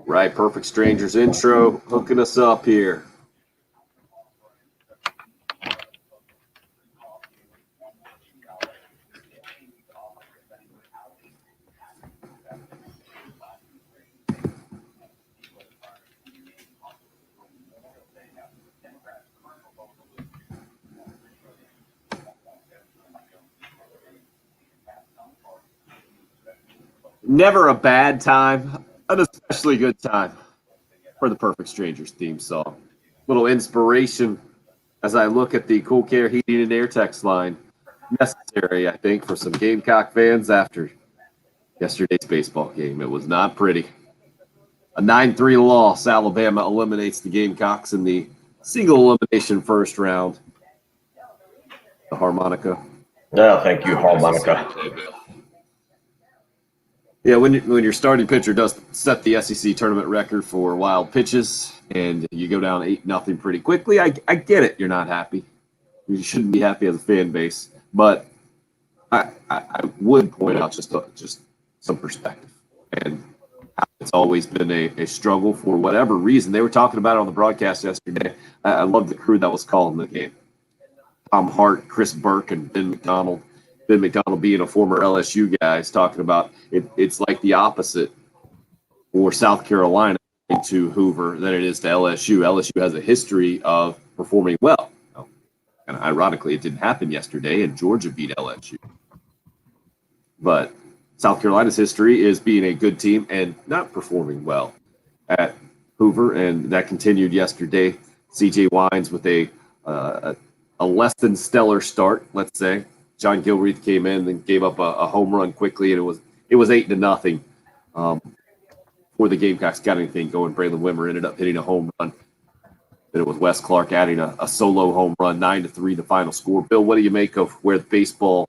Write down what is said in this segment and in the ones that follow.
Right, Perfect Strangers intro hooking us up here. Never a bad time, an especially good time for the Perfect Strangers theme song. Little inspiration as I look at the Cool Care Heating and Air text line. Necessary, I think, for some Gamecock fans after yesterday's baseball game. It was not pretty. A 9-3 loss. Alabama eliminates the Gamecocks in the single elimination first round. The harmonica. No, thank you, harmonica. Yeah, when your starting pitcher does set the SEC tournament record for wild pitches and you go down 8-0 pretty quickly, I get it. You're not happy. You shouldn't be happy as a fan base. But I would point out just some perspective. And it's always been a struggle for whatever reason. They were talking about it on the broadcast yesterday. I love the crew that was calling the game. Tom Hart, Chris Burke, and Ben McDonald. Ben McDonald being a former LSU guy is talking about it's like the opposite for South Carolina to Hoover than it is to LSU. LSU has a history of performing well. And ironically, it didn't happen yesterday, and Georgia beat LSU. But South Carolina's history is being a good team and not performing well at Hoover, and that continued yesterday. CJ Wines with a less than stellar start, let's say. John Gilreath came in and gave up a home run quickly, and it was 8-0 before the Gamecocks got anything going. Braylon Wimmer ended up hitting a home run. Then it was Wes Clark adding a solo home run, 9-3 the final score. Bill, what do you make of where the baseball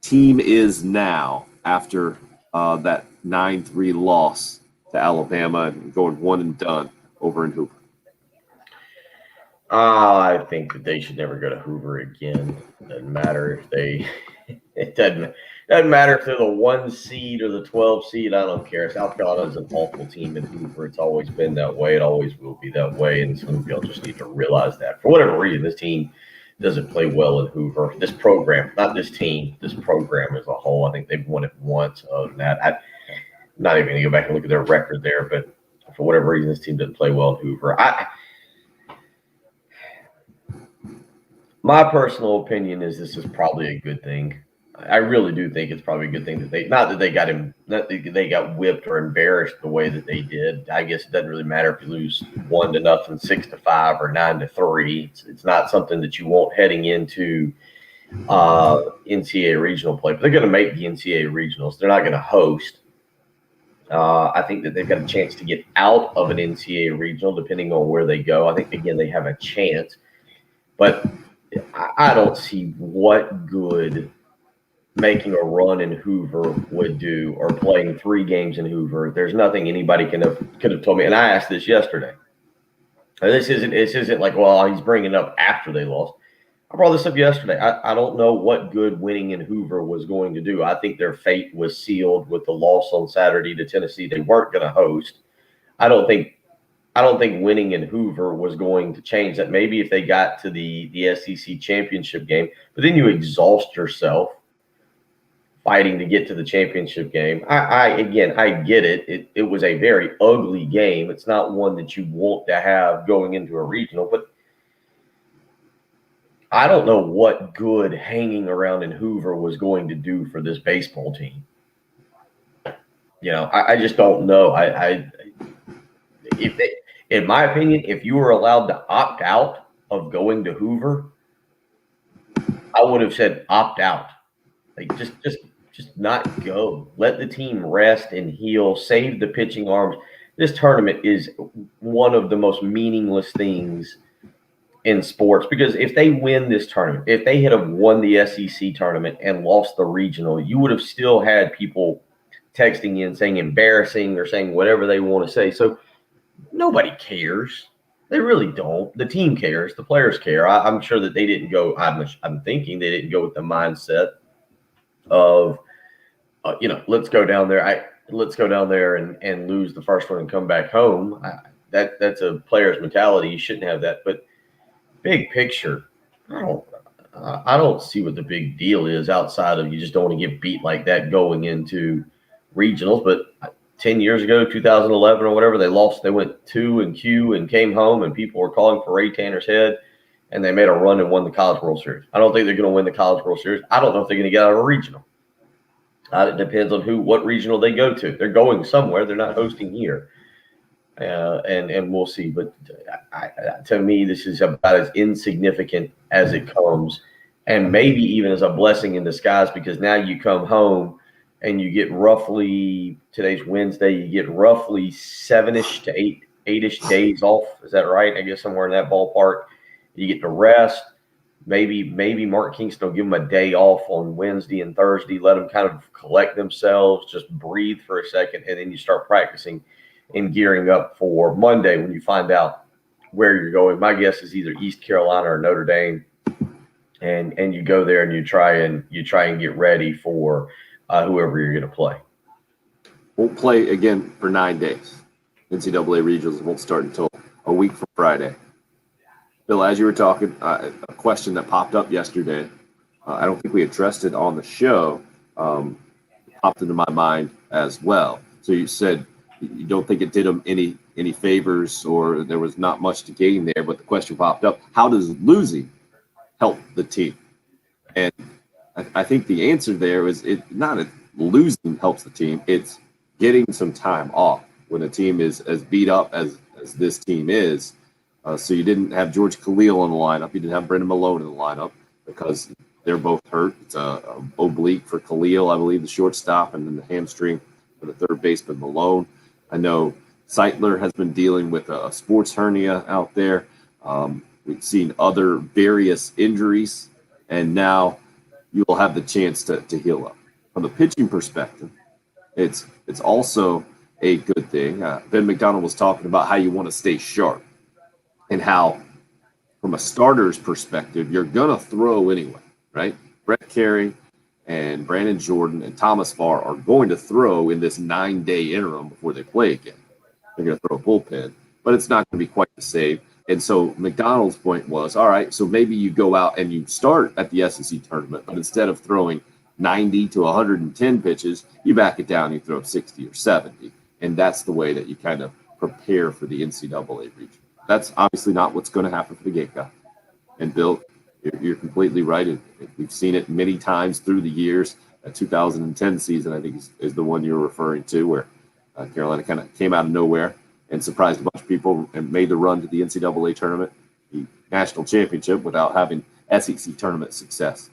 team is now after that 9-3 loss to Alabama and going one and done over in Hoover? I think that they should never go to Hoover again. It doesn't matter if it doesn't matter if they're the 1 seed or the 12 seed. I don't care. South Carolina's an awful team in Hoover. It's always been that way. It always will be that way. And some of y'all just need to realize that. For whatever reason, this team doesn't play well in Hoover. This program, not this team, this program as a whole, I think they've won it once. Other than that, I'm not even going to go back and look at their record there. But for whatever reason, this team doesn't play well in Hoover. My personal opinion is this is probably a good thing. I really do think it's probably a good thing that they got whipped or embarrassed the way that they did. I guess it doesn't really matter if you lose 1-0, 6-5, or 9-3. It's not something that you want heading into NCAA regional play. But they're going to make the NCAA regionals. They're not going to host. I think that they've got a chance to get out of an NCAA regional depending on where they go. I think, again, they have a chance. But I don't see what good making a run in Hoover would do, or playing 3 games in Hoover. There's nothing anybody could have told me. And I asked this yesterday. This isn't like, well, he's bringing it up after they lost. I brought this up yesterday. I don't know what good winning in Hoover was going to do. I think their fate was sealed with the loss on Saturday to Tennessee. They weren't going to host. I don't think winning in Hoover was going to change that. Maybe if they got to the SEC championship game, but then you exhaust yourself fighting to get to the championship game. I get it. It was a very ugly game. It's not one that you want to have going into a regional, but I don't know what good hanging around in Hoover was going to do for this baseball team. I just don't know. In my opinion, if you were allowed to opt out of going to Hoover, I would have said opt out. Like just not go. Let the team rest and heal. Save the pitching arms. This tournament is one of the most meaningless things in sports, because if they win this tournament, if they had won the SEC tournament and lost the regional, you would have still had people texting in saying embarrassing or saying whatever they want to say. So nobody cares. They really don't. The team cares. The players care. I'm sure that they didn't go. I'm thinking they didn't go with the mindset of, let's go down there. let's go down there and lose the first one and come back home. That's a player's mentality. You shouldn't have that. But big picture, I don't see what the big deal is outside of you just don't want to get beat like that going into regionals. But 10 years ago, 2011 or whatever, they lost. They went 2 and Q and came home, and people were calling for Ray Tanner's head, and they made a run and won the College World Series. I don't think they're going to win the College World Series. I don't know if they're going to get out of a regional. It depends on what regional they go to. They're going somewhere. They're not hosting here. And we'll see. But to me, this is about as insignificant as it comes, and maybe even as a blessing in disguise, because now you come home and you get roughly, today's Wednesday, you get roughly 7-ish to 8-ish days off. Is that right? I guess somewhere in that ballpark. You get to rest. Maybe Mark Kingston will give them a day off on Wednesday and Thursday, let them kind of collect themselves, just breathe for a second, and then you start practicing and gearing up for Monday when you find out where you're going. My guess is either East Carolina or Notre Dame, and you go there and you try and get ready for whoever you're going to play. Won't play again for 9 days. NCAA regionals won't start until a week from Friday. Bill, as you were talking, a question that popped up yesterday, I don't think we addressed it on the show, popped into my mind as well. So you said you don't think it did them any favors, or there was not much to gain there, but the question popped up, how does losing help the team? And I think the answer there is losing helps the team, it's getting some time off when a team is as beat up as this team is. So you didn't have George Khalil in the lineup. You didn't have Brendan Malone in the lineup because they're both hurt. It's a oblique for Khalil, I believe, the shortstop, and then the hamstring for the third baseman Malone. I know Seitler has been dealing with a sports hernia out there. We've seen other various injuries, and now you will have the chance to heal up. From the pitching perspective, it's also a good thing. Ben McDonald was talking about how you want to stay sharp, and how, from a starter's perspective, you're going to throw anyway, right? Brett Carey and Brandon Jordan and Thomas Farr are going to throw in this 9-day interim before they play again. They're going to throw a bullpen, but it's not going to be quite the same. And so McDonald's point was, all right, so maybe you go out and you start at the SEC tournament, but instead of throwing 90 to 110 pitches, you back it down, you throw 60 or 70. And that's the way that you kind of prepare for the NCAA region. That's obviously not what's going to happen for the Gamecocks. And Bill, you're completely right. We've seen it many times through the years. That 2010 season, I think, is the one you're referring to, where Carolina kind of came out of nowhere and surprised a bunch of people and made the run to the NCAA tournament, the national championship, without having SEC tournament success.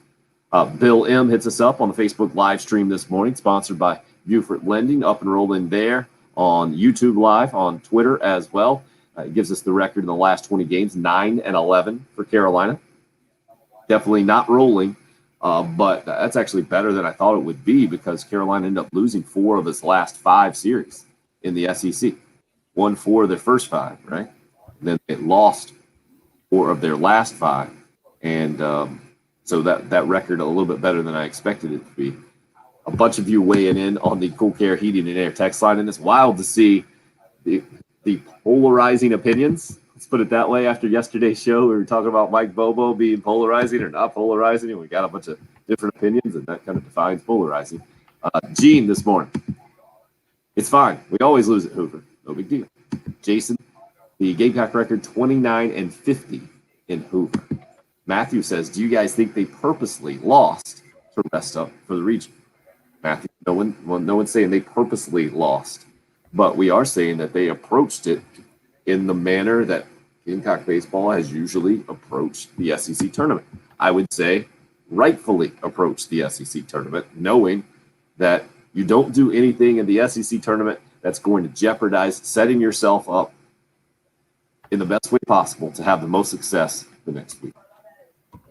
Bill M. hits us up on the Facebook live stream this morning, sponsored by Buford Lending, up and rolling there on YouTube Live, on Twitter as well. It gives us the record in the last 20 games, 9-11 for Carolina. Definitely not rolling, but that's actually better than I thought it would be, because Carolina ended up losing 4 of its last 5 series in the SEC. Won 4 of their first 5, right? And then they lost 4 of their last 5. And so that record a little bit better than I expected it to be. A bunch of you weighing in on the Cool Care Heating and Air text line, and it's wild to see the polarizing opinions. Let's put it that way. After yesterday's show, we were talking about Mike Bobo being polarizing or not polarizing, and we got a bunch of different opinions, and that kind of defines polarizing. Gene this morning. It's fine. We always lose at Hoover. No big deal. Jason, the Gamecock record 29-50 in Hoover. Matthew says, do you guys think they purposely lost to rest up for the region? Matthew, no one's saying they purposely lost, but we are saying that they approached it in the manner that Gamecock baseball has usually approached the SEC tournament. I would say rightfully approached the SEC tournament, knowing that you don't do anything in the SEC tournament that's going to jeopardize setting yourself up in the best way possible to have the most success the next week.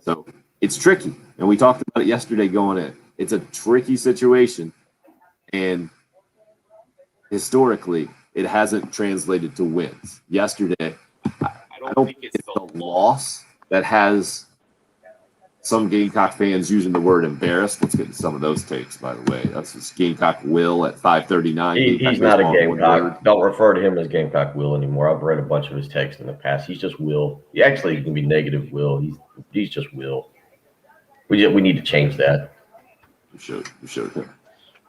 So it's tricky, and we talked about it yesterday going in. It's a tricky situation, and historically, it hasn't translated to wins. Yesterday, I don't think it's the loss that has some Gamecock fans using the word embarrassed. Let's get to some of those takes, by the way. That's just Gamecock Will at 539. He's not a Gamecock. Don't refer to him as Gamecock Will anymore. I've read a bunch of his texts in the past. He's just Will. He actually can be negative Will. He's just Will. We need to change that. You showed him.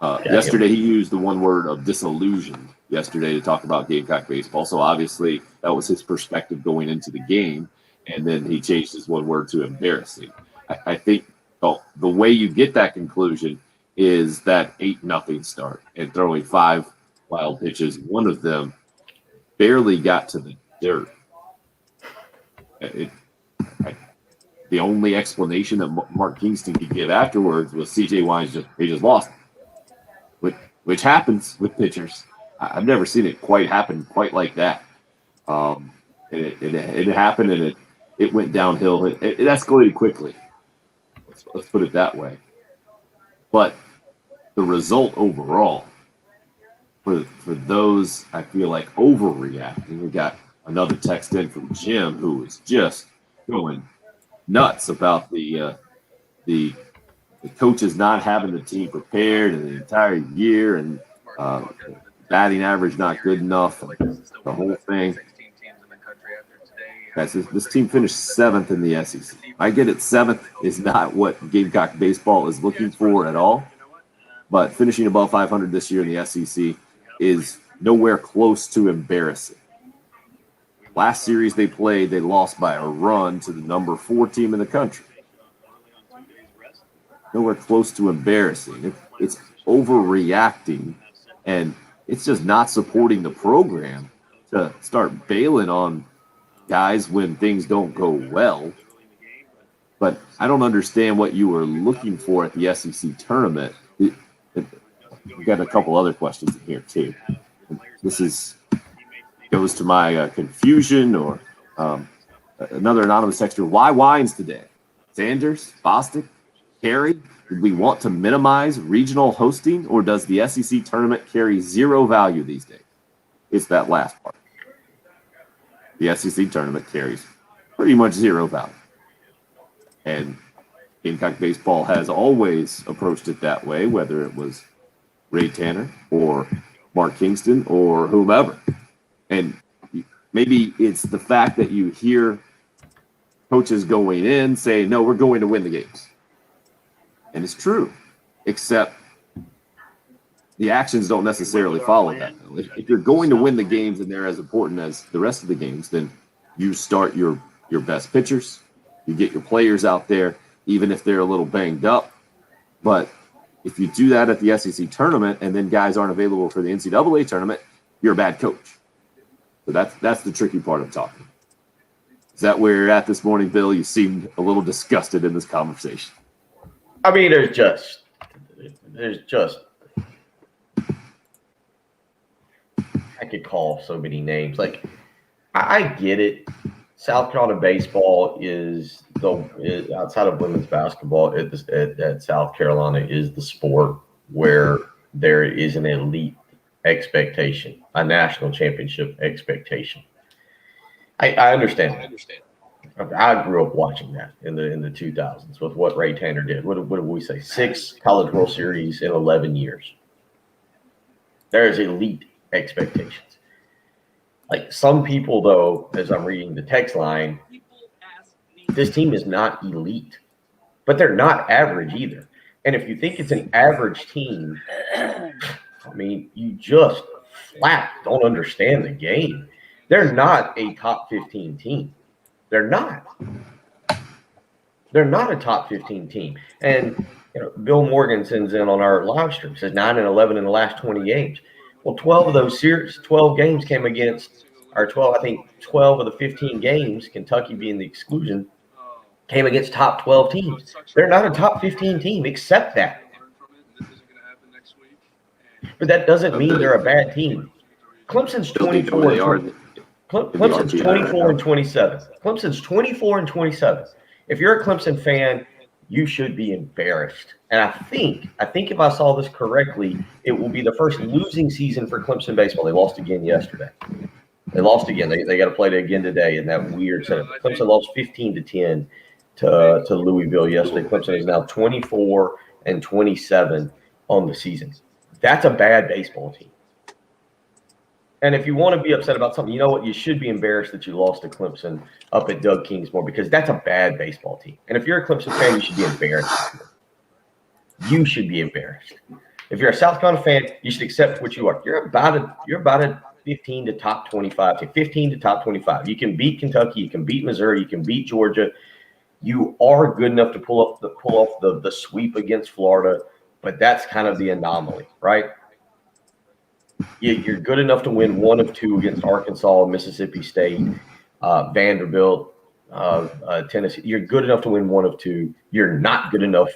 Yesterday, he used the one word of disillusioned yesterday to talk about Gamecock baseball. So obviously, that was his perspective going into the game. And then he changed his one word to embarrassing. I think the way you get that conclusion is that 8-0 start and throwing 5 wild pitches. One of them barely got to the dirt. The only explanation that Mark Kingston could give afterwards was C.J. Wines just lost, which happens with pitchers. I've never seen it happen quite like that. It happened and it went downhill. It escalated quickly. Let's put it that way. But the result overall, for those I feel like overreacting, we got another text in from Jim who was just going nuts about the coaches not having the team prepared in the entire year and batting average not good enough, the whole thing. Guys, this team finished 7th in the SEC. I get it, 7th is not what Gamecock baseball is looking for at all, but finishing above 500 this year in the SEC is nowhere close to embarrassing. Last series they played, they lost by a run to the number 4 team in the country. Nowhere close to embarrassing. It's overreacting, and it's just not supporting the program to start bailing on guys when things don't go well. But I don't understand what you were looking for at the SEC tournament. We got a couple other questions in here too. This goes to my confusion, or another anonymous texter. Why Wines today? Sanders, Bostic, Carey? Did we want to minimize regional hosting, or does the SEC tournament carry zero value these days? It's that last part. The SEC tournament carries pretty much zero value. And Gamecock baseball has always approached it that way, whether it was Ray Tanner or Mark Kingston or whomever. And maybe it's the fact that you hear coaches going in saying, no, we're going to win the games. And it's true, except the actions don't necessarily follow that. If you're going to win the games and they're as important as the rest of the games, then you start your best pitchers. You get your players out there, even if they're a little banged up. But if you do that at the SEC tournament and then guys aren't available for the NCAA tournament, you're a bad coach. So that's the tricky part of talking. Is that where you're at this morning, Bill? You seemed a little disgusted in this conversation. I mean, there's just I could call so many names. Like, I get it. South Carolina baseball is outside of women's basketball at South Carolina is the sport where there is an elite expectation, a national championship expectation. I understand. I grew up watching that in the 2000s with what Ray Tanner did. What did we say? 6 College World Series in 11 years. There's elite expectations. Like some people, though, as I'm reading the text line, this team is not elite, but they're not average either. And if you think it's an average team, I mean, you just flat don't understand the game. They're not a top 15 team. They're not. They're not a top 15 team. And Bill Morgan sends in on our live stream, says 9-11 in the last 20 games. Well, 12 of those series, 12 games came against, or 12 of the 15 games, Kentucky being the exclusion, came against top 12 teams. They're not a top 15 team, accept that. But that doesn't mean they're a bad team. Clemson's 24. Clemson's 24 and 27. Clemson's 24 and 27. If you're a Clemson fan, you should be embarrassed. And I think if I saw this correctly, it will be the first losing season for Clemson baseball. They lost again yesterday. They lost again. They got to play it again today in that weird setup. Clemson lost 15-10 to Louisville yesterday. Clemson is now 24-27 on the season. That's a bad baseball team. And if you want to be upset about something, you know what? You should be embarrassed that you lost to Clemson up at Doug Kingsmore, because that's a bad baseball team. And if you're a Clemson fan, you should be embarrassed. You should be embarrassed. If you're a South Carolina fan, you should accept what you are. You're about a 15 to top 25 to 15 to top 25. You can beat Kentucky, you can beat Missouri, you can beat Georgia. You are good enough to pull off the sweep against Florida, but that's kind of the anomaly, right? You're good enough to win one of two against Arkansas, Mississippi State, Vanderbilt, Tennessee. You're good enough to win one of two. You're not good enough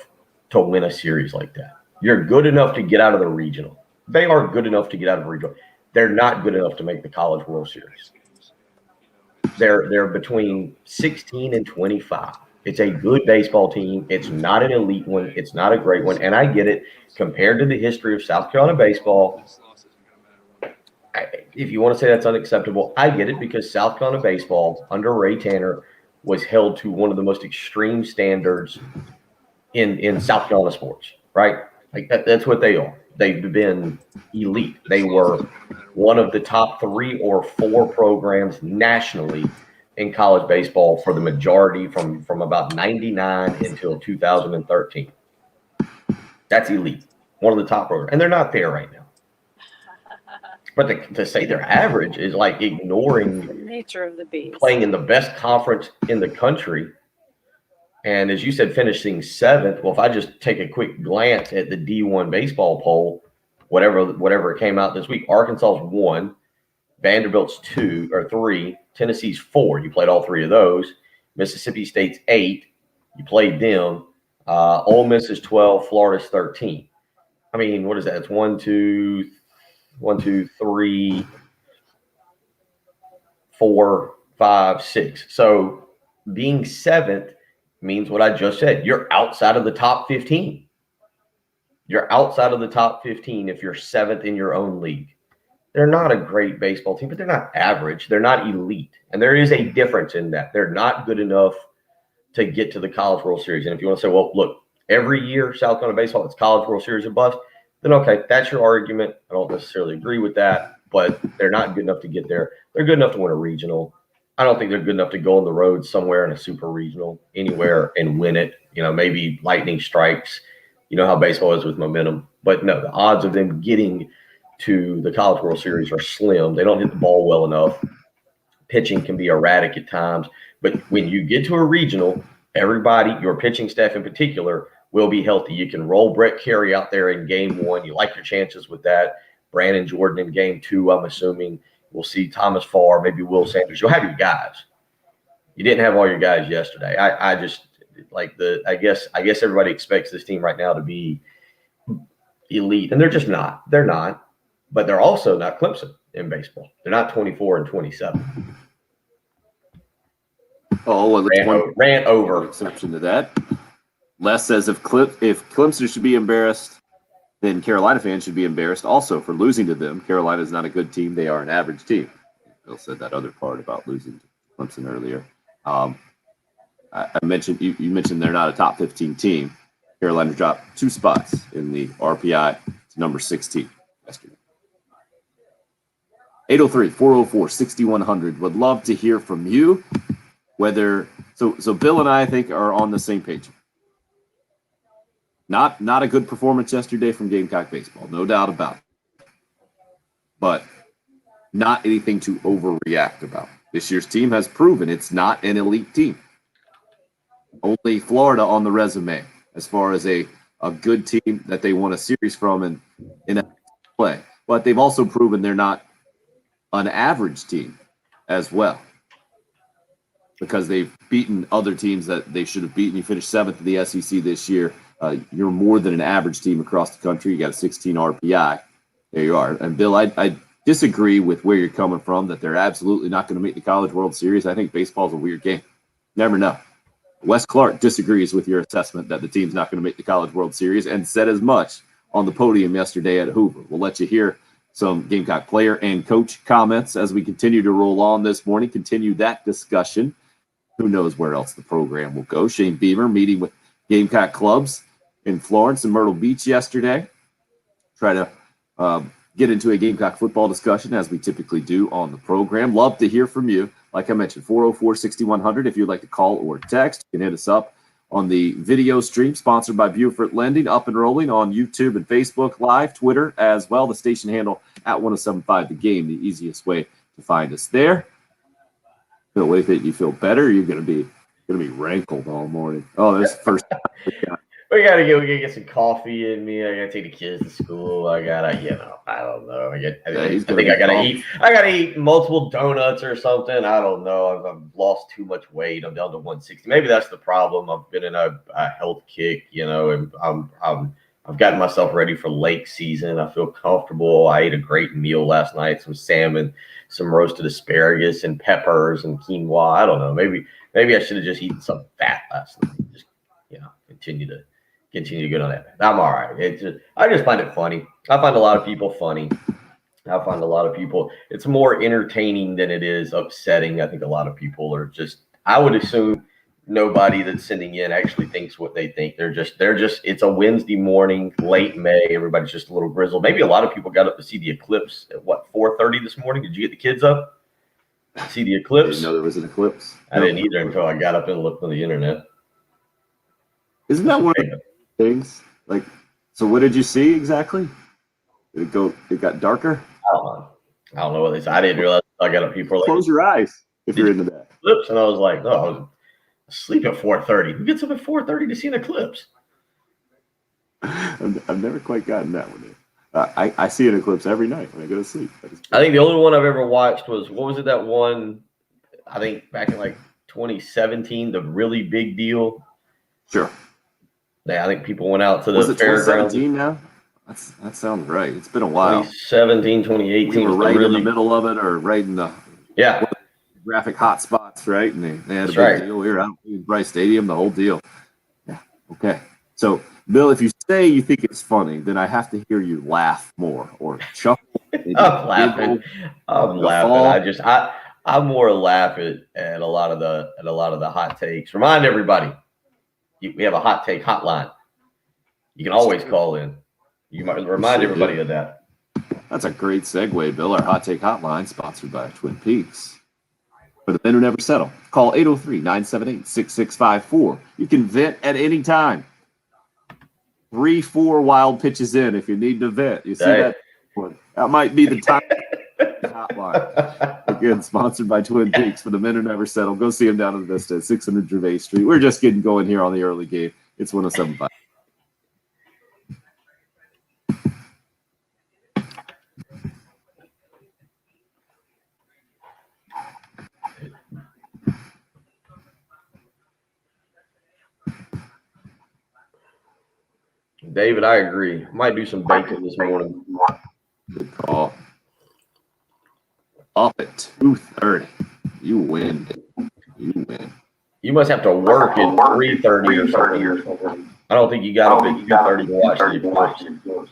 to win a series like that. You're good enough to get out of the regional. They are good enough to get out of the regional. They're not good enough to make the College World Series. They're between 16 and 25. It's a good baseball team. It's not an elite one. It's not a great one. And I get it. Compared to the history of South Carolina baseball, if you want to say that's unacceptable, I get it, because South Carolina baseball under Ray Tanner was held to one of the most extreme standards in South Carolina sports, right? Like that's what they are. They've been elite. They were one of the top 3 or 4 programs nationally in college baseball for the majority from about 99 until 2013. That's elite. One of the top programs. And they're not there right now. But to say they're average is like ignoring the nature of the beast. Playing in the best conference in the country. And as you said, finishing 7th. Well, if I just take a quick glance at the D1 baseball poll, whatever came out this week, Arkansas's 1, Vanderbilt's 2 or 3, Tennessee's 4. You played all 3 of those. Mississippi State's 8. You played them. Ole Miss is 12. Florida's 13. I mean, what is that? It's 1, 2, 3, 4, 5, 6. So being 7th means what I just said. You're outside of the top 15. You're outside of the top 15 if you're 7th in your own league. They're not a great baseball team, but they're not average. They're not elite. And there is a difference in that. They're not good enough to get to the College World Series. And if you want to say, well, look, every year South Carolina baseball, it's College World Series or bust, then okay, that's your argument. I don't necessarily agree with that, but they're not good enough to get there. They're good enough to win a regional. I don't think they're good enough to go on the road somewhere in a super regional, anywhere, and win it. You know, maybe lightning strikes. You know how baseball is with momentum. But no, the odds of them getting to the College World Series are slim. They don't hit the ball well enough. Pitching can be erratic at times. But when you get to a regional, everybody, your pitching staff in particular, will be healthy. You can roll Brett Carey out there in game 1. You like your chances with that. Brandon Jordan in game 2, I'm assuming. We'll see Thomas Farr, maybe Will Sanders. You'll have your guys. You didn't have all your guys yesterday. I just like I guess everybody expects this team right now to be elite, and they're just not. They're not, but they're also not Clemson in baseball. They're not 24-27. Oh, well, ran over. Exception to that. Les says if Clemson should be embarrassed, then Carolina fans should be embarrassed also for losing to them. Carolina is not a good team. They are an average team. Bill said that other part about losing to Clemson earlier. I mentioned you mentioned they're not a top 15 team. Carolina dropped 2 spots in the RPI to number 16 yesterday. 803-404-6100. Would love to hear from you. So Bill and I think are on the same page. Not a good performance yesterday from Gamecock baseball, no doubt about it. But not anything to overreact about. This year's team has proven it's not an elite team. Only Florida on the resume as far as a good team that they won a series from in a play. But they've also proven they're not an average team as well, because they've beaten other teams that they should have beaten. You finished 7th in the SEC this year. You're more than an average team across the country. You got a 16 RPI. There you are. And Bill, I disagree with where you're coming from, that they're absolutely not going to make the College World Series. I think baseball's a weird game. Never know. Wes Clark disagrees with your assessment that the team's not going to make the College World Series, and said as much on the podium yesterday at Hoover. We'll let you hear some Gamecock player and coach comments as we continue to roll on this morning, continue that discussion. who knows where else the program will go. Shane Beamer meeting with Gamecock clubs in Florence and Myrtle Beach yesterday. Try to get into a Gamecock football discussion as we typically do on the program. Love to hear from you. Like I mentioned, 404-6100 if you'd like to call or text. You can hit us up on the video stream sponsored by Beaufort Lending, up and rolling on YouTube and Facebook Live, Twitter as well. The station handle at 1075 The Game, the easiest way to find us there. Phil, wait, you feel better? Or you're gonna be rankled all morning. Oh, there's the first. We gotta get some coffee in me. I gotta take the kids to school. I gotta, I don't know. I gotta eat multiple donuts or something. I don't know. I've lost too much weight. I'm down to 160. Maybe that's the problem. I've been in a health kick, and I've gotten myself ready for lake season. I feel comfortable. I ate a great meal last night: some salmon, some roasted asparagus, and peppers and quinoa. I don't know. Maybe I should have just eaten some fat last night. Just continue to go on that. I'm all right. I just find it funny. I find a lot of people funny. I find a lot of people, it's more entertaining than it is upsetting. I think a lot of people are just, I would assume nobody that's sending in actually thinks what they think. They're just, it's a Wednesday morning, late May. Everybody's just a little grizzled. Maybe a lot of people got up to see the eclipse at 4:30 this morning. Did you get the kids up to see the eclipse? I didn't know there was an eclipse. I didn't either until I got up and looked on the internet. Isn't that one of the things? Like, so what did you see exactly? It got darker? I don't know what they said. I didn't realize. I got up people close your eyes if you're into that. Eclipse, and I was like, no, I was asleep at 4:30. Who gets up at 4:30 to see an eclipse? I've never quite gotten that one in. I see an eclipse every night when I go to sleep. I think the only one I've ever watched was, what was it, that one, I think back in like 2017, the really big deal. Sure. Yeah, I think people went out to the was it fairgrounds. 2017 now? That sounds right. It's been a while. 2017, 2018. We were right in the middle of it, or right in the graphic hot spots, right? And they had a big deal. We were out in Bryce Stadium, the whole deal. Yeah. Okay. So, Bill, if you say you think it's funny, then I have to hear you laugh more or chuckle. I'm laughing. I more laugh at a lot of the hot takes. Remind everybody, we have a hot take hotline. You can always call in. You might remind everybody of that. That's a great segue, Bill. Our hot take hotline, sponsored by Twin Peaks. For the men who never settle, call 803-978-6654. You can vent at any time. 3-4 wild pitches in if you need to vent. You see that? That might be the time. Hotline. Again, sponsored by Twin Peaks. For the men who never settle, go see them down in Vista at 600 Gervais Street. We're just getting going here on the early game. It's 107.5. David, I agree. Might do some bacon this morning. Good call. Up at 2:30. You win. You must have to work at 3:30 or something. I don't think you got up at 2:30 to watch the eclipse.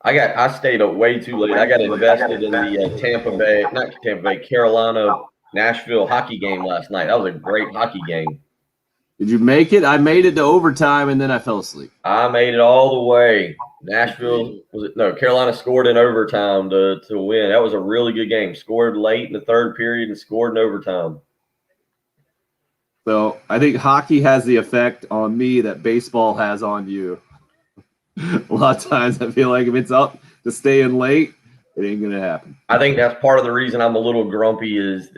I stayed up way too late. I got invested in the Carolina, Nashville hockey game last night. That was a great hockey game. Did you make it? I made it to overtime and then I fell asleep. I made it all the way. Carolina scored in overtime to win. That was a really good game. Scored late in the third period and scored in overtime. So I think hockey has the effect on me that baseball has on you. A lot of times I feel like if it's up to staying late, it ain't gonna happen. I think that's part of the reason I'm a little grumpy is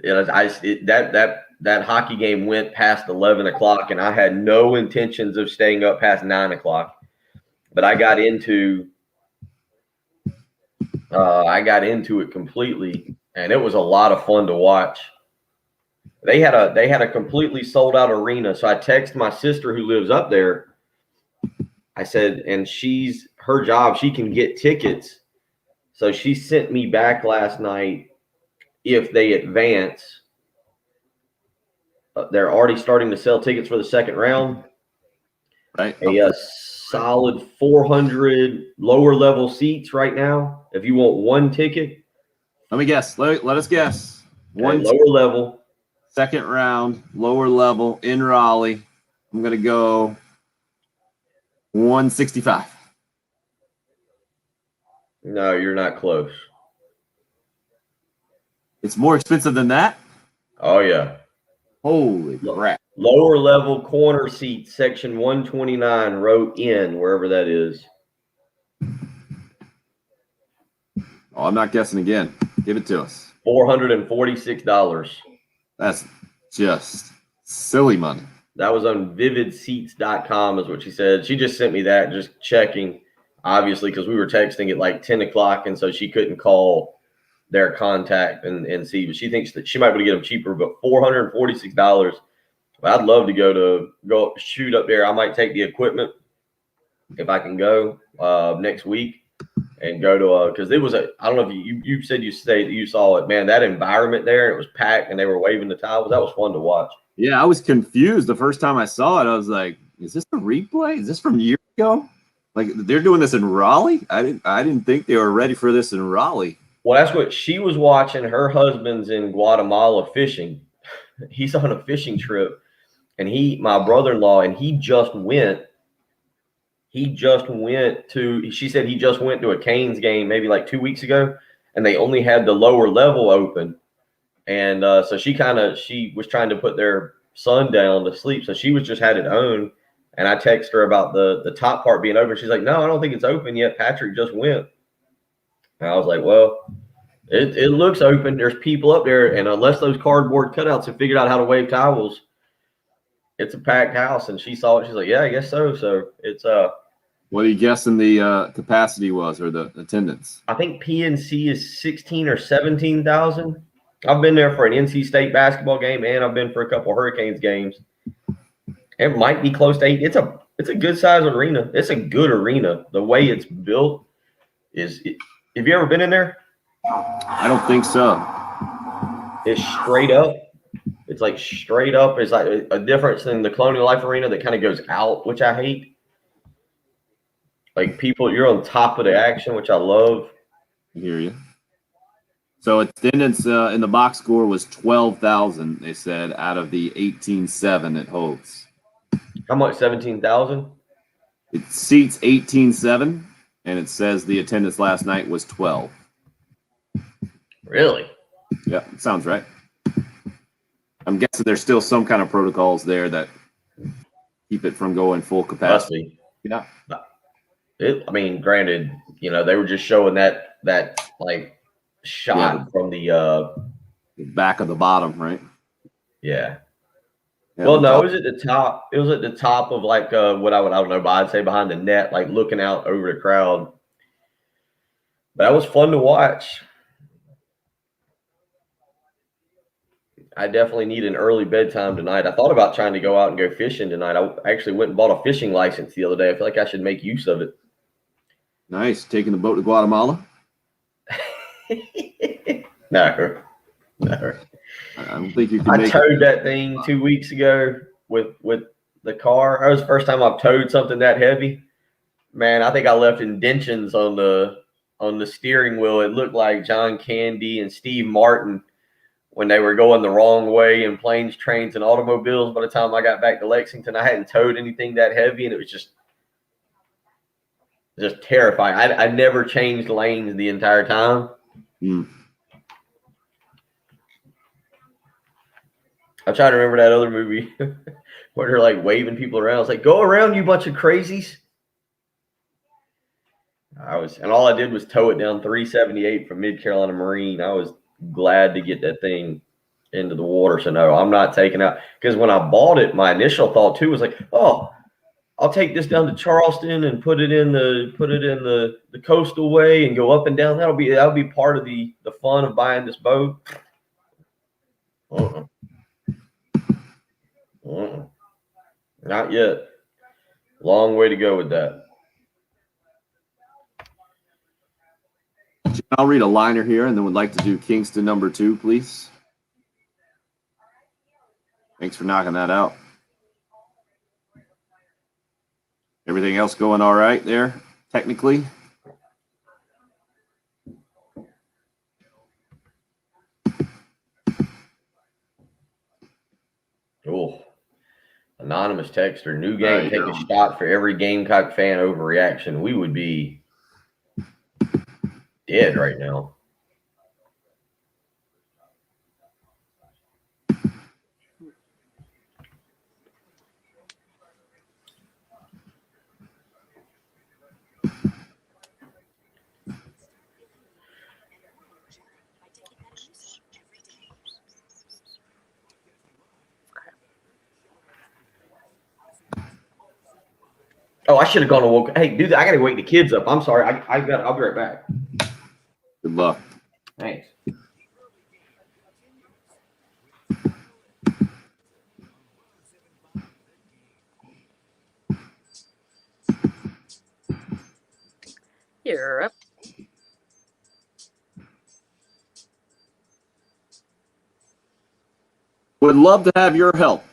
that hockey game went past 11 o'clock, and I had no intentions of staying up past 9 o'clock. But I got into it completely, and it was a lot of fun to watch. They had a completely sold out arena, so I texted my sister who lives up there. I said, and her job, she can get tickets. So she sent me back last night. If they advance, they're already starting to sell tickets for the second round. Right. A solid 400 lower level seats right now. If you want one ticket. Let me guess. Let us guess. One lower level. Second round, lower level in Raleigh. I'm going to go 165. No, you're not close. It's more expensive than that? Oh, yeah. Holy crap. Lower level corner seat, section 129, row N, wherever that is. Oh, I'm not guessing again. Give it to us. $446. That's just silly money. That was on vividseats.com is what she said. She just sent me that, just checking, obviously, because we were texting at like 10 o'clock, and so she couldn't call their contact and see. But she thinks that she might be able to get them cheaper, but $446. I'd love to go shoot up there. I might take the equipment if I can go next week and go to because it was I don't know if you said you saw it, man. That environment there, it was packed and they were waving the towels. That was fun to watch. Yeah, I was confused the first time I saw it. I was like, "Is this a replay? Is this from years ago? Like they're doing this in Raleigh? I didn't think they were ready for this in Raleigh." Well, that's what she was watching. Her husband's in Guatemala fishing. He's on a fishing trip, and my brother-in-law, and he just went. She said he just went to a Canes game maybe like 2 weeks ago, and they only had the lower level open. And so she was trying to put their son down to sleep. So she was just had it on. And I texted her about the top part being open. She's like, no, I don't think it's open yet. Patrick just went. And I was like, well, it looks open. There's people up there. And unless those cardboard cutouts have figured out how to wave towels, it's a packed house. And she saw it. She's like, yeah, I guess so. So it's what are you guessing the capacity was or the attendance? I think PNC is 16 or 17,000. I've been there for an NC State basketball game, and I've been for a couple of Hurricanes games. It might be close to 8. It's a good size arena. It's a good arena. The way it's built have you ever been in there? I don't think so. It's straight up. It's like straight up. It's like a difference than the Colonial Life Arena that kind of goes out, which I hate. Like you're on top of the action, which I love. I hear you. So attendance in the box score was 12,000, they said, out of the 18,700 it holds. How much? 17,000? It seats 18,700, and it says the attendance last night was 12. Really? Yeah, sounds right. I'm guessing there's still some kind of protocols there that keep it from going full capacity. Yeah. Granted, they were just showing that like shot from the back of the bottom, right? Yeah. Well, no, it was at the top. It was at the top of like what I don't know, but I'd say behind the net, like looking out over the crowd. But that was fun to watch. I definitely need an early bedtime tonight. I thought about trying to go out and go fishing tonight. I actually went and bought a fishing license the other day. I feel like I should make use of it. Nice. Taking the boat to Guatemala? No. I don't think you can. I towed that thing 2 weeks ago with the car. That was the first time I've towed something that heavy. Man, I think I left indentions on the steering wheel. It looked like John Candy and Steve Martin when they were going the wrong way in planes, trains, and automobiles. By the time I got back to Lexington, I hadn't towed anything that heavy, and it was just terrifying. I never changed lanes the entire time. I'm trying to remember that other movie where they're like waving people around. It's like, go around, you bunch of crazies. And all I did was tow it down 378 from Mid Carolina Marine. I was glad to get that thing into the water. So no, I'm not taking out, because when I bought it, my initial thought too was like, oh, I'll take this down to Charleston and put it in the coastal way and go up and down. That'll be part of the fun of buying this boat. Not yet. Long way to go with that. I'll read a liner here and then would like to do Kingston number 2, please. Thanks for knocking that out. Everything else going all right there, technically? Oh, anonymous texter, new There game, you take go. a shot for every Gamecock fan overreaction. We would be dead right now. Oh, I should have gone to walk. Hey, dude, I got to wake the kids up. I'm sorry. I'll be right back. Good luck. Thanks. You're up. Would love to have your help.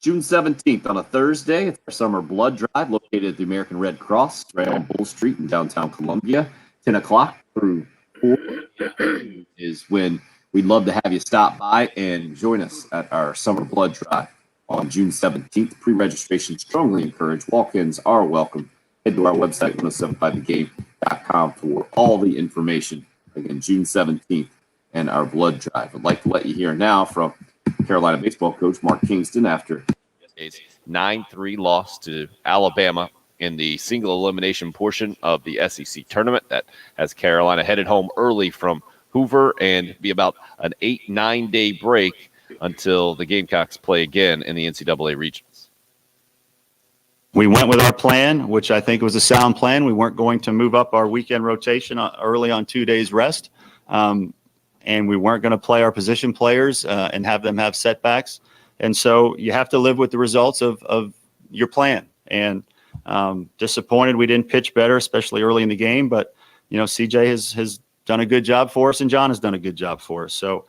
June 17th on a Thursday, it's our summer blood drive located at the American Red Cross right on Bull Street in downtown Columbia. 10 o'clock through 4 is when we'd love to have you stop by and join us at our summer blood drive on June 17th. Pre-registration strongly encouraged. Walk-ins are welcome. Head to our website, 1075thegame.com, for all the information. Again, June 17th and our blood drive. I'd like to let you hear now from Carolina baseball coach Mark Kingston after yesterday's 9-3 loss to Alabama in the single elimination portion of the SEC tournament. That has Carolina headed home early from Hoover and be about an 8-9 day break until the Gamecocks play again in the NCAA regionals. We went with our plan, which I think was a sound plan. We weren't going to move up our weekend rotation early on 2 days rest. And we weren't going to play our position players and have them have setbacks. And so you have to live with the results of your plan. And disappointed we didn't pitch better, especially early in the game. But, you know, CJ has done a good job for us, and John has done a good job for us. So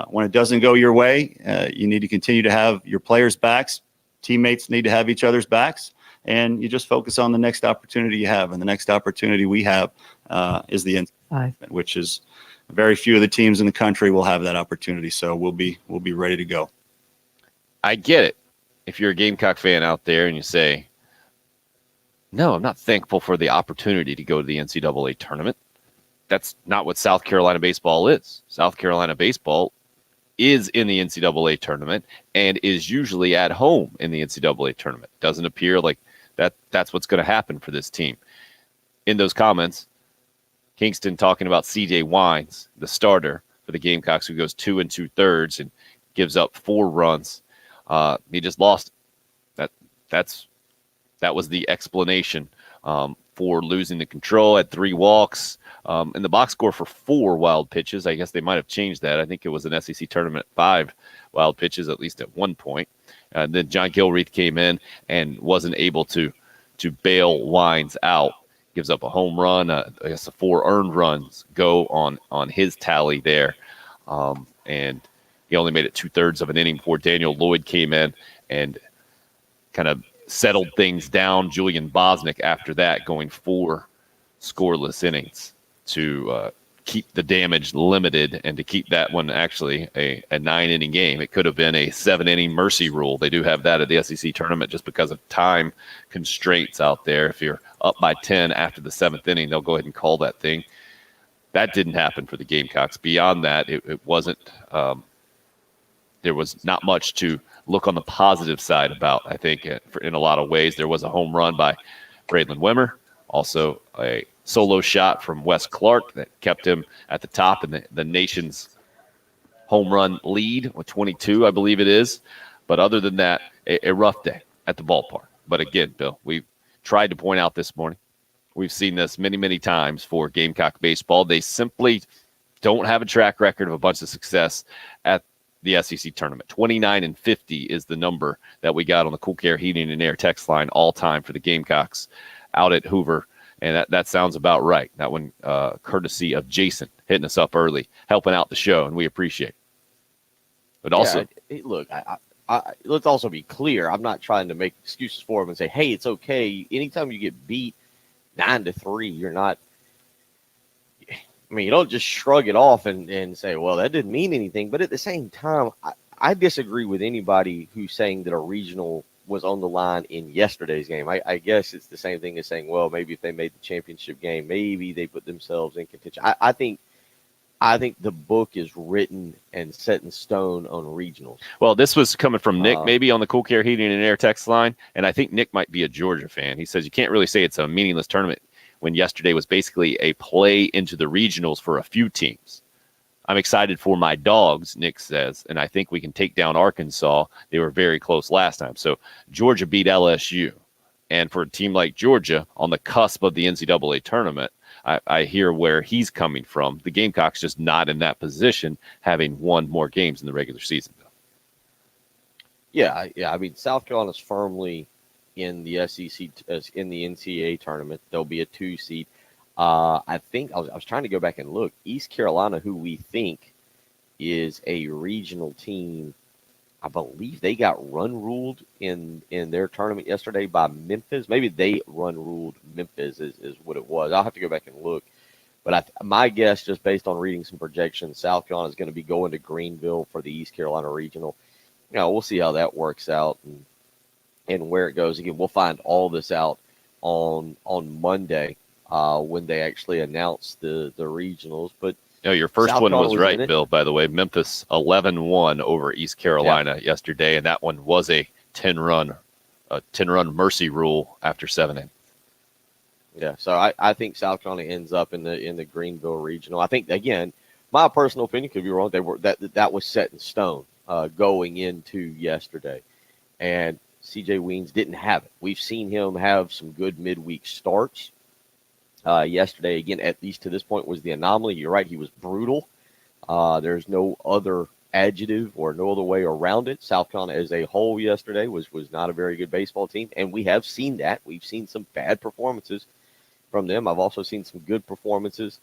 when it doesn't go your way, you need to continue to have your players' backs. Teammates need to have each other's backs. And you just focus on the next opportunity you have. And the next opportunity we have is the NCAA, which is very few of the teams in the country will have that opportunity. So we'll be ready to go. I get it. If you're a Gamecock fan out there and you say, no, I'm not thankful for the opportunity to go to the NCAA tournament. That's not what South Carolina baseball is. South Carolina baseball is in the NCAA tournament and is usually at home in the NCAA tournament. Doesn't appear like that's what's going to happen for this team. In those comments, Kingston talking about CJ Wines, the starter for the Gamecocks, who goes 2 2/3 and gives up 4 runs. He just lost. That was the explanation for losing the control. At 3 walks, and the box score for 4 wild pitches. I guess they might have changed that. I think it was an SEC tournament 5 wild pitches, at least at one point. And then John Gilreath came in and wasn't able to bail Wines out. Gives up a home run. I guess the 4 earned runs go on his tally there. And he only made it 2/3 of an inning before Daniel Lloyd came in and kind of settled things down. Julian Bosnick after that, going 4 scoreless innings to keep the damage limited and to keep that one actually a 9-inning game. It could have been a 7-inning mercy rule. They do have that at the SEC tournament just because of time constraints out there. If you're up by 10 after the 7th inning, they'll go ahead and call that thing. That didn't happen for the Gamecocks. Beyond that, it wasn't there was not much to look on the positive side about. I think in a lot of ways, there was a home run by Braylon Wimmer, also a solo shot from Wes Clark that kept him at the top in the nation's home run lead with 22, I believe it is. But other than that, a rough day at the ballpark. But again, Bill, we've tried to point out this morning, we've seen this many, many times for Gamecock baseball. They simply don't have a track record of a bunch of success at the SEC tournament. 29-50 is the number that we got on the Cool Care Heating and Air text line all time for the Gamecocks out at Hoover. And that sounds about right. That one courtesy of Jason hitting us up early, helping out the show, and we appreciate it. But also, look, let's also be clear. I'm not trying to make excuses for him and say, hey, it's okay. Anytime you get beat 9-3, you're not – I mean, you don't just shrug it off and say, well, that didn't mean anything. But at the same time, I disagree with anybody who's saying that a regional was on the line in yesterday's game. I guess it's the same thing as saying, well, maybe if they made the championship game, maybe they put themselves in contention. I think the book is written and set in stone on regionals. Well, this was coming from Nick, Um, maybe on the Cool Care Heating and Air text line, and I think Nick might be a Georgia fan. He says you can't really say it's a meaningless tournament when yesterday was basically a play into the regionals for a few teams. I'm excited for my dogs, Nick says, and I think we can take down Arkansas. They were very close last time. So Georgia beat LSU. And for a team like Georgia on the cusp of the NCAA tournament, I hear where he's coming from. The Gamecocks just not in that position, having won more games in the regular season. Yeah. I mean, South Carolina's firmly in the SEC, in the NCAA tournament. They'll be a 2 seed. I think I was trying to go back and look. East Carolina, who we think is a regional team, I believe they got run ruled in their tournament yesterday by Memphis. Maybe they run ruled Memphis is what it was. I'll have to go back and look. But my guess, just based on reading some projections, South Carolina is going to be going to Greenville for the East Carolina regional. We'll see how that works out and where it goes. Again, we'll find all this out on Monday. When they actually announced the regionals. But no, your first South one Carolina was was right, in it. Bill, by the way. Memphis 11-1 over East Carolina yesterday, and that one was a 10-run mercy rule after 7 innings. Yeah, so I think South Carolina ends up in the Greenville regional. I think, again, my personal opinion, could be wrong, that was set in stone going into yesterday. And CJ Weens didn't have it. We've seen him have some good midweek starts. Yesterday, again, at least to this point, was the anomaly. You're right, he was brutal. There's no other adjective or no other way around it. South Carolina as a whole yesterday was not a very good baseball team, and we have seen that. We've seen some bad performances from them. I've also seen some good performances.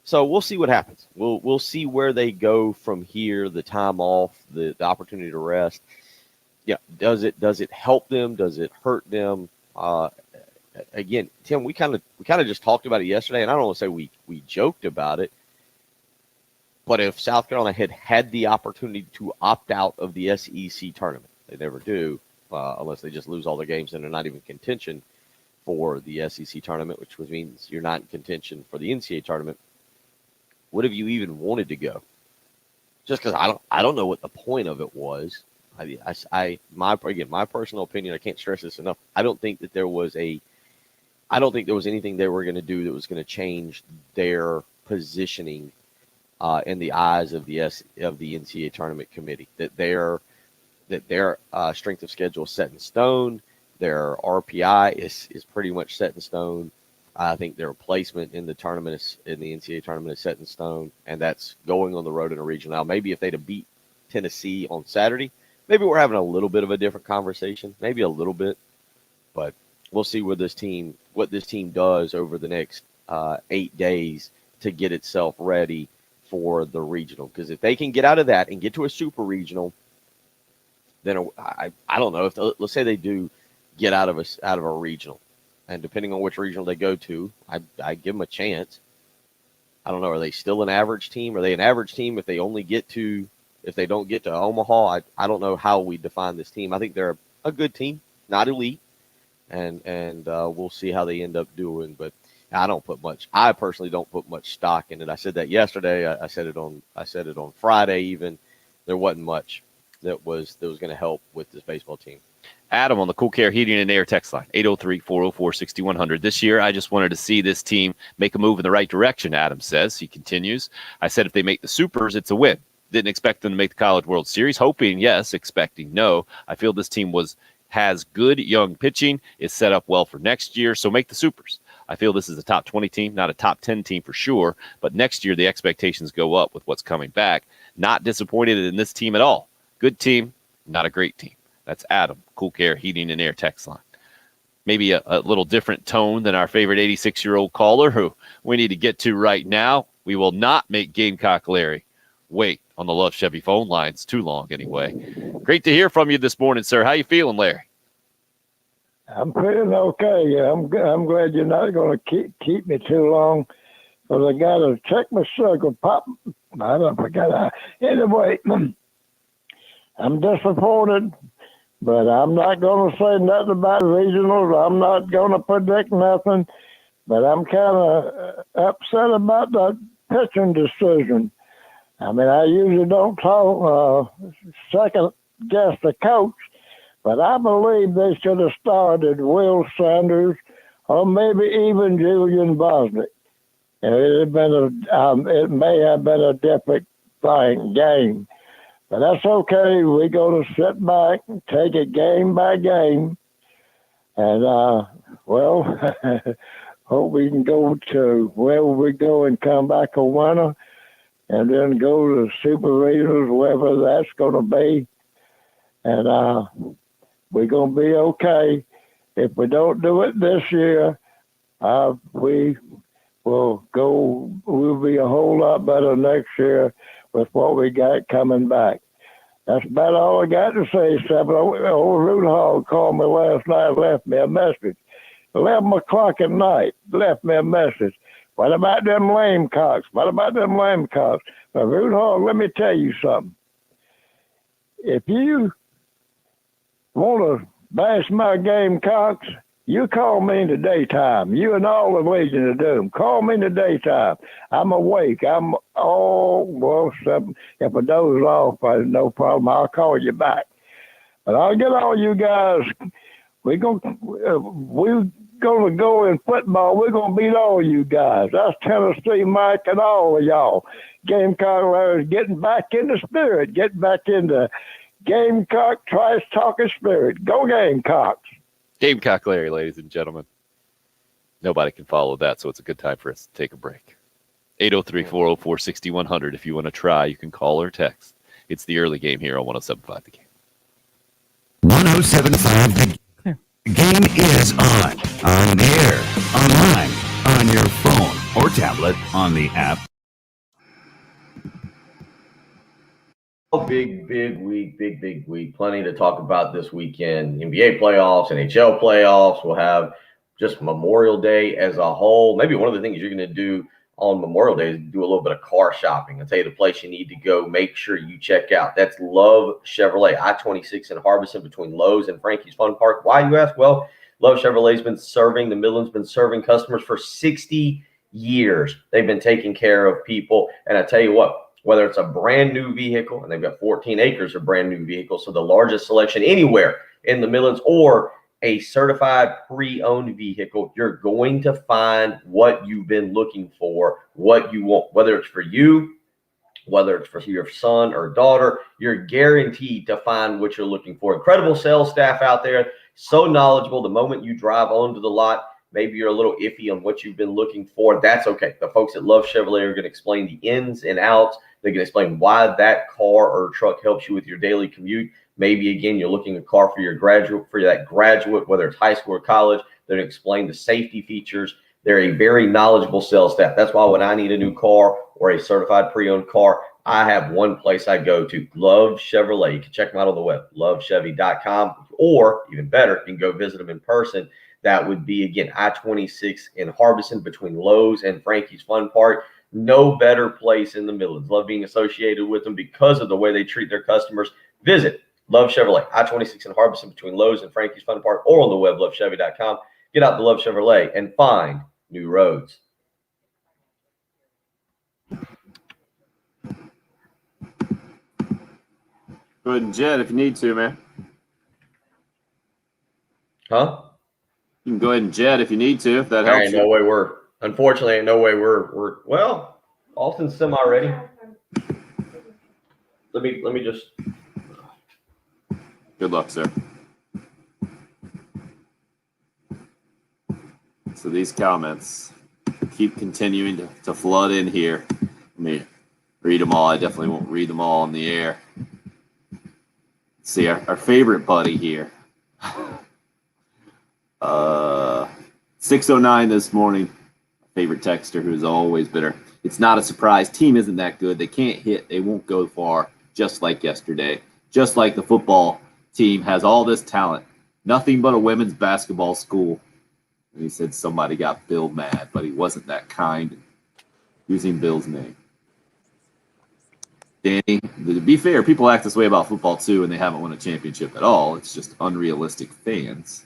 So we'll see what happens. We'll see where they go from here, the time off, the opportunity to rest. Yeah, does it help them? Does it hurt them? Again, Tim, we kind of just talked about it yesterday, and I don't want to say we joked about it, but if South Carolina had the opportunity to opt out of the SEC tournament, they never do, unless they just lose all their games and they're not even in contention for the SEC tournament, which means you're not in contention for the NCAA tournament. Would have you even wanted to go? Just because I don't know what the point of it was. My personal opinion, I can't stress this enough. I don't think there was anything they were going to do that was going to change their positioning in the eyes of the NCAA tournament committee. That their strength of schedule is set in stone. Their RPI is pretty much set in stone. I think their placement in the tournament in the NCAA tournament is set in stone, and that's going on the road in a regional. Now, maybe if they'd have beat Tennessee on Saturday, maybe we're having a little bit of a different conversation, maybe a little bit, but we'll see what this team does over the next 8 days to get itself ready for the regional. Because if they can get out of that and get to a super regional, then I don't know, if let's say they do get out of a regional, and depending on which regional they go to, I give them a chance. I don't know, are they still an average team? Are they an average team if they don't get to Omaha? I don't know how we define this team. I think they're a good team, not elite. And we'll see how they end up doing. But I personally don't put much stock in it. I said that yesterday. I said it on Friday even. There wasn't much that was going to help with this baseball team. Adam on the Cool Care Heating and Air text line, 803-404-6100. This year, I just wanted to see this team make a move in the right direction, Adam says. He continues. I said if they make the Supers, it's a win. Didn't expect them to make the College World Series. Hoping, yes. Expecting, no. I feel this team has good young pitching, is set up well for next year, so make the Supers. I feel this is a top 20 team, not a top 10 team for sure, but next year the expectations go up with what's coming back. Not disappointed in this team at all. Good team, not a great team. That's Adam, Cool Care Heating and Air text line. Maybe a little different tone than our favorite 86-year-old caller who we need to get to right now. We will not make Gamecock Larry wait on the Love Chevy phone lines too long anyway. Great to hear from you this morning, sir. How you feeling, Larry? I'm feeling okay. I'm glad you're not going to keep me too long, because I got to check my circle pop. I don't forget. Anyway, I'm disappointed, but I'm not going to say nothing about regionals. I'm not going to predict nothing, but I'm kind of upset about that pitching decision. I mean, I usually don't talk second guess the coach, but I believe they should have started Will Sanders or maybe even Julian Bosnick. And it may have been a different game, but that's okay. We're going to sit back and take it game by game, and hope we can go to wherever we go and come back a winner, and then go to Super Regionals, wherever that's going to be, and we're going to be okay. If we don't do it this year, we will go. We'll be a whole lot better next year with what we got coming back. That's about all I got to say, Seven. Old Root Hog called me last night, left me a message. 11 o'clock at night, left me a message. What about them lame cocks? What about them lame cocks? Now, Root Hog, let me tell you something. If you want to bash my Gamecocks, you call me in the daytime. You and all the Legion of Doom. Call me in the daytime. I'm awake. I'm if I doze off, no problem. I'll call you back. But I'll get all you guys. We're gonna go in football. We're gonna beat all you guys. That's Tennessee Mike and all of y'all. Gamecock Larry's getting back in the spirit. Getting back in the Gamecock trash talking spirit. Go Gamecocks. Gamecock Larry, ladies and gentlemen. Nobody can follow that, so it's a good time for us to take a break. 803-404-6100. If you want to try, you can call or text. It's the early game here on 107.5 The Game. 107.5 The Game is on the air, online, on your phone or tablet, on the app. Oh, big week. Plenty to talk about this weekend. NBA playoffs, NHL playoffs. We'll have just Memorial Day as a whole. Maybe one of the things you're going to do on Memorial Day is do a little bit of car shopping. I'll tell you the place you need to go. Make sure you check out. That's Love Chevrolet, I-26 in Harbison between Lowe's and Frankie's Fun Park. Why, you ask? Well, Love Chevrolet's been serving, the Midland's been serving customers for 60 years. They've been taking care of people. And I tell you what, whether it's a brand new vehicle, and they've got 14 acres of brand new vehicles, so the largest selection anywhere in the Midlands, or a certified pre-owned vehicle, you're going to find what you've been looking for, what you want, whether it's for you, whether it's for your son or daughter, you're guaranteed to find what you're looking for. Incredible sales staff out there, so knowledgeable. The moment you drive onto the lot, maybe you're a little iffy on what you've been looking for. That's okay. The folks at Love Chevrolet are going to explain the ins and outs. They're going to explain why that car or truck helps you with your daily commute. Maybe, again, you're looking at a car for your graduate, whether it's high school or college. They're going to explain the safety features. They're a very knowledgeable sales staff. That's why when I need a new car or a certified pre-owned car, I have one place I go to, Love Chevrolet. You can check them out on the web, lovechevy.com, or even better, you can go visit them in person. That would be, again, I-26 in Harbison between Lowe's and Frankie's Fun Park. No better place in the Midlands. Love being associated with them because of the way they treat their customers. Visit Love Chevrolet, I-26 in Harbison between Lowe's and Frankie's Fun Park, or on the web, lovechevy.com. Get out to Love Chevrolet and find new roads. Go ahead and jet if you need to, man. Huh? You can go ahead and jet if you need to, if that There helps ain't you. no way unfortunately, ain't no way we're well, Austin's semi-ready. Let me just. Good luck, sir. So these comments keep continuing to flood in here. Let me read them all. I definitely won't read them all on the air. Let's see, our favorite buddy here. 609 this morning. Favorite texter who's always bitter. It's not a surprise. Team isn't that good. They can't hit. They won't go far, just like yesterday. Just like the football team has all this talent. Nothing but a women's basketball school. And he said somebody got Bill mad, but he wasn't that kind, using Bill's name. Danny, to be fair, people act this way about football too, and they haven't won a championship at all. It's just unrealistic fans.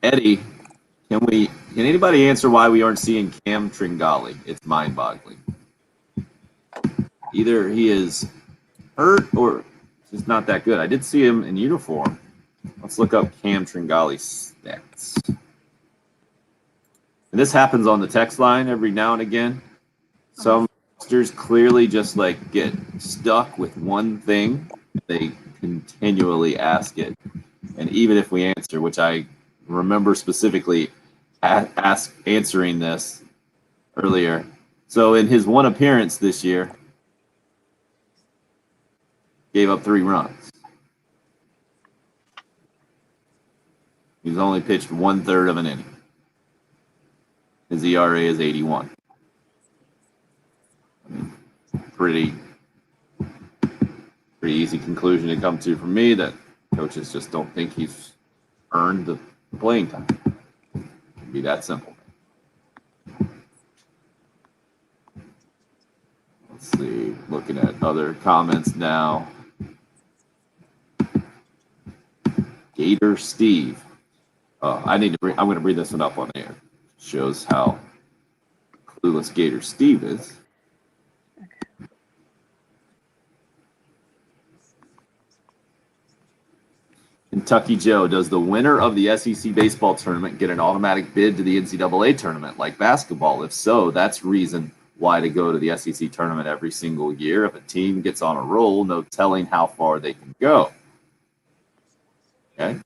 Eddie, can anybody answer why we aren't seeing Cam Tringali? It's mind-boggling. Either he is hurt or just not that good. I did see him in uniform. Let's look up Cam Tringali's stats. And this happens on the text line every now and again. Some youngsters clearly just like get stuck with one thing. They continually ask it. And even if we answer, which I remember specifically answering this earlier. So in his one appearance this year, gave up 3 runs. He's only pitched 1/3 of an inning. His ERA is 81. I mean, pretty easy conclusion to come to for me that coaches just don't think he's earned the playing time. It can be that simple. Let's see, looking at other comments now. Gator Steve. I'm going to bring this one up on air. Shows how clueless Gator Steve is. Kentucky Joe, does the winner of the SEC baseball tournament get an automatic bid to the NCAA tournament like basketball? If so, that's reason why to go to the SEC tournament every single year. If a team gets on a roll, no telling how far they can go. Okay.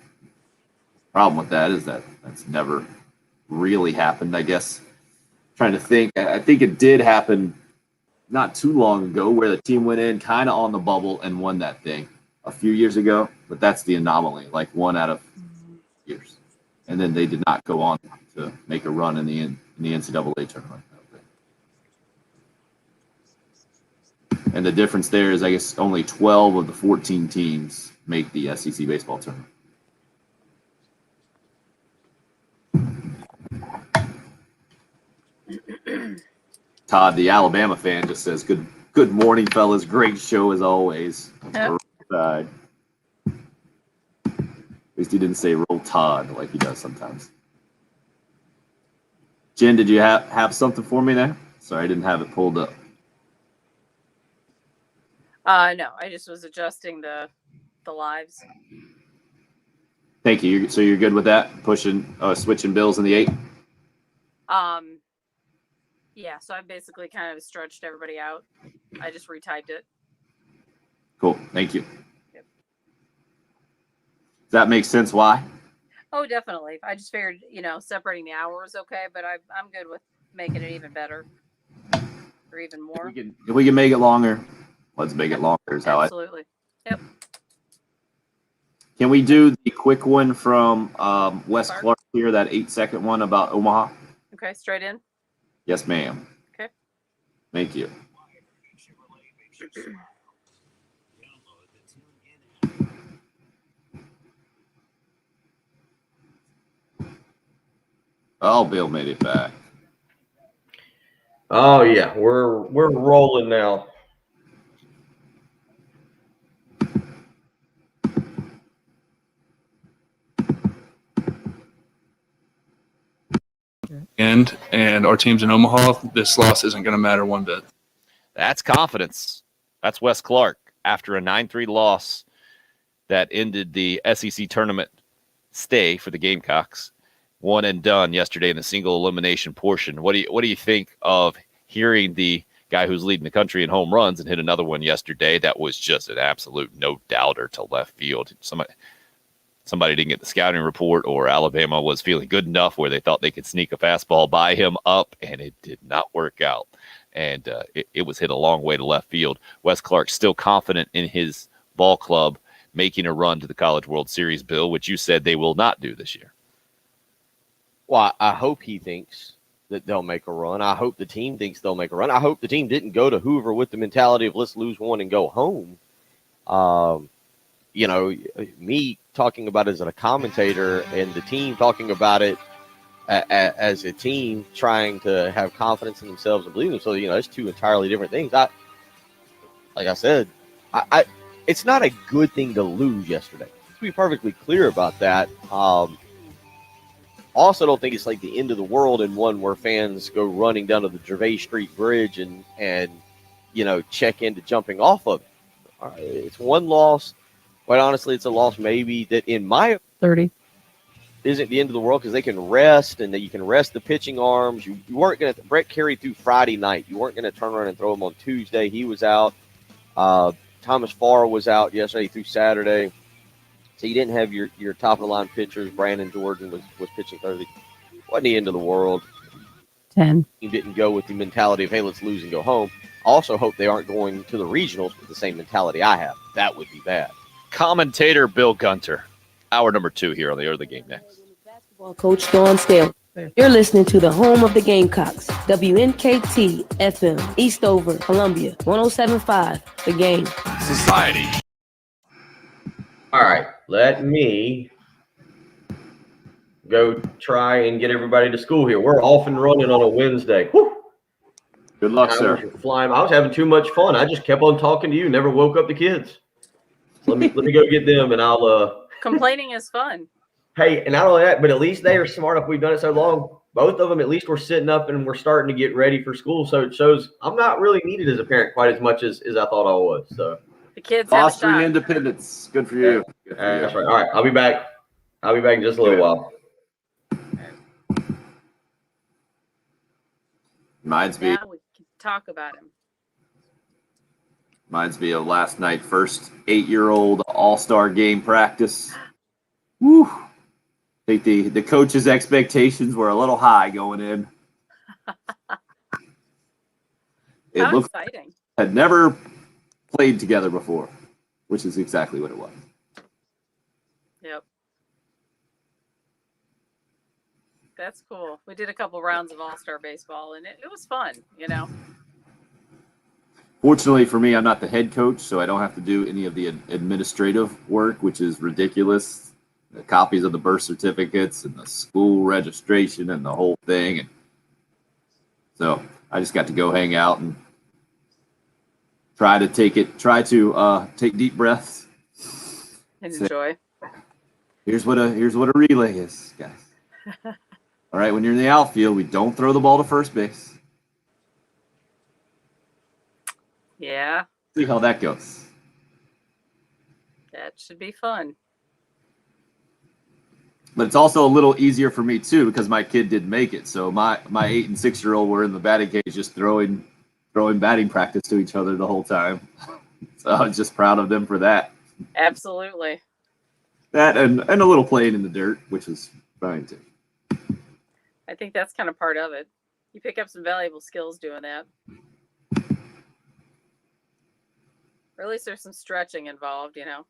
Problem with that is that that's never really happened. I guess trying to think, I think it did happen not too long ago where the team went in kind of on the bubble and won that thing a few years ago, but that's the anomaly, like 1 out of years. And then they did not go on to make a run in the NCAA tournament. And the difference there is, I guess, only 12 of the 14 teams make the SEC baseball tournament. Todd, the Alabama fan, just says, Good morning, fellas. Great show as always." Yep. At least he didn't say roll Todd like he does sometimes. Jen, did you have something for me there? Sorry, I didn't have it pulled up. No, I just was adjusting the lives. Thank you. So you're good with that? Switching Bills in the 8? Yeah, so I basically kind of stretched everybody out. I just retyped it. Cool. Thank you. Yep. Does that make sense? Why? Oh, definitely. I just figured, separating the hour was okay, but I'm good with making it even better or even more. If we can make it longer, let's make it longer. Is how Absolutely. Yep. Can we do the quick one from Wes Clark. Clark here, that 8-second one about Omaha? Okay, straight in. Yes, ma'am. Okay. Thank you. Oh, Bill made it back. Oh yeah, we're rolling now. And our team's in Omaha, this loss isn't going to matter one bit. That's confidence. That's Wes Clark after a 9-3 loss that ended the SEC tournament stay for the Gamecocks. One and done yesterday in the single elimination portion. What do you think of hearing the guy who's leading the country in home runs and hit another one yesterday? That was just an absolute no-doubter to left field. Somebody didn't get the scouting report, or Alabama was feeling good enough where they thought they could sneak a fastball by him up, and it did not work out. And it was hit a long way to left field. Wes Clark still confident in his ball club making a run to the College World Series, Bill, which you said they will not do this year. Well, I hope he thinks that they'll make a run. I hope the team thinks they'll make a run. I hope the team didn't go to Hoover with the mentality of let's lose one and go home. Me talking about it as a commentator and the team talking about it as a team trying to have confidence in themselves and believe in themselves. You know, it's two entirely different things. Like I said, it's not a good thing to lose yesterday. To be perfectly clear about that. Also, don't think it's like the end of the world and one where fans go running down to the Gervais Street Bridge and you know, check into jumping off of it. All right, it's one loss. Quite honestly, it's a loss maybe that in my 30. isn't the end of the world because they can rest and that you can rest the pitching arms. You weren't going to – Brett carried through Friday night. You weren't going to turn around and throw him on Tuesday. He was out. Thomas Farr was out yesterday through Saturday. So you didn't have your top-of-the-line pitchers. Brandon Jordan was pitching Thursday. Wasn't the end of the world. 10. You didn't go with the mentality of, hey, let's lose and go home. I also hope they aren't going to the regionals with the same mentality I have. That would be bad. Commentator Bill Gunter. Hour number 2 here on the Early Game next. Basketball coach Dawn Stale. You're listening to the home of the Gamecocks, WNKT FM, Eastover, Columbia, 107.5, The Game. Society. All right, let me go try and get everybody to school here. We're off and running on a Wednesday. Whew. Good luck, I sir. was flying. I was having too much fun. I just kept on talking to you. Never woke up the kids. Let me go get them, and I'll. Complaining is fun. Hey, and not only that, but at least they are smart enough. We've done it so long. Both of them, at least, we're sitting up and we're starting to get ready for school. So it shows I'm not really needed as a parent quite as much as I thought I was. So The kids have a Fostering shot. independence. Good for you. Good for you. that's right. All right, I'll be back. I'll be back in just a little while. Reminds me Now we can talk about him. of last night, first 8-year-old all-star game practice. Woo! I think the coach's expectations were a little high going in. It How looked exciting. had never played together before, which is exactly what it was. Yep. That's cool. We did a couple rounds of all-star baseball, and it was fun, you know. Fortunately for me, I'm not the head coach, so I don't have to do any of the administrative work, which is ridiculous. The copies of the birth certificates and the school registration and the whole thing. And so I just got to go hang out and try to take deep breaths. And enjoy. Here's what a relay is, guys. All right, when you're in the outfield, we don't throw the ball to first base. Yeah, See how that goes. that should be fun. But it's also a little easier for me too because my kid didn't make it. So my 8 and 6-year-old were in the batting cage just throwing batting practice to each other the whole time. So I was just proud of them for that. Absolutely. That and a little playing in the dirt, which is fine too. I think that's kind of part of it. You pick up some valuable skills doing that. Or at least there's some stretching involved, you know.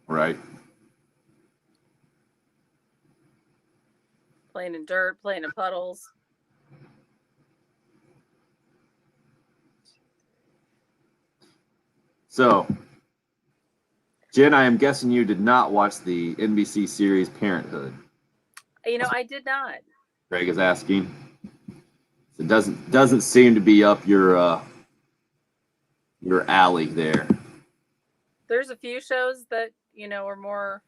Right. Playing in dirt, playing in puddles. So, Jen, I am guessing you did not watch the NBC series Parenthood. You know, I did not. Greg is asking. It doesn't seem to be up your alley there. There's a few shows that, you know, are more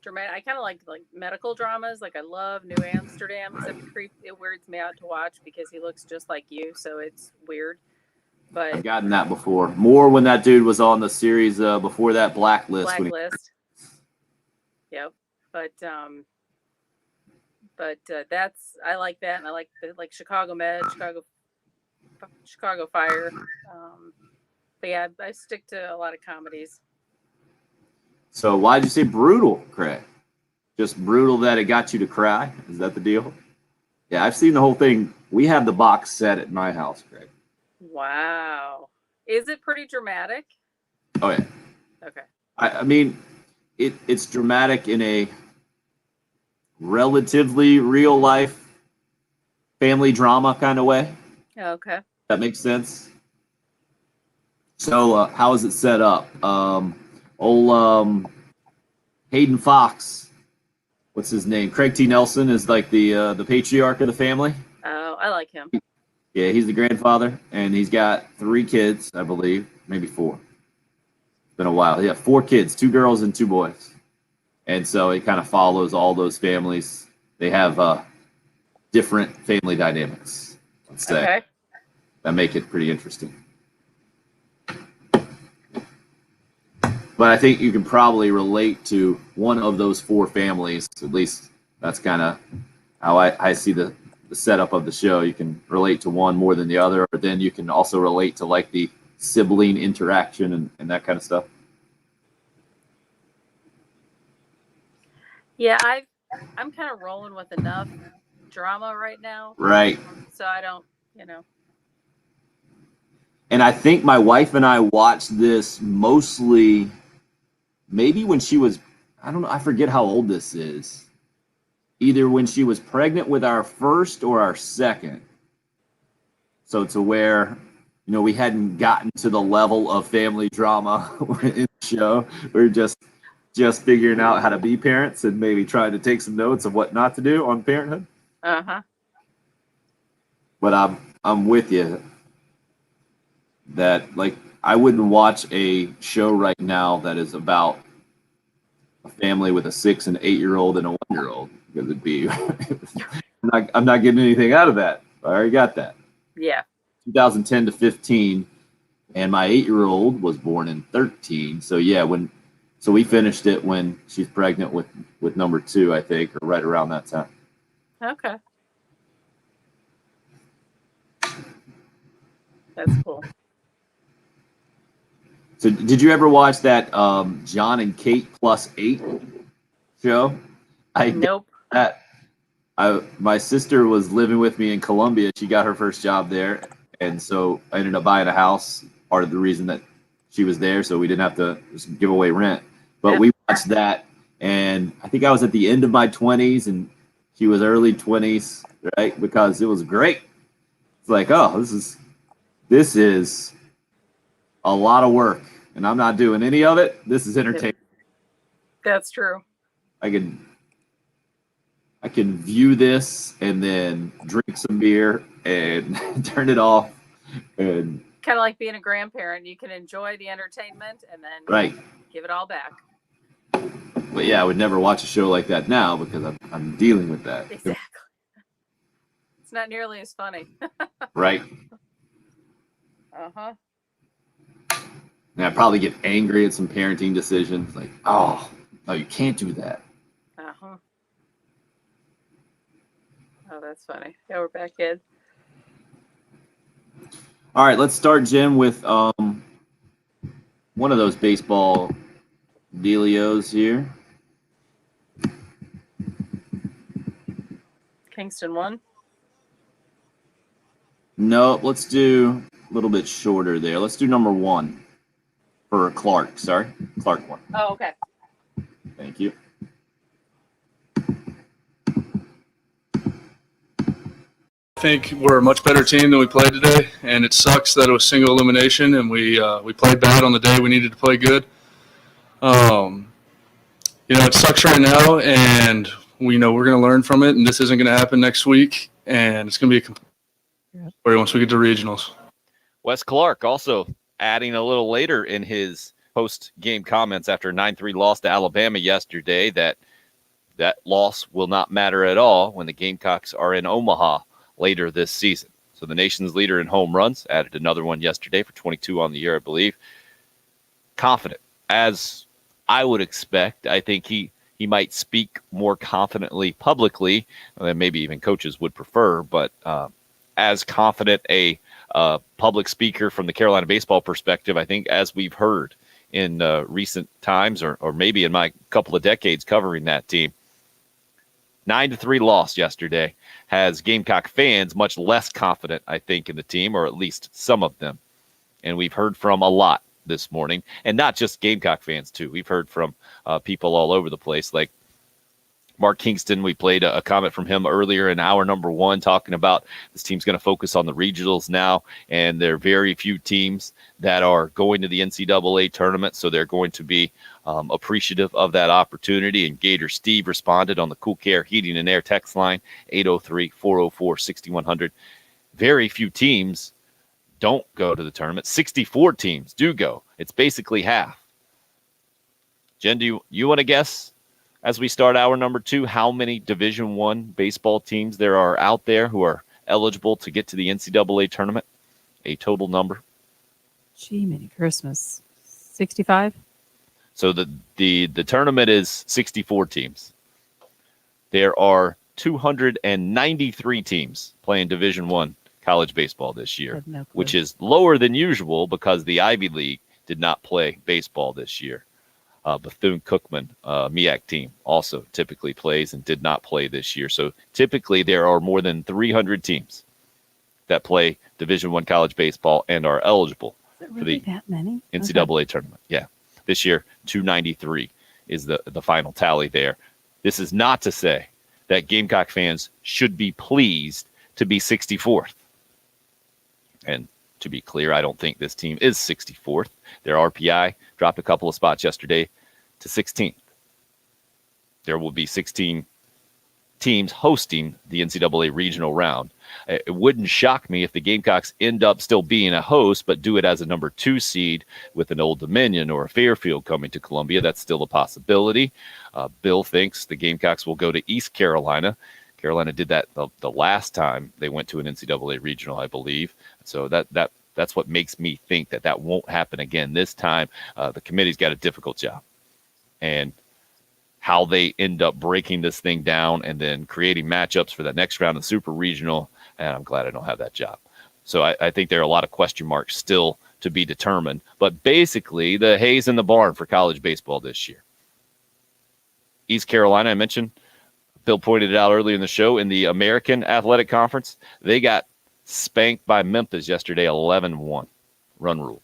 dramatic. I kind of like medical dramas. Like I love New Amsterdam, except it weirds me out to watch because he looks just like you, so it's weird. But I've gotten that before. More when that dude was on the series before that Blacklist. Blacklist. Yep. But that's I like that, and I like Chicago Med, Chicago Fire. But yeah, I stick to a lot of comedies. So why'd you say brutal, Craig? Just brutal that it got you to cry? Is that the deal? Yeah, I've seen the whole thing. We have the box set at my house, Craig. Wow. Is it pretty dramatic? Oh yeah. Okay. I mean, it's dramatic in a relatively real life family drama kind of way. Okay. That makes sense. So how is it set up? Hayden Fox what's his name? Craig T. Nelson is like the patriarch of the family. Oh, I like him. Yeah, he's the grandfather, and he's got 3 kids, I believe, maybe 4. It's been a while. Yeah, 4 kids, 2 girls and 2 boys. And so it kind of follows all those families. They have different family dynamics, let's say, Okay. that make it pretty interesting. But I think you can probably relate to one of those 4 families. At least that's kind of how I see the setup of the show. You can relate to one more than the other, but then you can also relate to like the sibling interaction and that kind of stuff. Yeah, I'm kind of rolling with enough drama right now, Right. so I don't, you know. And I think my wife and I watched this mostly maybe when she was, I don't know, I forget how old this is. Either when she was pregnant with our first or our second. So to where, you know, we hadn't gotten to the level of family drama in the show. We were just figuring out how to be parents and maybe trying to take some notes of what not to do on parenthood. Uh-huh. But I'm with you that like I wouldn't watch a show right now that is about a family with a 6 and 8-year-old and a 1-year-old because it'd be I'm not getting anything out of that. I already got that. Yeah. 2010 to 15, and my 8-year-old was born in 13. So yeah, so we finished it when she's pregnant with number 2, I think, or right around that time. Okay. That's cool. So did you ever watch that John and Kate +8 show? Nope. My sister was living with me in Columbia. She got her first job there, and so I ended up buying a house. Part of the reason that she was there, so we didn't have to just give away rent. But Yeah. we watched that, and I think I was at the end of my 20s, and she was early 20s, right? Because it was great. It's like, oh, this is a lot of work, and I'm not doing any of it. This is entertainment. That's true. I can view this and then drink some beer and turn it off. And Kind of like being a grandparent. You can enjoy the entertainment and then right. give it all back. But yeah, I would never watch a show like that now because I'm dealing with that. Exactly. It's not nearly as funny. Right. Uh-huh. And I probably get angry at some parenting decisions like, oh, no, you can't do that. Uh-huh. Oh, that's funny. Yeah, we're back in. All right, let's start, Jim, with one of those baseball dealios here. Kingston won. No, let's do a little bit shorter there. Let's do number 1 for Clark. Sorry, Clark won. Oh, okay. Thank you. I think we're a much better team than we played today, and it sucks that it was single elimination and we played bad on the day we needed to play good. It sucks right now, and we know we're going to learn from it, and this isn't going to happen next week, and it's going to be a story once we get to regionals. Wes Clark also adding a little later in his post-game comments after a 9-3 loss to Alabama yesterday that loss will not matter at all when the Gamecocks are in Omaha later this season. So the nation's leader in home runs added another one yesterday for 22 on the year, I believe. Confident, as I would expect. I think he might speak more confidently publicly than maybe even coaches would prefer, but as confident a public speaker from the Carolina baseball perspective, I think, as we've heard in recent times or maybe in my couple of decades covering that team. 9-3 loss yesterday has Gamecock fans much less confident, I think, in the team, or at least some of them. And we've heard from a lot this morning, and not just Gamecock fans, too. We've heard from people all over the place, like Mark Kingston, we played a comment from him earlier in hour number 1 talking about this team's going to focus on the regionals now, and there are very few teams that are going to the NCAA tournament, so they're going to be appreciative of that opportunity. And Gator Steve responded on the Cool Care Heating and Air text line, 803-404-6100. Very few teams don't go to the tournament. 64 teams do go. It's basically half. Jen, do you want to guess, as we start hour number 2, how many Division I baseball teams there are out there who are eligible to get to the NCAA tournament? A total number? Gee, many Christmas. 65? So the tournament is 64 teams. There are 293 teams playing Division I college baseball this year, No clue. which is lower than usual because the Ivy League did not play baseball this year. Bethune-Cookman, MEAC team, also typically plays and did not play this year. So typically there are more than 300 teams that play Division I college baseball and are eligible Is it for really the that many? NCAA tournament. Yeah. This year, 293 is the final tally there. This is not to say that Gamecock fans should be pleased to be 64th. And to be clear, I don't think this team is 64th. Their RPI dropped a couple of spots yesterday to 16th. There will be 16 teams hosting the NCAA regional round. It wouldn't shock me if the Gamecocks end up still being a host, but do it as a number 2 seed with an Old Dominion or a Fairfield coming to Columbia. That's still a possibility. Bill thinks the Gamecocks will go to East Carolina. Carolina did that the last time they went to an NCAA regional, I believe. So that's what makes me think that won't happen again this time. The committee's got a difficult job. And how they end up breaking this thing down and then creating matchups for that next round of the Super Regional, and I'm glad I don't have that job. So I think there are a lot of question marks still to be determined. But basically, the hay's in the barn for college baseball this year. East Carolina, I mentioned, Bill pointed it out earlier in the show, in the American Athletic Conference, they got spanked by Memphis yesterday, 11-1, run ruled.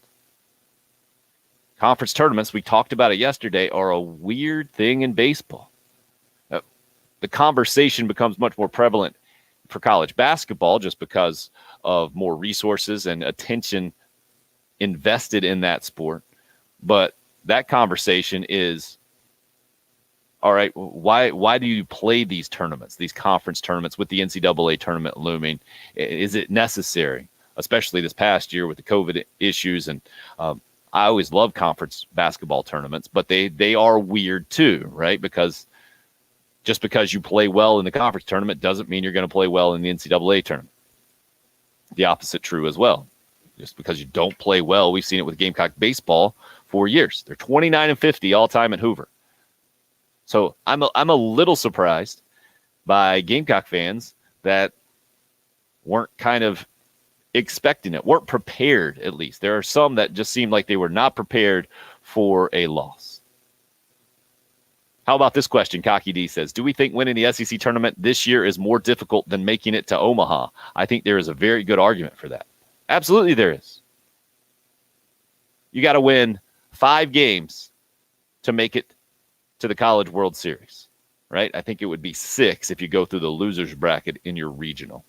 Conference tournaments, we talked about it yesterday, are a weird thing in baseball. The conversation becomes much more prevalent for college basketball just because of more resources and attention invested in that sport. But that conversation is, all right, why do you play these tournaments, these conference tournaments with the NCAA tournament looming? Is it necessary, especially this past year with the COVID issues? And I always love conference basketball tournaments, but they are weird too, right? Because just because you play well in the conference tournament doesn't mean you're going to play well in the NCAA tournament. The opposite true as well. Just because you don't play well, we've seen it with Gamecock baseball for years. They're 29-50 all time at Hoover. So I'm a little surprised by Gamecock fans that weren't kind of expecting it, weren't prepared at least. There are some that just seem like they were not prepared for a loss. How about this question? Cocky D says, do we think winning the SEC tournament this year is more difficult than making it to Omaha? I think there is a very good argument for that. Absolutely there is. You got to win 5 games to make it to the College World Series, right? I think it would be 6 if you go through the losers bracket in your regional.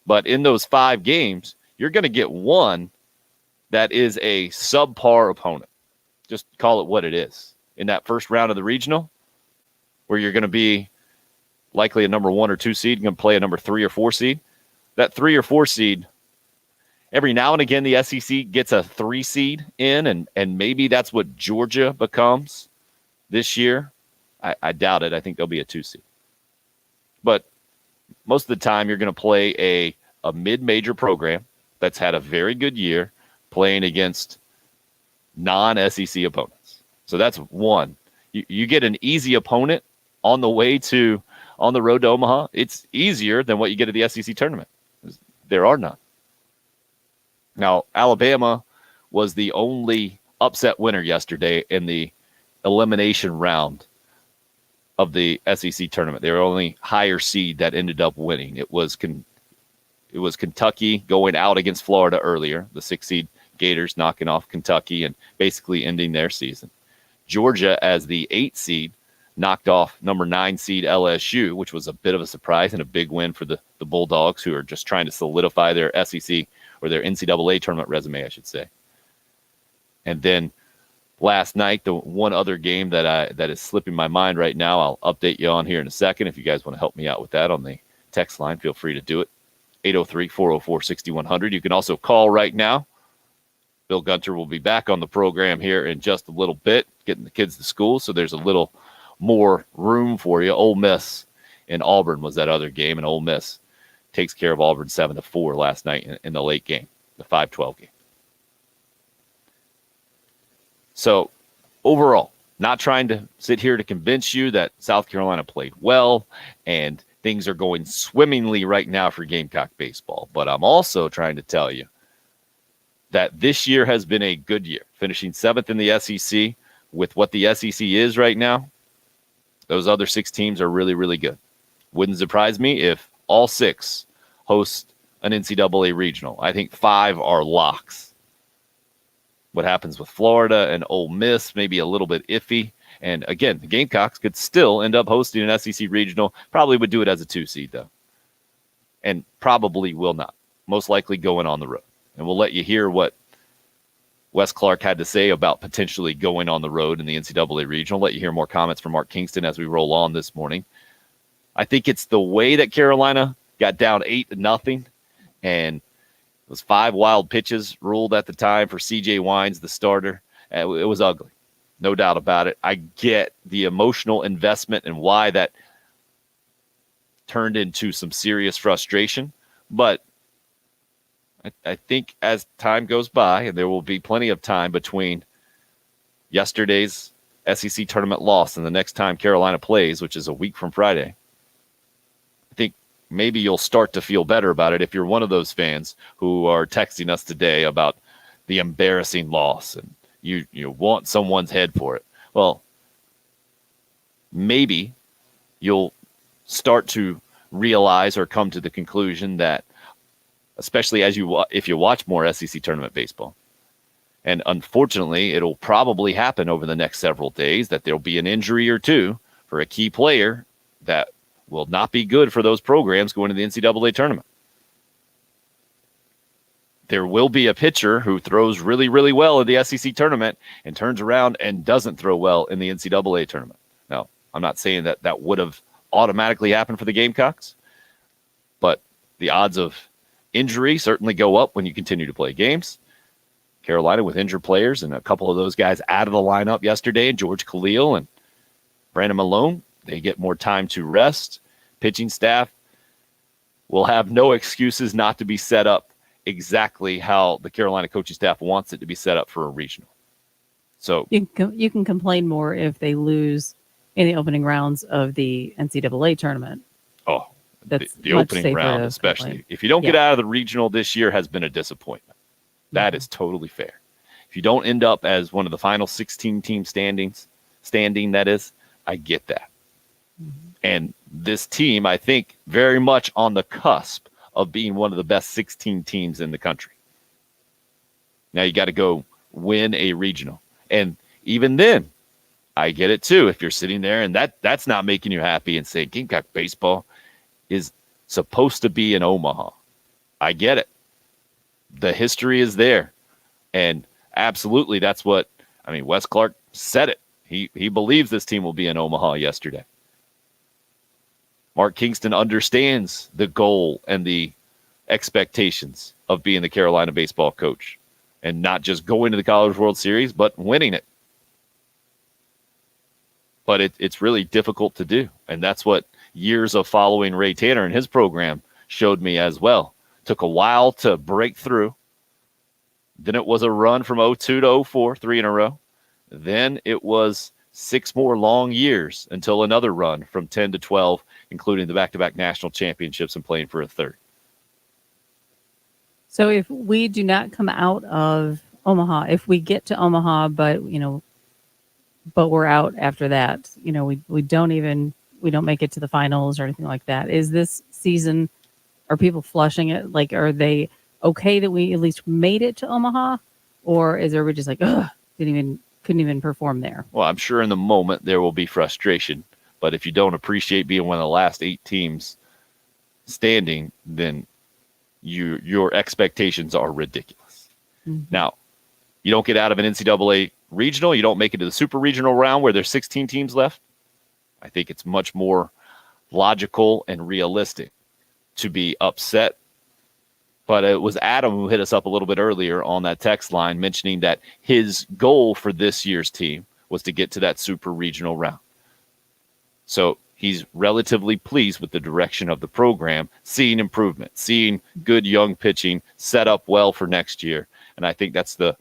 But in those 5 games, you're going to get one that is a subpar opponent. Just call it what it is. In that first round of the regional, where you're going to be likely a number 1 or 2 seed, you're going to play a number 3 or 4 seed. That 3 or 4 seed, every now and again, the SEC gets a 3 seed in, and maybe that's what Georgia becomes this year. I doubt it. I think they'll be a 2 seed. But most of the time, you're going to play a mid-major program that's had a very good year playing against non-SEC opponents. So that's one. You get an easy opponent on the road to Omaha. It's easier than what you get at the SEC tournament. There are none. Now, Alabama was the only upset winner yesterday in the elimination round of the SEC tournament. They were only higher seed that ended up winning. It was Kentucky going out against Florida earlier, the 6 seed Gators knocking off Kentucky and basically ending their season. Georgia as the 8 seed knocked off number 9 seed LSU, which was a bit of a surprise and a big win for the Bulldogs, who are just trying to solidify their SEC or their NCAA tournament resume, I should say. And then last night, the one other game that is slipping my mind right now, I'll update you on here in a second. If you guys want to help me out with that on the text line, feel free to do it. 803-404-6100. You can also call right now. Bill Gunter will be back on the program here in just a little bit, getting the kids to school, so there's a little more room for you. Ole Miss and Auburn was that other game, and Ole Miss takes care of Auburn 7-4 last night in the late game, the 5-12 game. So overall, not trying to sit here to convince you that South Carolina played well and things are going swimmingly right now for Gamecock baseball, but I'm also trying to tell you that this year has been a good year, finishing 7th in the SEC with what the SEC is right now. Those other 6 teams are really, really good. Wouldn't surprise me if all 6 host an NCAA regional. I think 5 are locks. What happens with Florida and Ole Miss may be a little bit iffy. And again, the Gamecocks could still end up hosting an SEC regional. Probably would do it as a 2 seed, though. And probably will not. Most likely going on the road. And we'll let you hear what Wes Clark had to say about potentially going on the road in the NCAA regional. Let you hear more comments from Mark Kingston as we roll on this morning. I think it's the way that Carolina got down 8-0, and it was 5 wild pitches ruled at the time for CJ Wines, the starter. It was ugly, no doubt about it. I get the emotional investment and why that turned into some serious frustration, but I think as time goes by, and there will be plenty of time between yesterday's SEC tournament loss and the next time Carolina plays, which is a week from Friday, I think maybe you'll start to feel better about it if you're one of those fans who are texting us today about the embarrassing loss and you want someone's head for it. Well, maybe you'll start to realize or come to the conclusion that, especially if you watch more SEC tournament baseball. And unfortunately, it'll probably happen over the next several days that there'll be an injury or two for a key player that will not be good for those programs going to the NCAA tournament. There will be a pitcher who throws really, really well in the SEC tournament and turns around and doesn't throw well in the NCAA tournament. Now, I'm not saying that would have automatically happened for the Gamecocks, but the odds of injury certainly go up when you continue to play games. Carolina with injured players and a couple of those guys out of the lineup yesterday, George Khalil and Brandon Malone, they get more time to rest. Pitching staff will have no excuses not to be set up exactly how the Carolina coaching staff wants it to be set up for a regional. So You can complain more if they lose in the opening rounds of the NCAA tournament. Oh, That's the much opening safer round, to especially. complain. If you don't get Yeah. out of the regional this year, has been a disappointment. That is totally fair. If you don't end up as one of the final 16 team standing, that is, I get that. And this team, I think, very much on the cusp of being one of the best 16 teams in the country. Now you got to go win a regional. And even then, I get it too. If you're sitting there and that's not making you happy and saying Gamecock baseball is supposed to be in Omaha. I get it. The history is there. And absolutely, that's what, Wes Clark said it. He believes this team will be in Omaha yesterday. Mark Kingston understands the goal and the expectations of being the Carolina baseball coach and not just going to the College World Series, but winning it. But it's really difficult to do. And that's what years of following Ray Tanner and his program showed me as well. Took a while to break through. Then it was a run from 02 to 04, 3 in a row. Then it was 6 more long years until another run from 10 to 12, including the back-to-back national championships and playing for a third. So if we do not come out of Omaha, if we get to Omaha, but we're out after that, we don't make it to the finals or anything like that. Is this season, are people flushing it? Like, are they okay that we at least made it to Omaha, or is everybody just like, couldn't even perform there? Well, I'm sure in the moment there will be frustration But if you don't appreciate being one of the last 8 teams standing, then your expectations are ridiculous. Mhm. Now, you don't get out of an NCAA regional. You don't make it to the super regional round where there's 16 teams left. I think it's much more logical and realistic to be upset. But it was Adam who hit us up a little bit earlier on that text line mentioning that his goal for this year's team was to get to that super regional round. So he's relatively pleased with the direction of the program, seeing improvement, seeing good young pitching set up well for next year. And I think that's the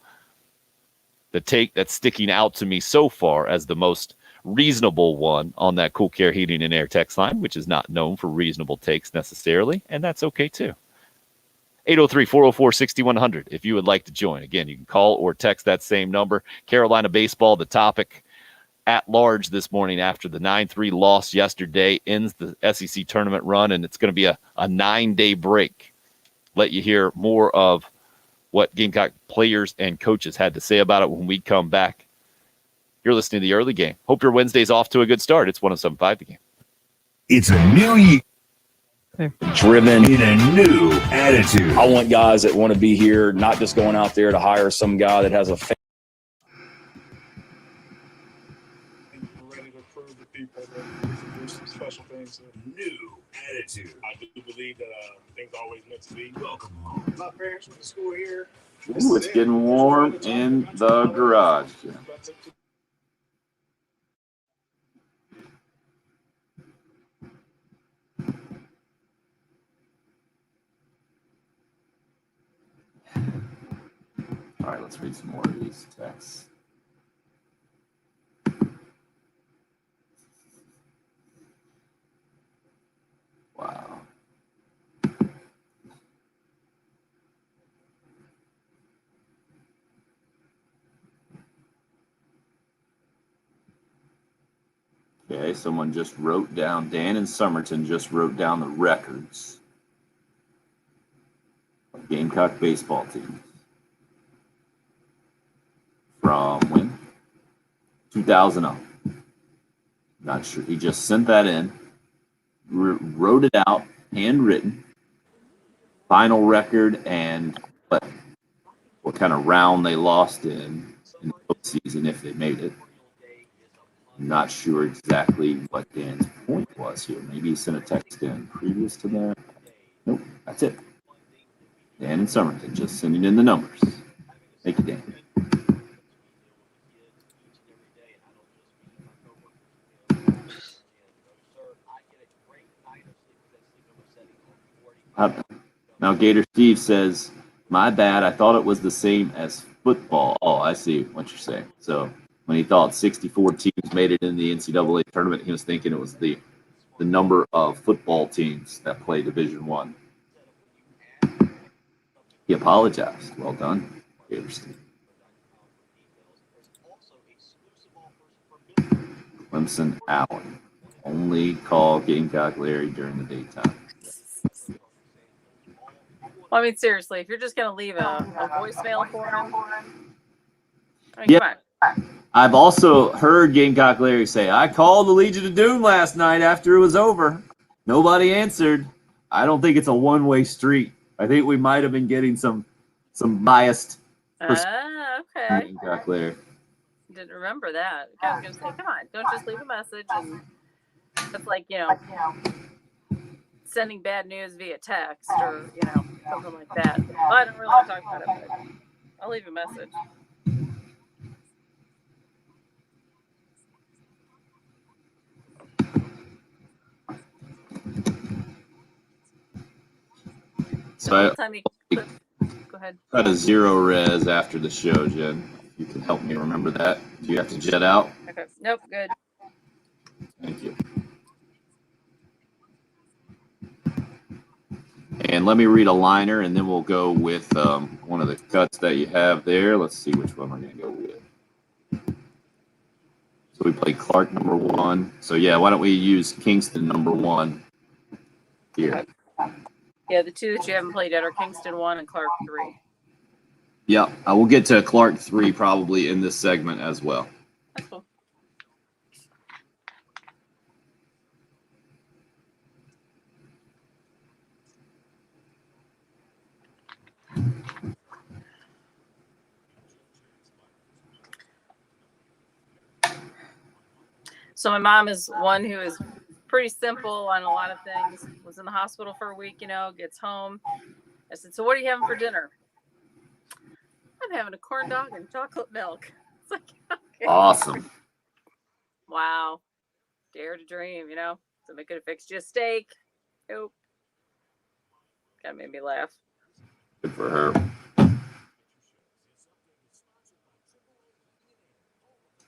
take that's sticking out to me so far as the most reasonable one on that Cool Care Heating and Air text line, which is not known for reasonable takes necessarily, and that's okay too. 803-404-6100 if you would like to join. Again, you can call or text that same number. Carolina baseball, the topic at large this morning after the 9-3 loss yesterday, ends the SEC tournament run, and it's going to be a 9-day break. Let you hear more of what Gamecock players and coaches had to say about it when we come back. You're listening to The Early Game. Hope your Wednesday's off to a good start. It's 107.5 The Game. It's a new year. Driven in a new attitude. I want guys that want to be here, not just going out there to hire some guy that has a ready to prove to people that we can do some special things. New attitude. I do believe that things are always meant to be. Welcome home. My parents went to school here. Ooh, it's getting warm in the garage. All right, let's read some more of these texts. Wow. Okay, someone just wrote down, Dan and Somerton just wrote down the records of Gamecock baseball teams. From when? 2000. Not sure. He just sent that in, wrote it out, handwritten, final record, and what kind of round they lost in the postseason if they made it. I'm not sure exactly what Dan's point was here. Maybe he sent a text in previous to that. Nope, that's it. Dan and Somerton just sending in the numbers. Thank you, Dan. Now, Gator Steve says, my bad, I thought it was the same as football. Oh, I see what you're saying. So when he thought 64 teams made it in the NCAA tournament, he was thinking it was the number of football teams that play Division I. He apologized. Well done, Gator Steve. Clemson Allen. Only call Gamecock Larry during the daytime. Well, I mean, seriously, if you're just going to leave a voicemail for him, I mean, Yeah. come on. I've also heard Gamecock Larry say, I called the Legion of Doom last night after it was over. Nobody answered. I don't think it's a one-way street. I think we might have been getting some biased Okay. Gamecock Larry. Didn't remember that. I was going to say, come on, don't just leave a message. And it's like, sending bad news via text or, something like that. Well, I don't really want to talk about it, but I'll leave a message. So Go ahead. I got a zero res after the show, Jen. You can help me remember that. Do you have to jet out? Okay. Nope. Good. Thank you. And let me read a liner, and then we'll go with one of the cuts that you have there. Let's see which one we're going to go with. So we play Clark number 1. So, yeah, why don't we use Kingston number 1 here. Yeah, the two that you haven't played yet are Kingston 1 and Clark 3. Yeah, I will get to Clark 3 probably in this segment as well. That's cool. So my mom is one who is pretty simple on a lot of things. Was in the hospital for a week, gets home. I said, so what are you having for dinner? I'm having a corn dog and chocolate milk. It's like, okay. Awesome. Wow. Dare to dream, Somebody could have fixed you a steak. Nope. Kind of made me laugh. Good for her.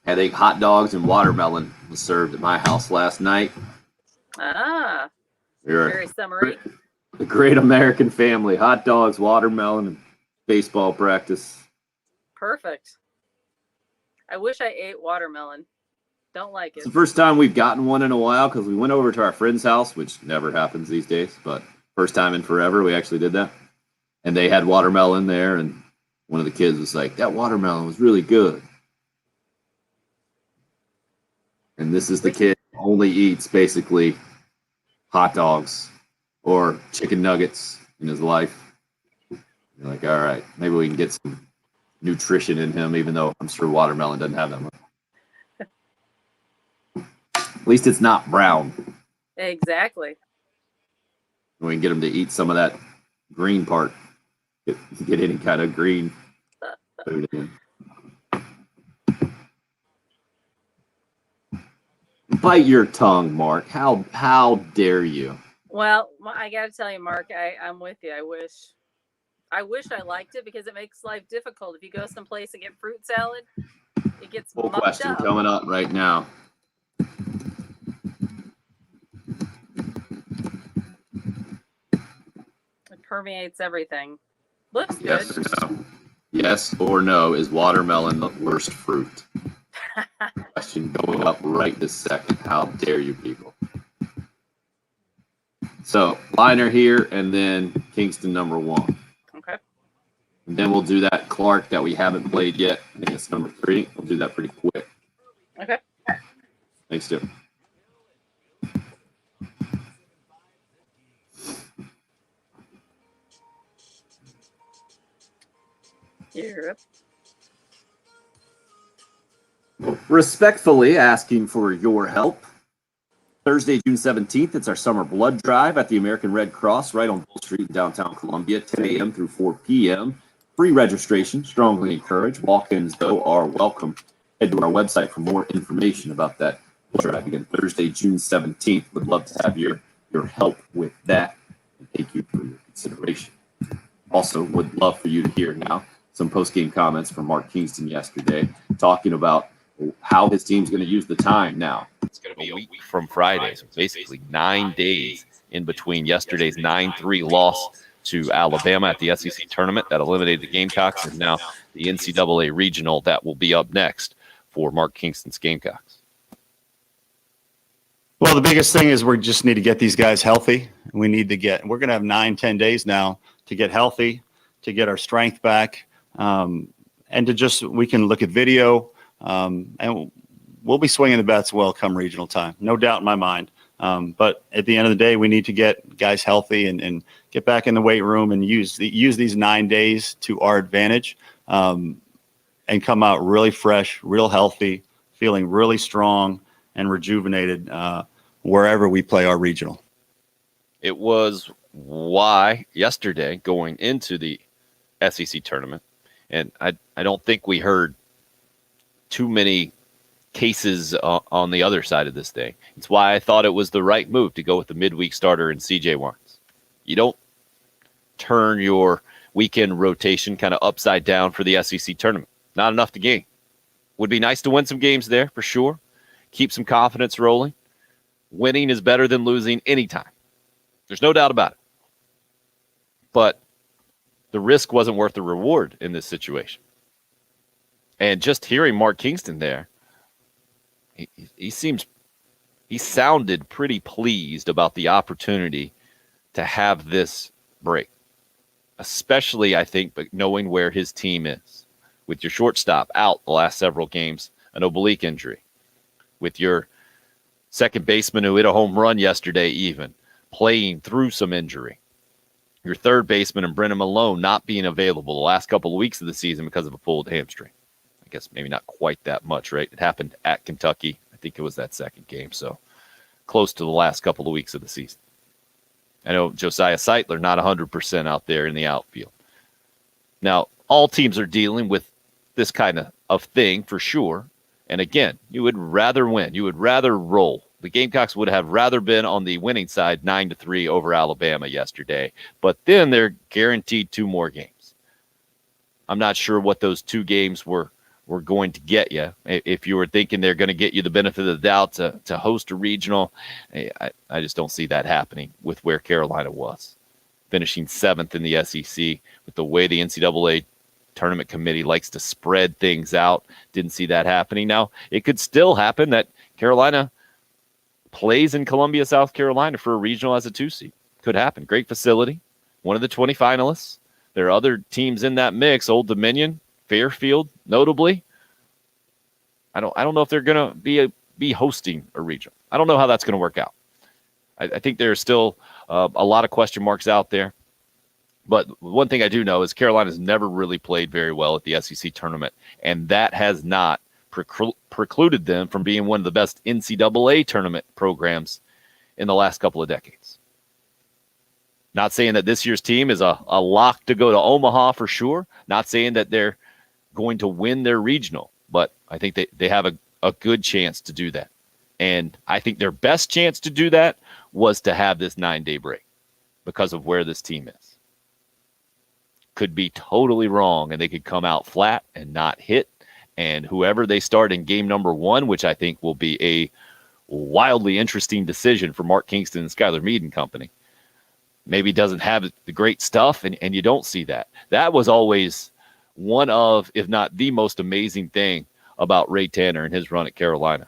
Headache hot dogs and watermelon was served at my house last night. Ah. You're Very summery. a great American family. Hot dogs, watermelon, and baseball practice. Perfect. I wish I ate watermelon. Don't like It's it. the first time we've gotten one in a while because we went over to our friend's house, which never happens these days, but first time in forever we actually did that. And they had watermelon there, and one of the kids was like, that watermelon was really good. And this is the kid who only eats basically hot dogs or chicken nuggets in his life. You're like, all right, maybe we can get some nutrition in him, even though I'm sure watermelon doesn't have that much. At least it's not brown. Exactly. We can get him to eat some of that green part. Get any kind of green food in. Bite your tongue, Mark. How dare you? Well, I got to tell you, Mark, I'm with you. I wish I liked it because it makes life difficult. If you go someplace and get fruit salad, it gets Full mucked question up. coming up right now. It permeates everything. Looks Yes good. or no? Yes or no, is watermelon the worst fruit? Question going up right this second. How dare you people? So, Liner here, and then Kingston number 1. Okay. And then we'll do that Clark that we haven't played yet. I think it's number 3. We'll do that pretty quick. Okay. Thanks, Stu. You're up. Respectfully asking for your help. Thursday, June 17th, it's our summer blood drive at the American Red Cross right on Bull Street in downtown Columbia, 10 a.m. through 4 p.m. Free registration, strongly encouraged. Walk-ins, though, are welcome. Head to our website for more information about that blood drive. Again, Thursday, June 17th. Would love to have your help with that. And thank you for your consideration. Also, would love for you to hear now some post-game comments from Mark Kingston yesterday, talking about how his team's going to use the time now. It's going to be a week from Friday, so basically 9 days in between yesterday's 9-3 loss to Alabama at the SEC tournament that eliminated the Gamecocks, and now the NCAA regional that will be up next for Mark Kingston's Gamecocks. Well, the biggest thing is we just need to get these guys healthy. We're going to have 9-10 days now to get healthy, to get our strength back, and we can look at video, and we'll be swinging the bats well come regional time. No doubt in my mind. But at the end of the day, we need to get guys healthy and get back in the weight room and use these 9 days to our advantage, and come out really fresh, real healthy, feeling really strong and rejuvenated wherever we play our regional. It was why yesterday going into the SEC tournament, and I don't think we heard too many cases on the other side of this thing. It's why I thought it was the right move to go with the midweek starter in CJ Wines. You don't turn your weekend rotation kind of upside down for the SEC tournament. Not enough to gain. Would be nice to win some games there for sure. Keep some confidence rolling. Winning is better than losing anytime. There's no doubt about it. But the risk wasn't worth the reward in this situation. And just hearing Mark Kingston there, he sounded pretty pleased about the opportunity to have this break, especially, I think, but knowing where his team is. With your shortstop out the last several games, an oblique injury. With your second baseman who hit a home run yesterday even, playing through some injury. Your third baseman and Brennan Malone not being available the last couple of weeks of the season because of a pulled hamstring. I guess maybe not quite that much, right? It happened at Kentucky. I think it was that second game. So close to the last couple of weeks of the season. I know Josiah Seitler not 100% out there in the outfield. Now, all teams are dealing with this kind of thing for sure. And again, you would rather win. You would rather roll. The Gamecocks would have rather been on the winning side 9-3 over Alabama yesterday. But then they're guaranteed 2 more games. I'm not sure what those 2 games were going to get you. If you were thinking they're going to get you the benefit of the doubt to host a regional, I just don't see that happening with where Carolina was. Finishing 7th in the SEC with the way the NCAA tournament committee likes to spread things out. Didn't see that happening. Now, it could still happen that Carolina plays in Columbia, South Carolina for a regional as a 2 seed. Could happen. Great facility. One of the 20 finalists. There are other teams in that mix. Old Dominion, Fairfield, notably. I don't know if they're going to be hosting a regional. I don't know how that's going to work out. I think there's still a lot of question marks out there. But one thing I do know is Carolina's never really played very well at the SEC tournament, and that has not precluded them from being one of the best NCAA tournament programs in the last couple of decades. Not saying that this year's team is a lock to go to Omaha for sure. Not saying that they're going to win their regional, but I think they have a good chance to do that. And I think their best chance to do that was to have this 9-day break because of where this team is. Could be totally wrong, and they could come out flat and not hit. And whoever they start in game number 1, which I think will be a wildly interesting decision for Mark Kingston and Skylar Mead and company, maybe doesn't have the great stuff, and you don't see that. That was always one of, if not the most amazing thing about Ray Tanner and his run at Carolina.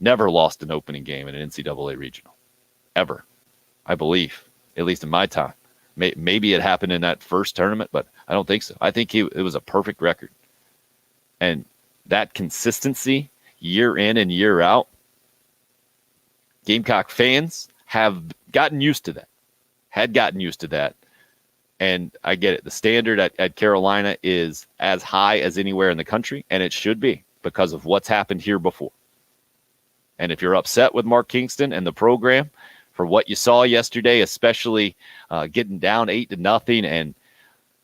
Never lost an opening game in an NCAA regional. Ever. I believe, at least in my time. Maybe it happened in that first tournament, but I don't think so. I think it was a perfect record. And that consistency, year in and year out, Gamecock fans have gotten used to that, had gotten used to that. And I get it. The standard at Carolina is as high as anywhere in the country, and it should be because of what's happened here before. And if you're upset with Mark Kingston and the program for what you saw yesterday, especially getting down 8-0, and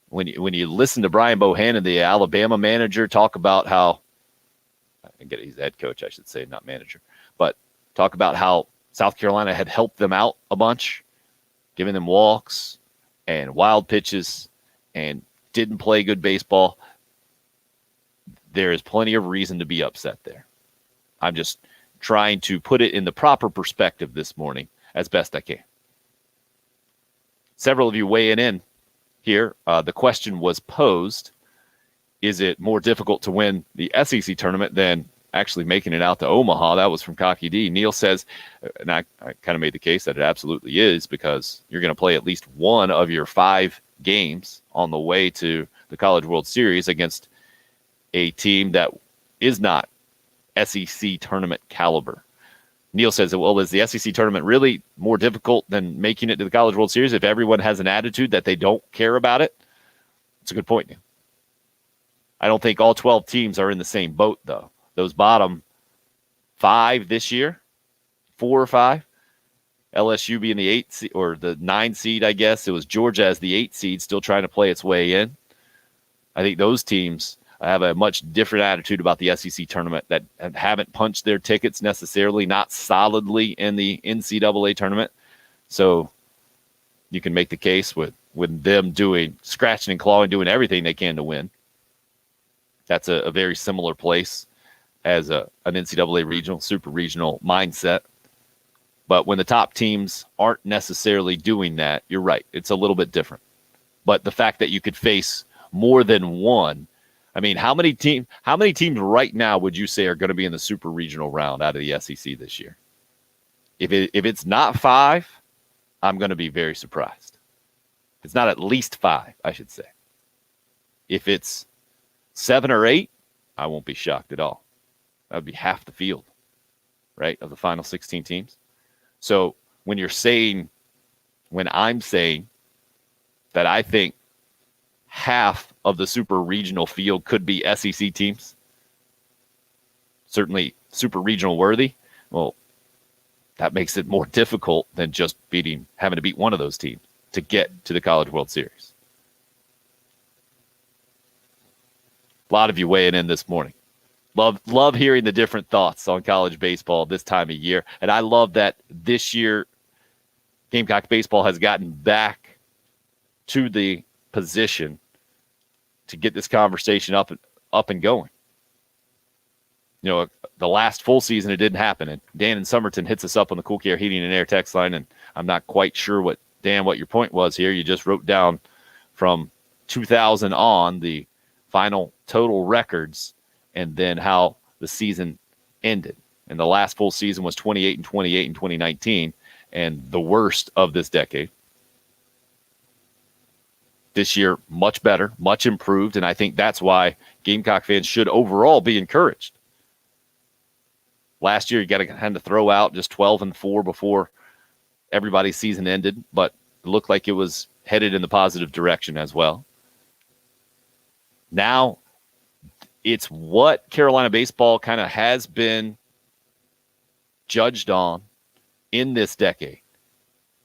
when you listen to Brian Bohannon, the Alabama manager, talk about how he's head coach, I should say, not manager, but talk about how South Carolina had helped them out a bunch, giving them walks and wild pitches and didn't play good baseball. There is plenty of reason to be upset there. I'm just trying to put it in the proper perspective this morning as best I can. Several of you weighing in here. The question was posed, is it more difficult to win the SEC tournament than actually making it out to Omaha? That was from Cocky D. Neil says, and I kind of made the case that it absolutely is, because you're going to play at least one of your 5 games on the way to the College World Series against a team that is not SEC tournament caliber. Neil says, well, is the SEC tournament really more difficult than making it to the College World Series if everyone has an attitude that they don't care about it? It's a good point, Neil. I don't think all 12 teams are in the same boat, though. Those bottom 5 this year, 4 or 5, LSU being the 8 seed, or the 9 seed, I guess. It was Georgia as the 8 seed, still trying to play its way in. I think those teams have a much different attitude about the SEC tournament, that haven't punched their tickets necessarily, not solidly in the NCAA tournament. So you can make the case with them doing scratching and clawing, doing everything they can to win. That's a very similar place as an NCAA regional, super regional mindset. But when the top teams aren't necessarily doing that, you're right. It's a little bit different. But the fact that you could face more than one, I mean, how many teams right now would you say are going to be in the super regional round out of the SEC this year? If it's not 5, I'm going to be very surprised. It's not at least 5, I should say. If it's 7 or 8, I won't be shocked at all. That would be half the field, right, of the final 16 teams. So when I'm saying that I think half of the super regional field could be SEC teams, certainly super regional worthy, well, that makes it more difficult than just having to beat one of those teams to get to the College World Series. A lot of you weighing in this morning. Love hearing the different thoughts on college baseball this time of year. And I love that this year Gamecock baseball has gotten back to the position to get this conversation up and going. You know, the last full season, it didn't happen. And Dan in Somerton hits us up on the Cool Care Heating and Air text line. And I'm not quite sure what your point was here. You just wrote down from 2000 on the final total records and then how the season ended. And the last full season was 28 and 28 in 2019, and the worst of this decade. This year, much better, much improved, and I think that's why Gamecock fans should overall be encouraged. Last year, you got to kind of throw out just 12-4 before everybody's season ended, but it looked like it was headed in the positive direction as well. Now, it's what Carolina baseball kind of has been judged on in this decade.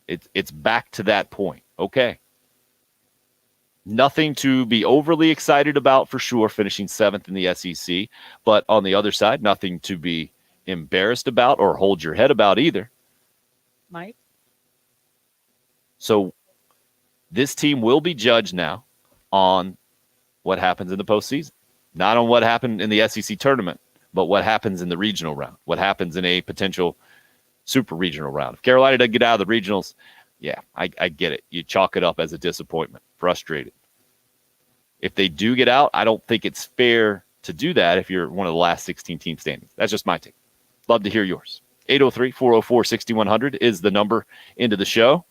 It's back to that point. Okay. Nothing to be overly excited about for sure, finishing 7th in the SEC. But on the other side, nothing to be embarrassed about or hold your head about either. Mike? So this team will be judged now on what happens in the postseason. Not on what happened in the SEC tournament, but what happens in the regional round, what happens in a potential super regional round. If Carolina doesn't get out of the regionals, yeah, I get it. You chalk it up as a disappointment, frustrated. If they do get out, I don't think it's fair to do that if you're one of the last 16 teams standing. That's just my take. Love to hear yours. 803-404-6100 is the number into the show.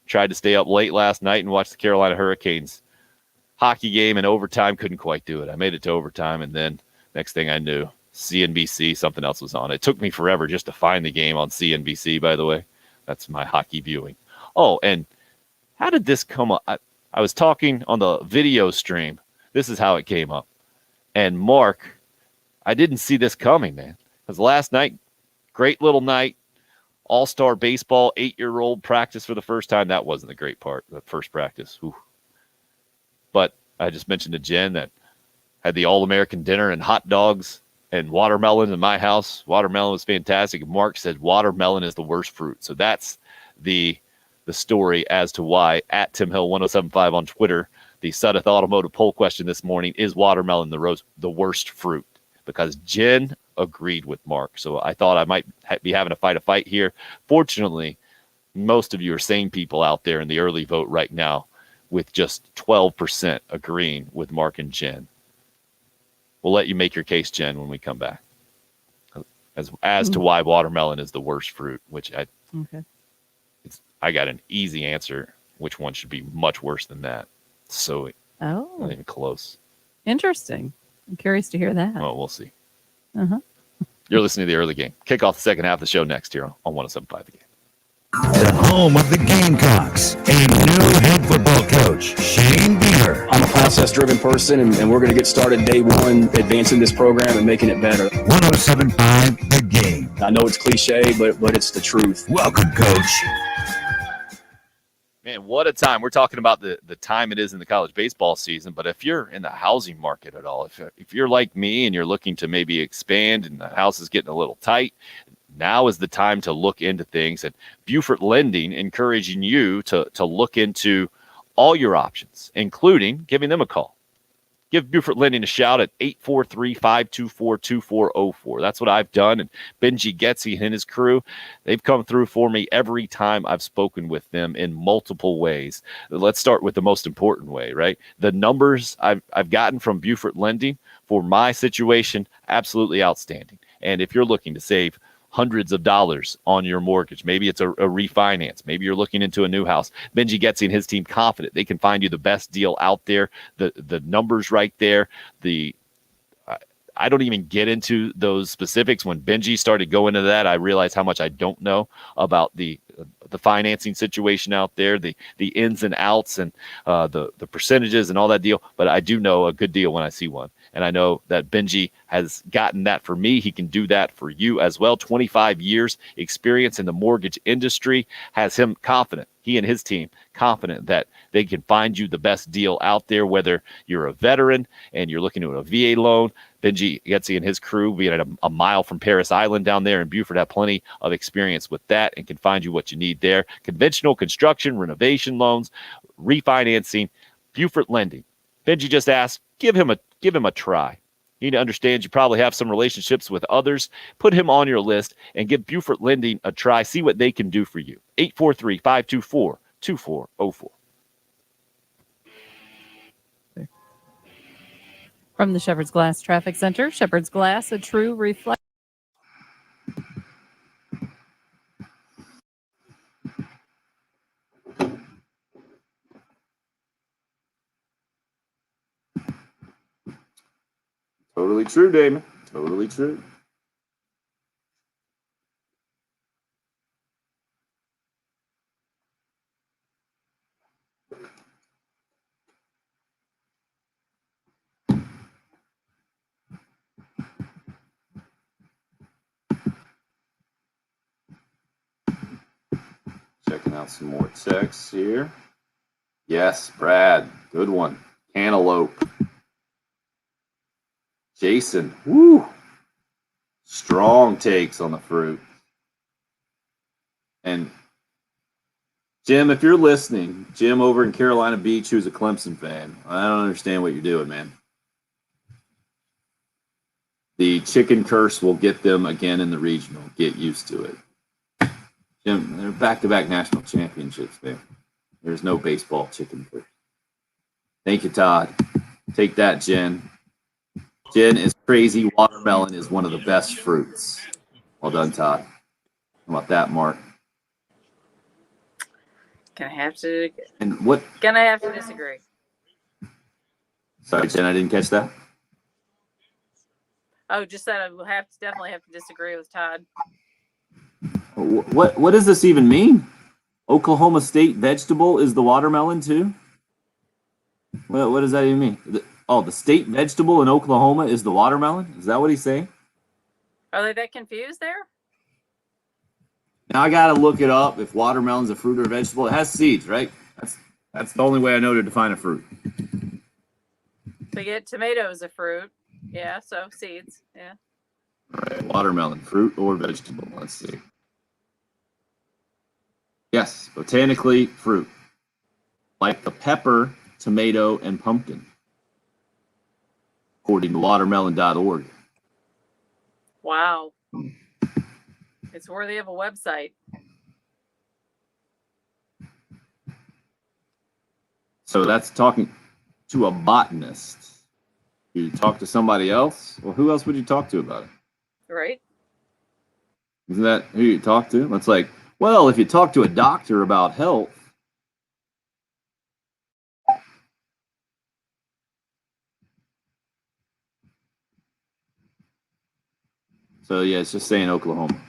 Tried to stay up late last night and watch the Carolina Hurricanes hockey game in overtime. Couldn't quite do it. I made it to overtime, and then next thing I knew, CNBC, something else was on. It took me forever just to find the game on CNBC, by the way. That's my hockey viewing. Oh, and how did this come up? I was talking on the video stream. This is how it came up. And Mark, I didn't see this coming, man. Because last night, great little night, all-star baseball, 8-year-old practice for the first time. That wasn't the great part, the first practice. Whew. But I just mentioned to Jen that had the all-American dinner and hot dogs and watermelon in my house. Watermelon was fantastic. Mark said watermelon is the worst fruit. So that's the story as to why at Tim Hill 1075 on Twitter, the Sudeth Automotive poll question this morning, is watermelon the worst fruit? Because Jen agreed with Mark. So I thought I might be having to fight a fight here. Fortunately, most of you are sane people out there in the early vote right now, with just 12% agreeing with Mark and Jen. We'll let you make your case, Jen, when we come back. As to why watermelon is the worst fruit, which I got an easy answer. Which one should be much worse than that? So not even close. Interesting. I'm curious to hear that. Well, we'll see. Uh-huh. You're listening to the early game. Kick off the second half of the show next here on 107.5 The Game. The home of the Gamecocks and new head football coach, Shane Beamer. I'm a process-driven person, and we're going to get started day one advancing this program and making it better. 107.5 The Game. I know it's cliche, but it's the truth. Welcome, Coach. Man, what a time. We're talking about the time it is in the college baseball season, but if you're in the housing market at all, if you're like me and you're looking to maybe expand and the house is getting a little tight, now is the time to look into things. And Beaufort Lending encouraging you to look into all your options, including giving them a call. Give Beaufort Lending a shout at 843-524-2404. That's what I've done. And Benji Getzy and his crew, they've come through for me every time I've spoken with them in multiple ways. Let's start with the most important way, right? The numbers I've gotten from Beaufort Lending for my situation, absolutely outstanding. And if you're looking to save hundreds of dollars on your mortgage, maybe it's a refinance, maybe you're looking into a new house, Benji Getzy and his team confident they can find you the best deal out there. The numbers right there. I don't even get into those specifics. When Benji started going into that, I realized how much I don't know about the the financing situation out there, the ins and outs, and the percentages and all that deal. But I do know a good deal when I see one, and I know that Benji has gotten that for me. He can do that for you as well. 25 years experience in the mortgage industry has him confident. He and his team confident that they can find you the best deal out there, whether you're a veteran and you're looking at a VA loan. Benji Getzi and his crew, being at a mile from Paris Island down there in Beaufort, have plenty of experience with that and can find you what you need there. Conventional construction, renovation loans, refinancing, Beaufort Lending. Benji just asked, give him a try. You need to understand you probably have some relationships with others. Put him on your list and give Beaufort Lending a try. See what they can do for you. 843-524-2404. From the Shepherd's Glass Traffic Center, Shepherd's Glass, a true reflection. Totally true, Damon. Totally true. Checking out some more texts here. Yes, Brad. Good one. Cantaloupe. Jason. Woo. Strong takes on the fruit. And Jim, if you're listening, Jim over in Carolina Beach, who's a Clemson fan, I don't understand what you're doing, man. The chicken curse will get them again in the regional. Get used to it. Jim, they're back-to-back national championships, man. There's no baseball chicken curse. Thank you, Todd. Take that, Jen. Jen is crazy. Watermelon is one of the best fruits. Well done, Todd. How about that, Mark? Gonna have to disagree. Sorry, Jen, I didn't catch that. Oh, just that I will definitely have to disagree with Todd. What does this even mean? Oklahoma State vegetable is the watermelon too? What does that even mean? The state vegetable in Oklahoma is the watermelon? Is that what he's saying? Are they that confused there? Now I gotta look it up if watermelon's a fruit or a vegetable. It has seeds, right? That's the only way I know to define a fruit. So get tomato as a fruit. Yeah, so seeds. Yeah. All right, watermelon, fruit or vegetable? Let's see. Yes, botanically fruit. Like the pepper, tomato, and pumpkin. According to watermelon.org. Wow. It's worthy of a website. So that's talking to a botanist. You talk to somebody else? Well, who else would you talk to about it? Right? Isn't that who you talk to? That's like, well, if you talk to a doctor about health. So, yeah, it's just saying Oklahoma.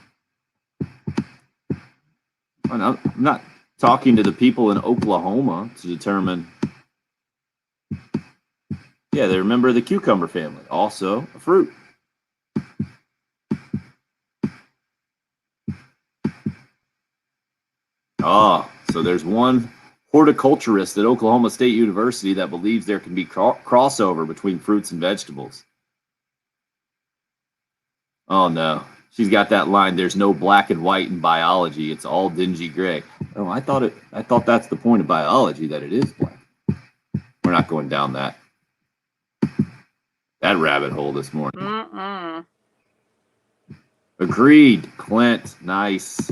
I'm not talking to the people in Oklahoma to determine. Yeah, they're a member of the cucumber family, also a fruit. So there's one horticulturist at Oklahoma State University that believes there can be crossover between fruits and vegetables. Oh no, she's got that line. There's no black and white in biology. It's all dingy gray. Oh, I thought that's the point of biology, that it is black. We're not going down that rabbit hole this morning. Mm-mm. Agreed, Clint. Nice.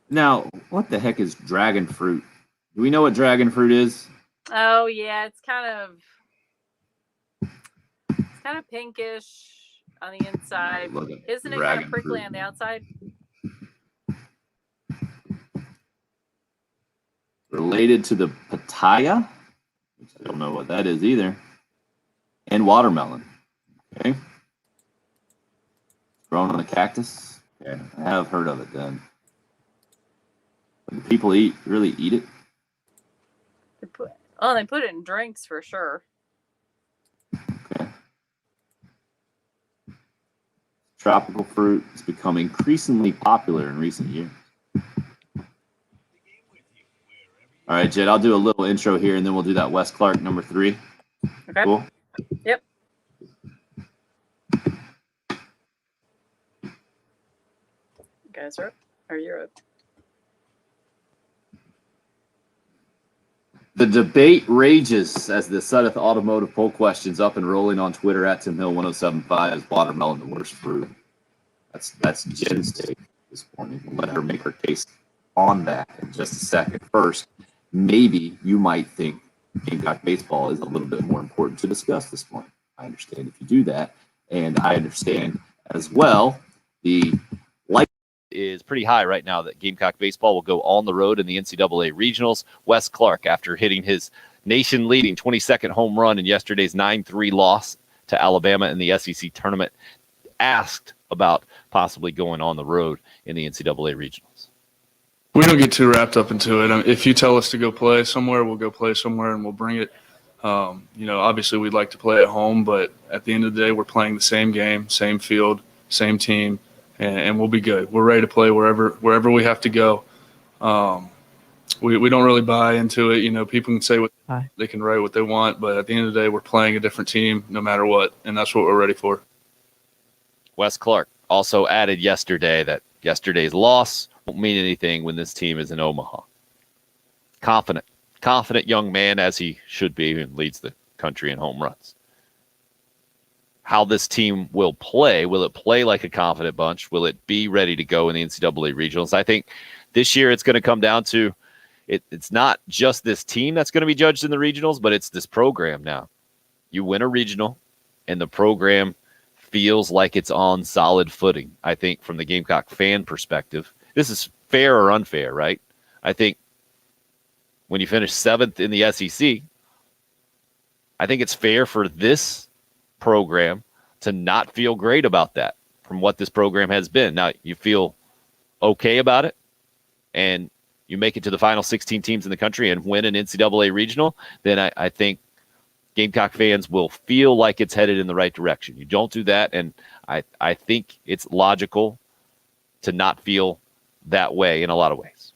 Now, what the heck is dragon fruit? Do we know what dragon fruit is? Oh yeah, it's kind of pinkish on the inside. Isn't it kind of prickly on the outside? Related to the pitaya, which I don't know what that is either, and watermelon. Okay. Grown on a cactus. Okay, I have heard of it then. Do people really eat it? They put it in drinks for sure. Okay. Tropical fruit has become increasingly popular in recent years. All right, Jed, I'll do a little intro here, and then we'll do that Wes Clark number 3. Okay. Cool? Yep. You guys are up? Or you're up? The debate rages as the Sudeth Automotive poll questions up and rolling on Twitter at Tim Hill 1075 is watermelon the worst fruit. That's Jen's take this morning. We'll let her make her case on that in just a second. First, maybe you might think Gamecock baseball is a little bit more important to discuss this morning. I understand if you do that, and I understand as well the is pretty high right now that Gamecock baseball will go on the road in the NCAA regionals. Wes Clark, after hitting his nation-leading 22nd home run in yesterday's 9-3 loss to Alabama in the SEC tournament, asked about possibly going on the road in the NCAA regionals. We don't get too wrapped up into it. I mean, if you tell us to go play somewhere, we'll go play somewhere and we'll bring it. Obviously we'd like to play at home, but at the end of the day, we're playing the same game, same field, same team, and we'll be good. We're ready to play wherever we have to go. We don't really buy into it. People can say what they can write what they want, but at the end of the day, we're playing a different team no matter what, and that's what we're ready for. Wes Clark also added yesterday that yesterday's loss won't mean anything when this team is in Omaha. Confident young man, as he should be, and leads the country in home runs. How this team will play it play like a confident bunch? Will it be ready to go in the NCAA regionals? I think this year it's going to come down to it's not just this team that's going to be judged in the regionals, but it's this program now. You win a regional, and the program feels like it's on solid footing. I think from the Gamecock fan perspective, this is fair or unfair, right? I think when you finish 7th in the SEC, I think it's fair for this program to not feel great about that from what this program has been. Now, you feel okay about it, and you make it to the final 16 teams in the country and win an NCAA regional, then I think Gamecock fans will feel like it's headed in the right direction. You don't do that, and I think it's logical to not feel that way in a lot of ways.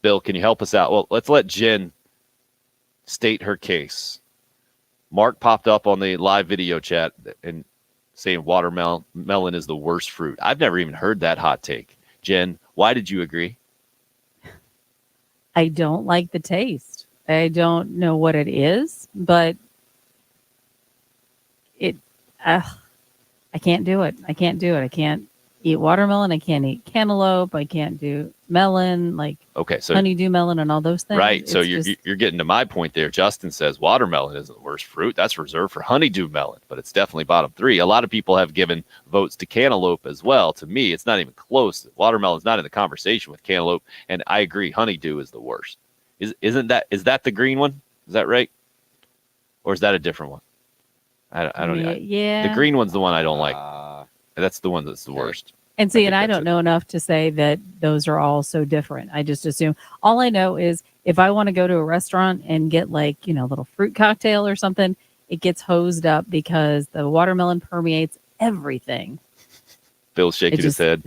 Bill, can you help us out? Well, let's let Jen state her case. Mark popped up on the live video chat and saying watermelon is the worst fruit. I've never even heard that hot take. Jen, why did you agree? I don't like the taste. I don't know what it is, but I can't do it. I can't eat watermelon. I can't eat cantaloupe. I can't do melon, okay, so honeydew melon and all those things. Right. So It's you're getting to my point there. Justin says watermelon isn't the worst fruit. That's reserved for honeydew melon, but it's definitely bottom 3. A lot of people have given votes to cantaloupe as well. To me, it's not even close. Watermelon's not in the conversation with cantaloupe, and I agree. Honeydew is the worst. Is that the green one? Is that right? Or is that a different one? I don't know. Yeah. The green one's the one I don't like. That's the one that's the worst. And see, and I don't know enough to say that those are all so different. I just assume. All I know is if I want to go to a restaurant and get a little fruit cocktail or something, it gets hosed up because the watermelon permeates everything. Bill's shaking his head.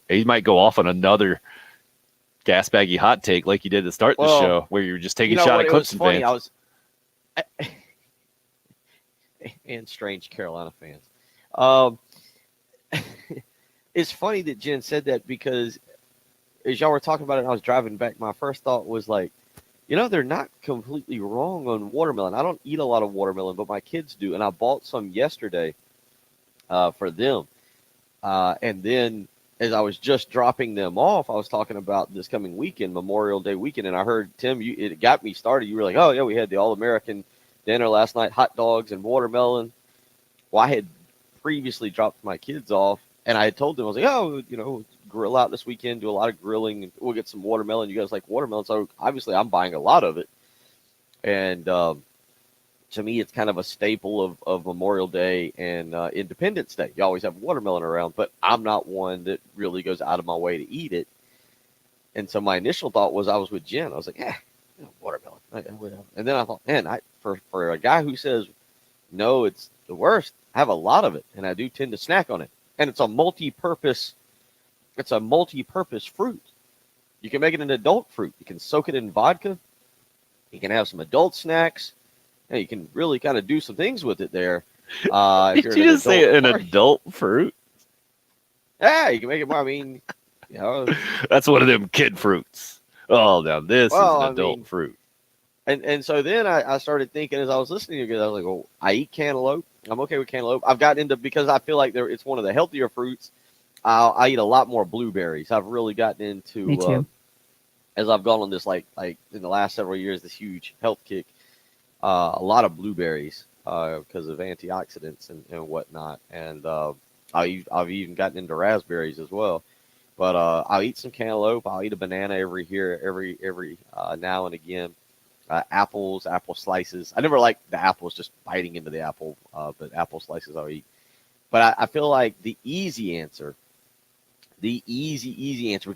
He might go off on another gas baggy hot take like you did to start the show, where you were just taking a shot at Clemson fans. And strange Carolina fans. It's funny that Jen said that because as y'all were talking about it and I was driving back, my first thought was they're not completely wrong on watermelon. I don't eat a lot of watermelon, but my kids do. And I bought some yesterday for them. And then as I was just dropping them off, I was talking about this coming weekend, Memorial Day weekend. And I heard, Tim, it got me started. You were like, oh, yeah, we had the All-American dinner last night, hot dogs and watermelon. Well, I had previously dropped my kids off, and I had told them, I was like, grill out this weekend, do a lot of grilling, and we'll get some watermelon. You guys like watermelon, so obviously I'm buying a lot of it. And to me, it's kind of a staple of Memorial Day and Independence Day. You always have watermelon around, but I'm not one that really goes out of my way to eat it. And so my initial thought was, I was with Jen. I was like, watermelon. And then I thought, man, for a guy who says, no, it's the worst, I have a lot of it, and I do tend to snack on it. And it's a multi-purpose fruit. You can make it an adult fruit. You can soak it in vodka. You can have some adult snacks. And you can really kind of do some things with it there. Did you just say an adult fruit? Yeah, you can make it more. I mean, you know, that's one of them kid fruits. Oh, now this is an adult fruit. And so then I started thinking as I was listening to you, I was like, well, I eat cantaloupe. I'm okay with cantaloupe. I've gotten into, because I feel like it's one of the healthier fruits. I eat a lot more blueberries. I've really gotten into, Me too. As I've gone on this, like in the last several years, this huge health kick. A lot of blueberries because of antioxidants and whatnot. And I've even gotten into raspberries as well. But I'll eat some cantaloupe. I'll eat a banana every now and again. Apples, apple slices. I never like the apples, just biting into the apple, but apple slices I'll eat. But I feel like the easy answer, because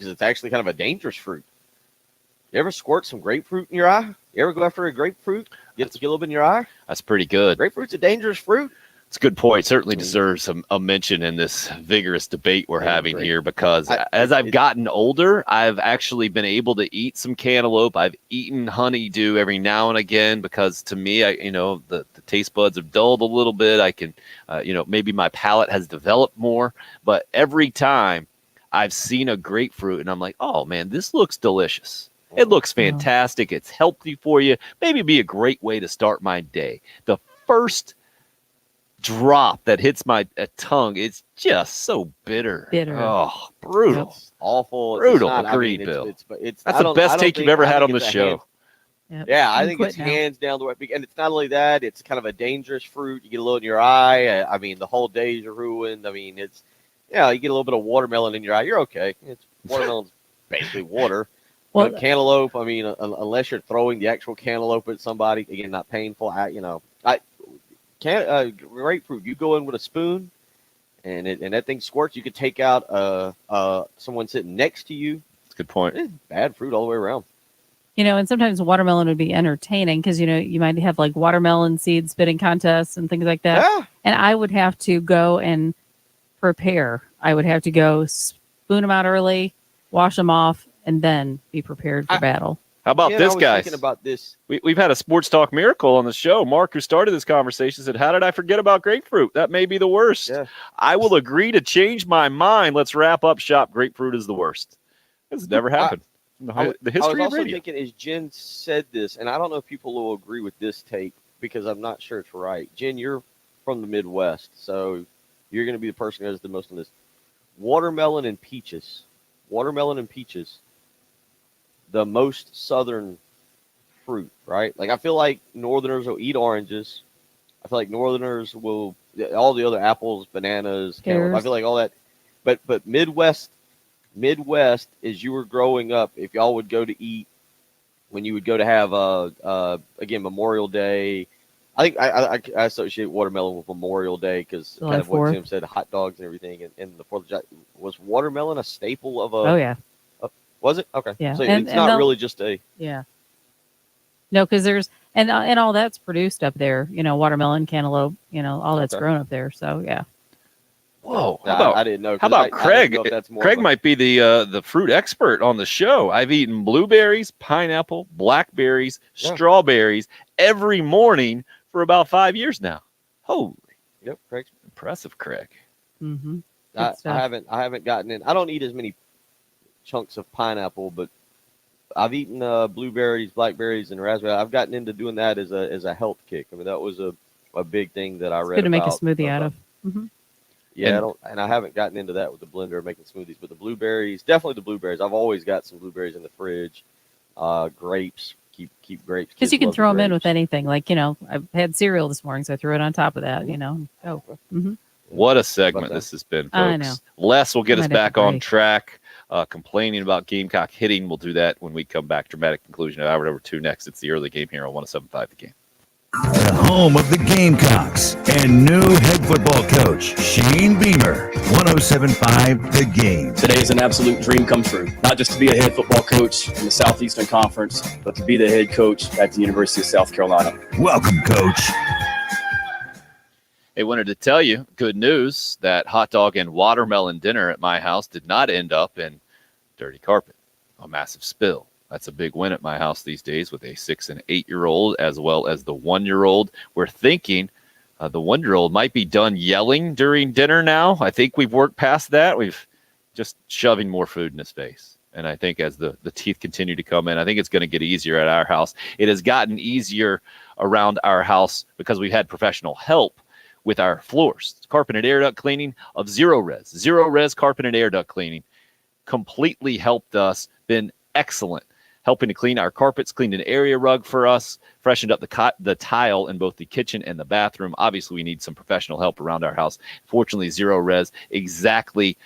it's actually kind of a dangerous fruit. You ever squirt some grapefruit in your eye? You ever go after a grapefruit? Get a little bit in your eye? That's pretty good. Grapefruit's a dangerous fruit. It's a good point. Certainly deserves a mention in this vigorous debate we're having here, because as I've gotten older, I've actually been able to eat some cantaloupe. I've eaten honeydew every now and again because to me, the taste buds have dulled a little bit. I can, maybe my palate has developed more, but every time I've seen a grapefruit and I'm like, oh man, this looks delicious. It looks fantastic. It's healthy for you. Maybe be a great way to start my day. The first drop that hits my tongue, it's just so bitter. Oh, brutal. It's awful. Brutal. It's not, Agreed, Bill. It's that's the best take you've ever had on the show. Yeah, I think it's hands down the way. And it's not only that, it's kind of a dangerous fruit. You get a little in your eye. I mean, the whole days are ruined. I mean, you get a little bit of watermelon in your eye. You're okay. Watermelon's basically water. Well, cantaloupe, I mean, unless you're throwing the actual cantaloupe at somebody, again, not painful. Grapefruit, you go in with a spoon and that thing squirts. You could take out someone sitting next to you. That's a good point. Bad fruit all the way around. And sometimes watermelon would be entertaining because, you might have like watermelon seed spitting contests and things like that. Yeah. And I would have to go and prepare. I would have to go spoon them out early, wash them off, and then be prepared for battle. How about this, guys? Thinking about this. We've had a sports talk miracle on the show. Mark, who started this conversation, said, how did I forget about grapefruit? That may be the worst. Yeah. I will agree to change my mind. Let's wrap up shop. Grapefruit is the worst. This has never happened. The history I was of also radio. thinking, as Jen said this, and I don't know if people will agree with this take because I'm not sure it's right. Jen, you're from the Midwest, so you're going to be the person who has the most on this. Watermelon and peaches. The most southern fruit, right? Like I feel like Northerners will eat oranges. I feel like Northerners will all the other apples, bananas, cantaloupe. I feel like all that. But Midwest, as you were growing up, if y'all would go to eat, when you would go to have again Memorial Day, I think I associate watermelon with Memorial Day because kind of what Tim said, hot dogs and everything, and the 4th of July. Was watermelon a staple of a? Oh yeah. Was it? Okay. Yeah. So it's not really just a. Yeah. No, because there's and all that's produced up there. Watermelon, cantaloupe. All that's grown up there. So yeah. Whoa! I didn't know. How about Craig? Craig more might be the fruit expert on the show. I've eaten blueberries, pineapple, blackberries, strawberries every morning for about 5 years now. Holy! Yep, Craig's impressive, Craig. Mm-hmm. I haven't gotten in. I don't eat as many chunks of pineapple, but I've eaten blueberries, blackberries, and raspberries. I've gotten into doing that as a health kick. I mean, that was a big thing that I read. Good to make a about, smoothie out of. Mm-hmm. Yeah, I haven't gotten into that with the blender making smoothies, but the blueberries, definitely the blueberries. I've always got some blueberries in the fridge. Grapes, keep grapes. Because you can throw them in with anything. Like I've had cereal this morning, so I threw it on top of that. Oh. Mm-hmm. What a segment this has been, folks. I know. Les will get us back on track. Complaining about Gamecock hitting. We'll do that when we come back. Dramatic conclusion of hour number 2 next. It's the early game here on 107.5 The Game. The home of the Gamecocks and new head football coach Shane Beamer. 107.5 The Game. Today is an absolute dream come true. Not just to be a head football coach in the Southeastern Conference, but to be the head coach at the University of South Carolina. Welcome, Coach. Hey, wanted to tell you good news that hot dog and watermelon dinner at my house did not end up in dirty carpet, a massive spill. That's a big win at my house these days with a 6 and 8-year-old as well as the 1-year-old. We're thinking the 1-year-old might be done yelling during dinner now. I think we've worked past that. We've just shoving more food in his face. And I think as the teeth continue to come in, I think it's going to get easier at our house. It has gotten easier around our house because we've had professional help with our floors. Carpet and air duct cleaning of Zero Res carpet and air duct cleaning completely helped us, been excellent, helping to clean our carpets, cleaned an area rug for us, freshened up the tile in both the kitchen and the bathroom. Obviously, we need some professional help around our house. Fortunately, Zero Res, exactly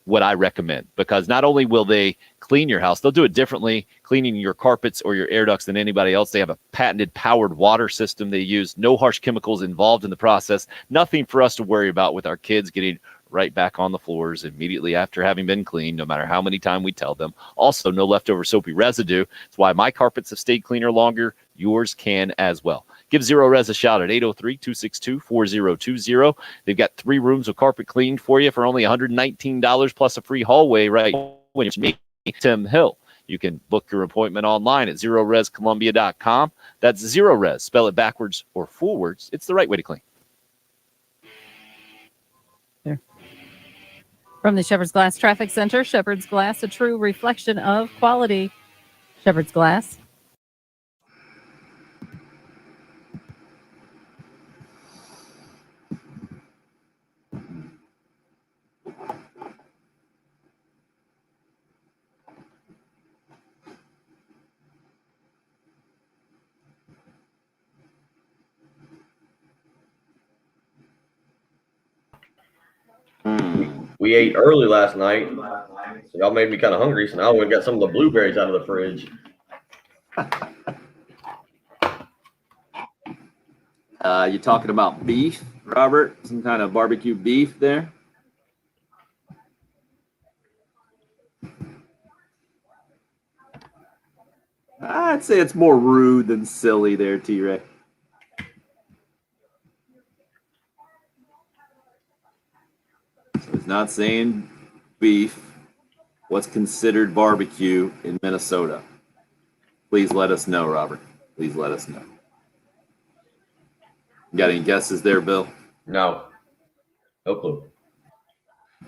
what I recommend, because not only will they clean your house, they'll do it differently, cleaning your carpets or your air ducts than anybody else. They have a patented powered water system they use, no harsh chemicals involved in the process, nothing for us to worry about with our kids getting right back on the floors immediately after having been cleaned, no matter how many times we tell them. Also, no leftover soapy residue. That's why my carpets have stayed cleaner longer. Yours can as well. Give Zero Res a shout at 803-262-4020. They've got 3 rooms of carpet cleaned for you for only $119 plus a free hallway right when you meet Tim Hill. You can book your appointment online at ZeroResColumbia.com. That's Zero Res. Spell it backwards or forwards. It's the right way to clean. From the Shepherd's Glass Traffic Center, Shepherd's Glass, a true reflection of quality. Shepherd's Glass. We ate early last night, so y'all made me kind of hungry. So now I went and got some of the blueberries out of the fridge. You talking about beef, Robert? Some kind of barbecue beef there? I'd say it's more rude than silly there, T-Ray. So he's not saying beef. What's considered barbecue in Minnesota? Please let us know, Robert. Please let us know. You got any guesses there, Bill? No. No clue.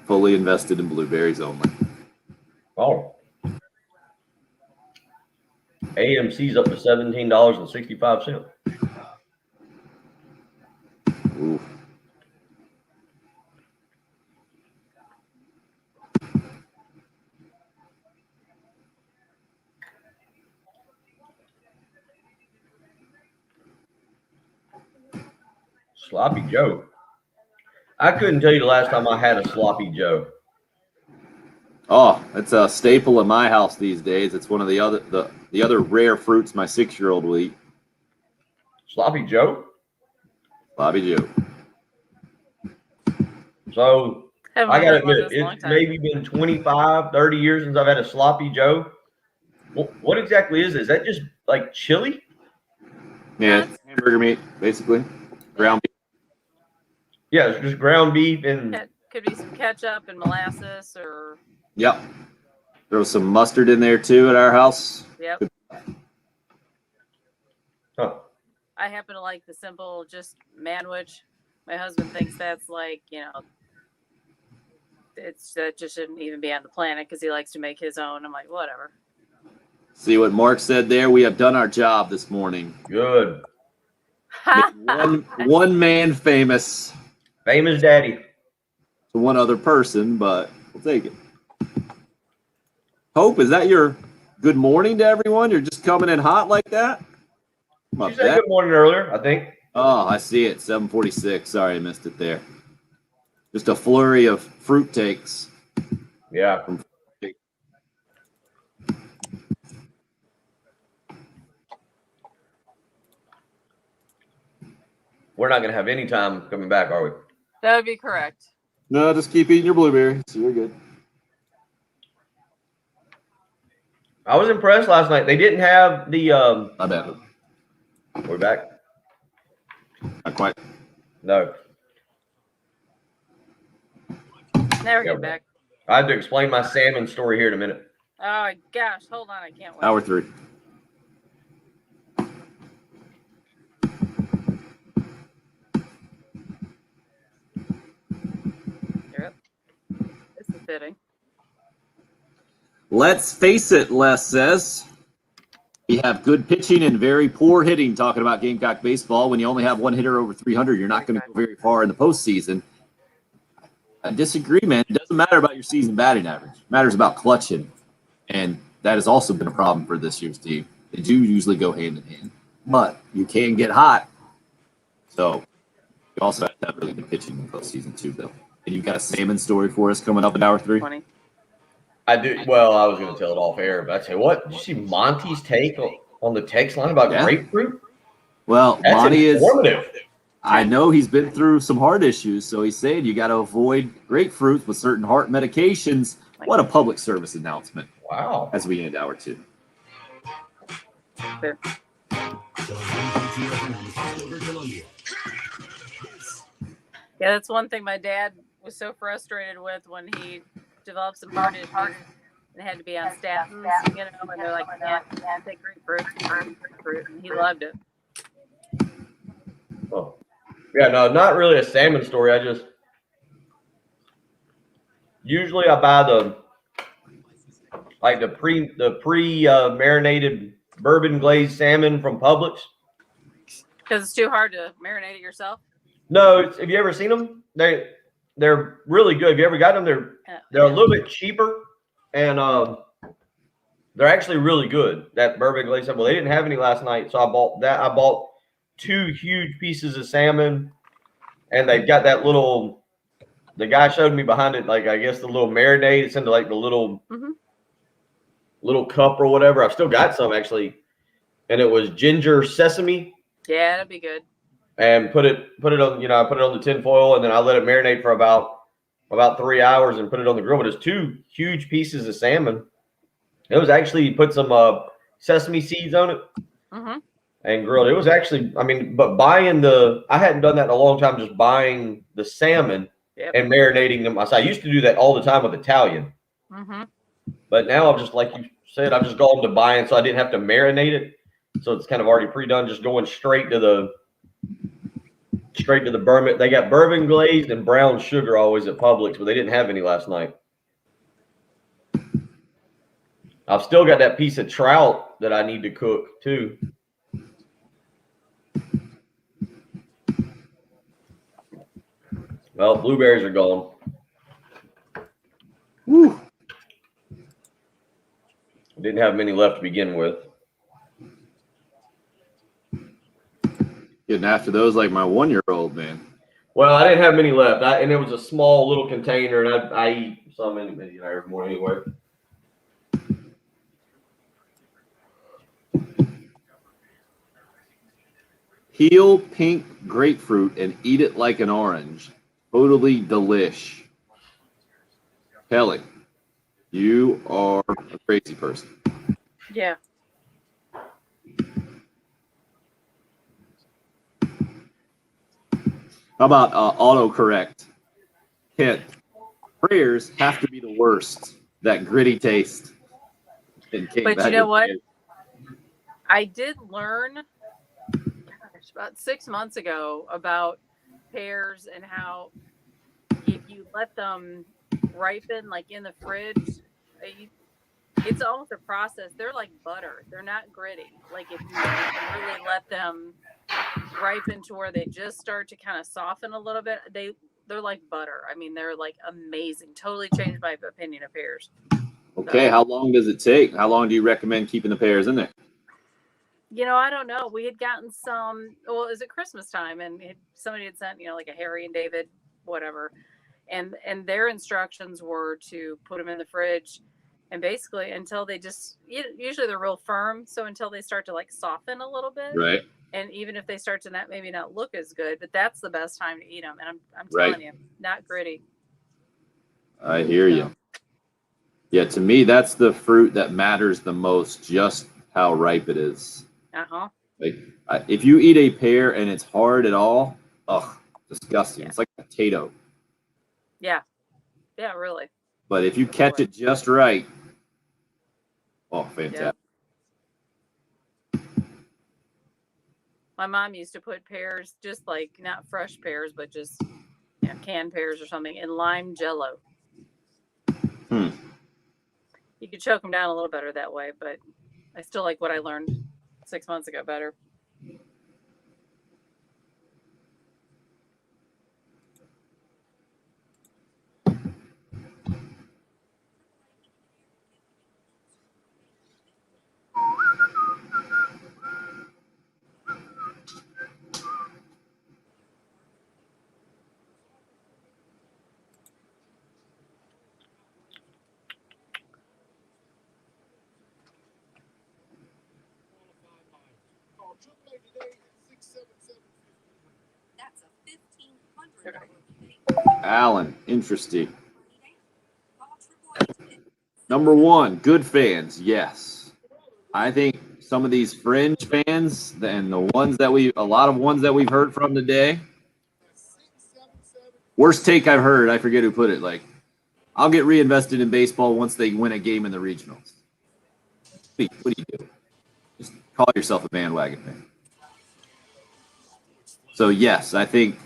Fully invested in blueberries only. Oh. AMC's up to $17.65. Ooh. Sloppy Joe. I couldn't tell you the last time I had a Sloppy Joe. Oh, it's a staple in my house these days. It's one of the other rare fruits my 6-year-old will eat. Sloppy Joe? Sloppy Joe. So, Haven't I got to had one admit, in a long it's time. maybe been 25, 30 years since I've had a Sloppy Joe. What exactly is it? Is that just like chili? Yeah, hamburger meat, basically. Ground beef. Yeah, it's just ground beef and Could be some ketchup and molasses or Yep. There was some mustard in there too at our house. yep. huh. I happen to like the simple just manwich. My husband thinks that's like, that just shouldn't even be on the planet because he likes to make his own. I'm like, whatever. See what Mark said there? We have done our job this morning. Good. One man famous Famous daddy. to one other person, but we'll take it. Hope, is that your good morning to everyone? You're just coming in hot like that? You said good morning earlier, I think. Oh, I see it. 7:46. Sorry, I missed it there. Just a flurry of fruit takes. Yeah. We're not going to have any time coming back, are we? That would be correct. No, just keep eating your blueberries. You're good. I was impressed last night. They didn't have the. My bad. We're back. Not quite. No. Never Yeah, get back. I have to explain my salmon story here in a minute. Oh gosh, hold on, I can't wait. Hour 3. Yep. This is fitting. Let's face it, Les says. We have good pitching and very poor hitting talking about Gamecock baseball. When you only have one hitter over 300, you're not going to go very far in the postseason. I disagree, man. It doesn't matter about your season batting average. It matters about clutch hitting. And that has also been a problem for this year's team. They do usually go hand in hand. But you can get hot. So you also have to have really good pitching in the postseason too, Bill. And you've got a salmon story for us coming up in hour 3. 20. I do. Well, I was going to tell it off air, but I tell you what, did you see Monty's take on the text line about grapefruit? Well, That's Monty is. informative. I know he's been through some heart issues, so he's saying you got to avoid grapefruits with certain heart medications. What a public service announcement. Wow. As we end hour 2. Fair. Yeah, that's one thing my dad was so frustrated with when he developed some heart issues and had to be on statins, you know, and they're like, can't take grapefruit, and he loved it. Oh. Yeah, no, not really a salmon story. I just usually I buy the pre marinated bourbon glazed salmon from Publix. Because it's too hard to marinate it yourself. No, have you ever seen them? They're really good. Have you ever got them? They're a little bit cheaper, and they're actually really good. That bourbon glazed salmon. Well, they didn't have any last night, so I bought that. I bought 2 huge pieces of salmon, and they've got that little. The guy showed me behind it, like I guess the little marinade. It's into like the little little cup or whatever. I've still got some actually, and it was ginger sesame. Yeah, that'd be good. And put it on, I put it on the tin foil, and then I let it marinate for about 3 hours and put it on the grill. But it's 2 huge pieces of salmon. It was actually put some sesame seeds on it and grilled. It was actually, but I hadn't done that in a long time, just buying the salmon and marinating them. I used to do that all the time with Italian. But now I've just, like you said, I've just gone to buying, so I didn't have to marinate it. So it's kind of already pre-done, just going straight to the bourbon. They got bourbon glazed and brown sugar always at Publix, but they didn't have any last night. I've still got that piece of trout that I need to cook too. Well, blueberries are gone. Woo. Didn't have many left to begin with. Getting after those like my 1-year-old, man. Well, I didn't have many left, and it was a small little container, and I eat some every morning anyway. Peel pink grapefruit and eat it like an orange. Totally delish. Kelly, you are a crazy person. Yeah. How about autocorrect? Kent, prayers have to be the worst. That gritty taste. But you know what? I did learn about 6 months ago about pears and how if you let them ripen like in the fridge, it's almost a process. They're like butter. They're not gritty. Like if you really let them ripen to where they just start to kind of soften a little bit, they're like butter. I mean, they're like amazing. Totally changed my opinion of pears. Okay, how long does it take? How long do you recommend keeping the pears in there? I don't know. We had gotten some, well, it was at Christmas time, and somebody had sent, like a Harry and David, whatever. And their instructions were to put them in the fridge And basically, until they usually they're real firm. So until they start to like soften a little bit, Right. and even if they start to maybe not look as good, but that's the best time to eat them. And I'm Right. telling you, not gritty. I hear you. Yeah, to me, that's the fruit that matters the most, just how ripe it is. Like, if you eat a pear and it's hard at all, ugh, disgusting. It's like a potato. Yeah, really. But if you catch it just right, oh, fantastic. My mom used to put pears, just like not fresh pears, but just canned pears or something, in lime jello. You could choke them down a little better that way, but I still like what I learned 6 months ago better. Alan, interesting. Number one, good fans, yes. I think some of these fringe fans and a lot of ones that we've heard from today. Worst take I've heard, I forget who put it, like, I'll get reinvested in baseball once they win a game in the regionals. What do you do? Just call yourself a bandwagon fan. So yes, I think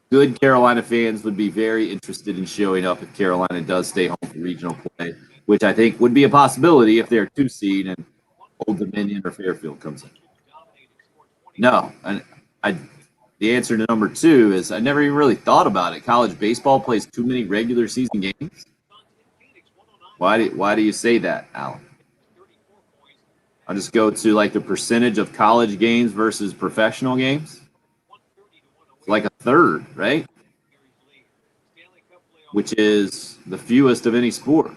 good Carolina fans would be very interested in showing up if Carolina does stay home for regional play, which I think would be a possibility if they're 2 seed and Old Dominion or Fairfield comes in. No, and the answer to number 2 is I never even really thought about it. College baseball plays too many regular season games. Why do you say that, Alan? I'll just go to like the percentage of college games versus professional games. It's like a third, right? Which is the fewest of any sport.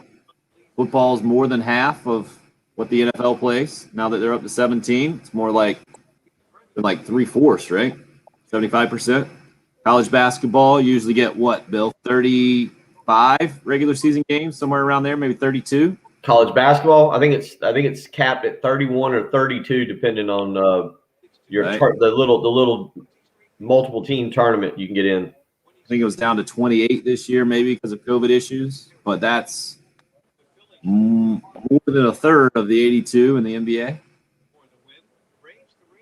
Football is more than half of what the NFL plays. Now that they're up to 17, it's more like 3/4, right? 75%. College basketball, you usually get what, Bill? 35 regular season games, somewhere around there, maybe 32. College basketball, I think it's capped at 31 or 32, depending on your Right. the little multiple team tournament you can get in. I think it was down to 28 this year, maybe because of COVID issues, but that's more than a third of the 82 in the NBA.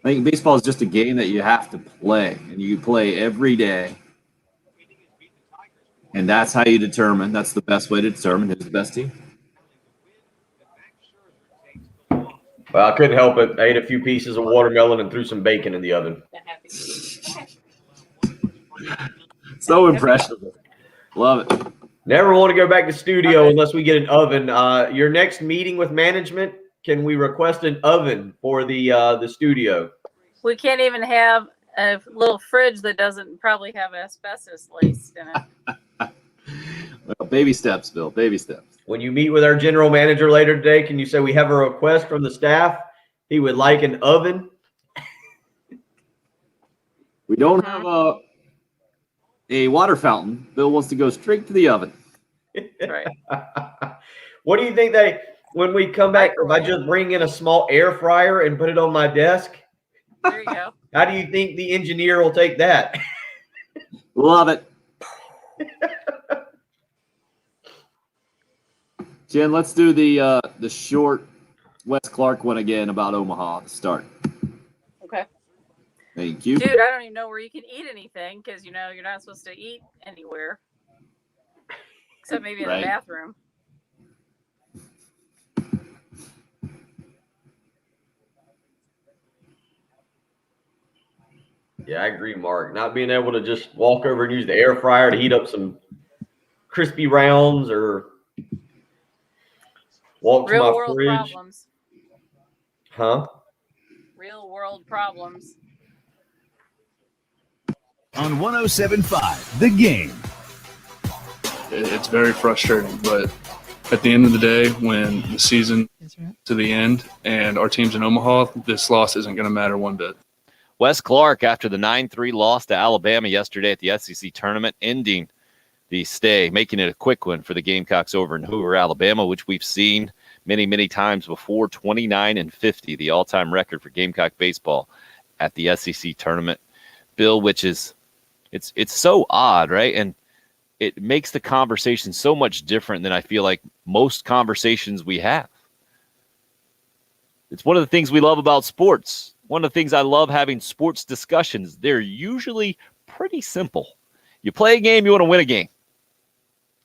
I think baseball is just a game that you have to play, and you play every day. And that's how you determine, that's the best way to determine who's the best team. Well, I couldn't help it. I ate a few pieces of watermelon and threw some bacon in the oven. So impressionable. Love it. Never want to go back to studio unless we get an oven. Your next meeting with management, can we request an oven for the studio? We can't even have a little fridge that doesn't probably have asbestos laced in it. Well, baby steps, Bill. Baby steps. When you meet with our general manager later today, can you say we have a request from the staff? He would like an oven. We don't have a water fountain. Bill wants to go straight to the oven. Right. What do you think when we come back, if I just bring in a small air fryer and put it on my desk? There you go. How do you think the engineer will take that? Love it. Jen, let's do the short Wes Clark one again about Omaha to start. Okay. Thank you. Dude, I don't even know where you can eat anything because, you're not supposed to eat anywhere except maybe in Right. the bathroom. Yeah, I agree, Mark. Not being able to just walk over and use the air fryer to heat up some crispy rounds or walk to Real my world fridge. problems. Huh? Real world problems. On 107.5, The Game. It's very frustrating, but at the end of the day, when the season to the end and our team's in Omaha, this loss isn't going to matter one bit. Wes Clark, after the 9-3 loss to Alabama yesterday at the SEC tournament, ending the stay, making it a quick one for the Gamecocks over in Hoover, Alabama, which we've seen many, many times before. 29-50, the all-time record for Gamecock baseball at the SEC tournament. Bill, which is it's so odd, right? And it makes the conversation so much different than I feel like most conversations we have. It's one of the things we love about sports. One of the things I love having sports discussions. They're usually pretty simple. You play a game, you want to win a game.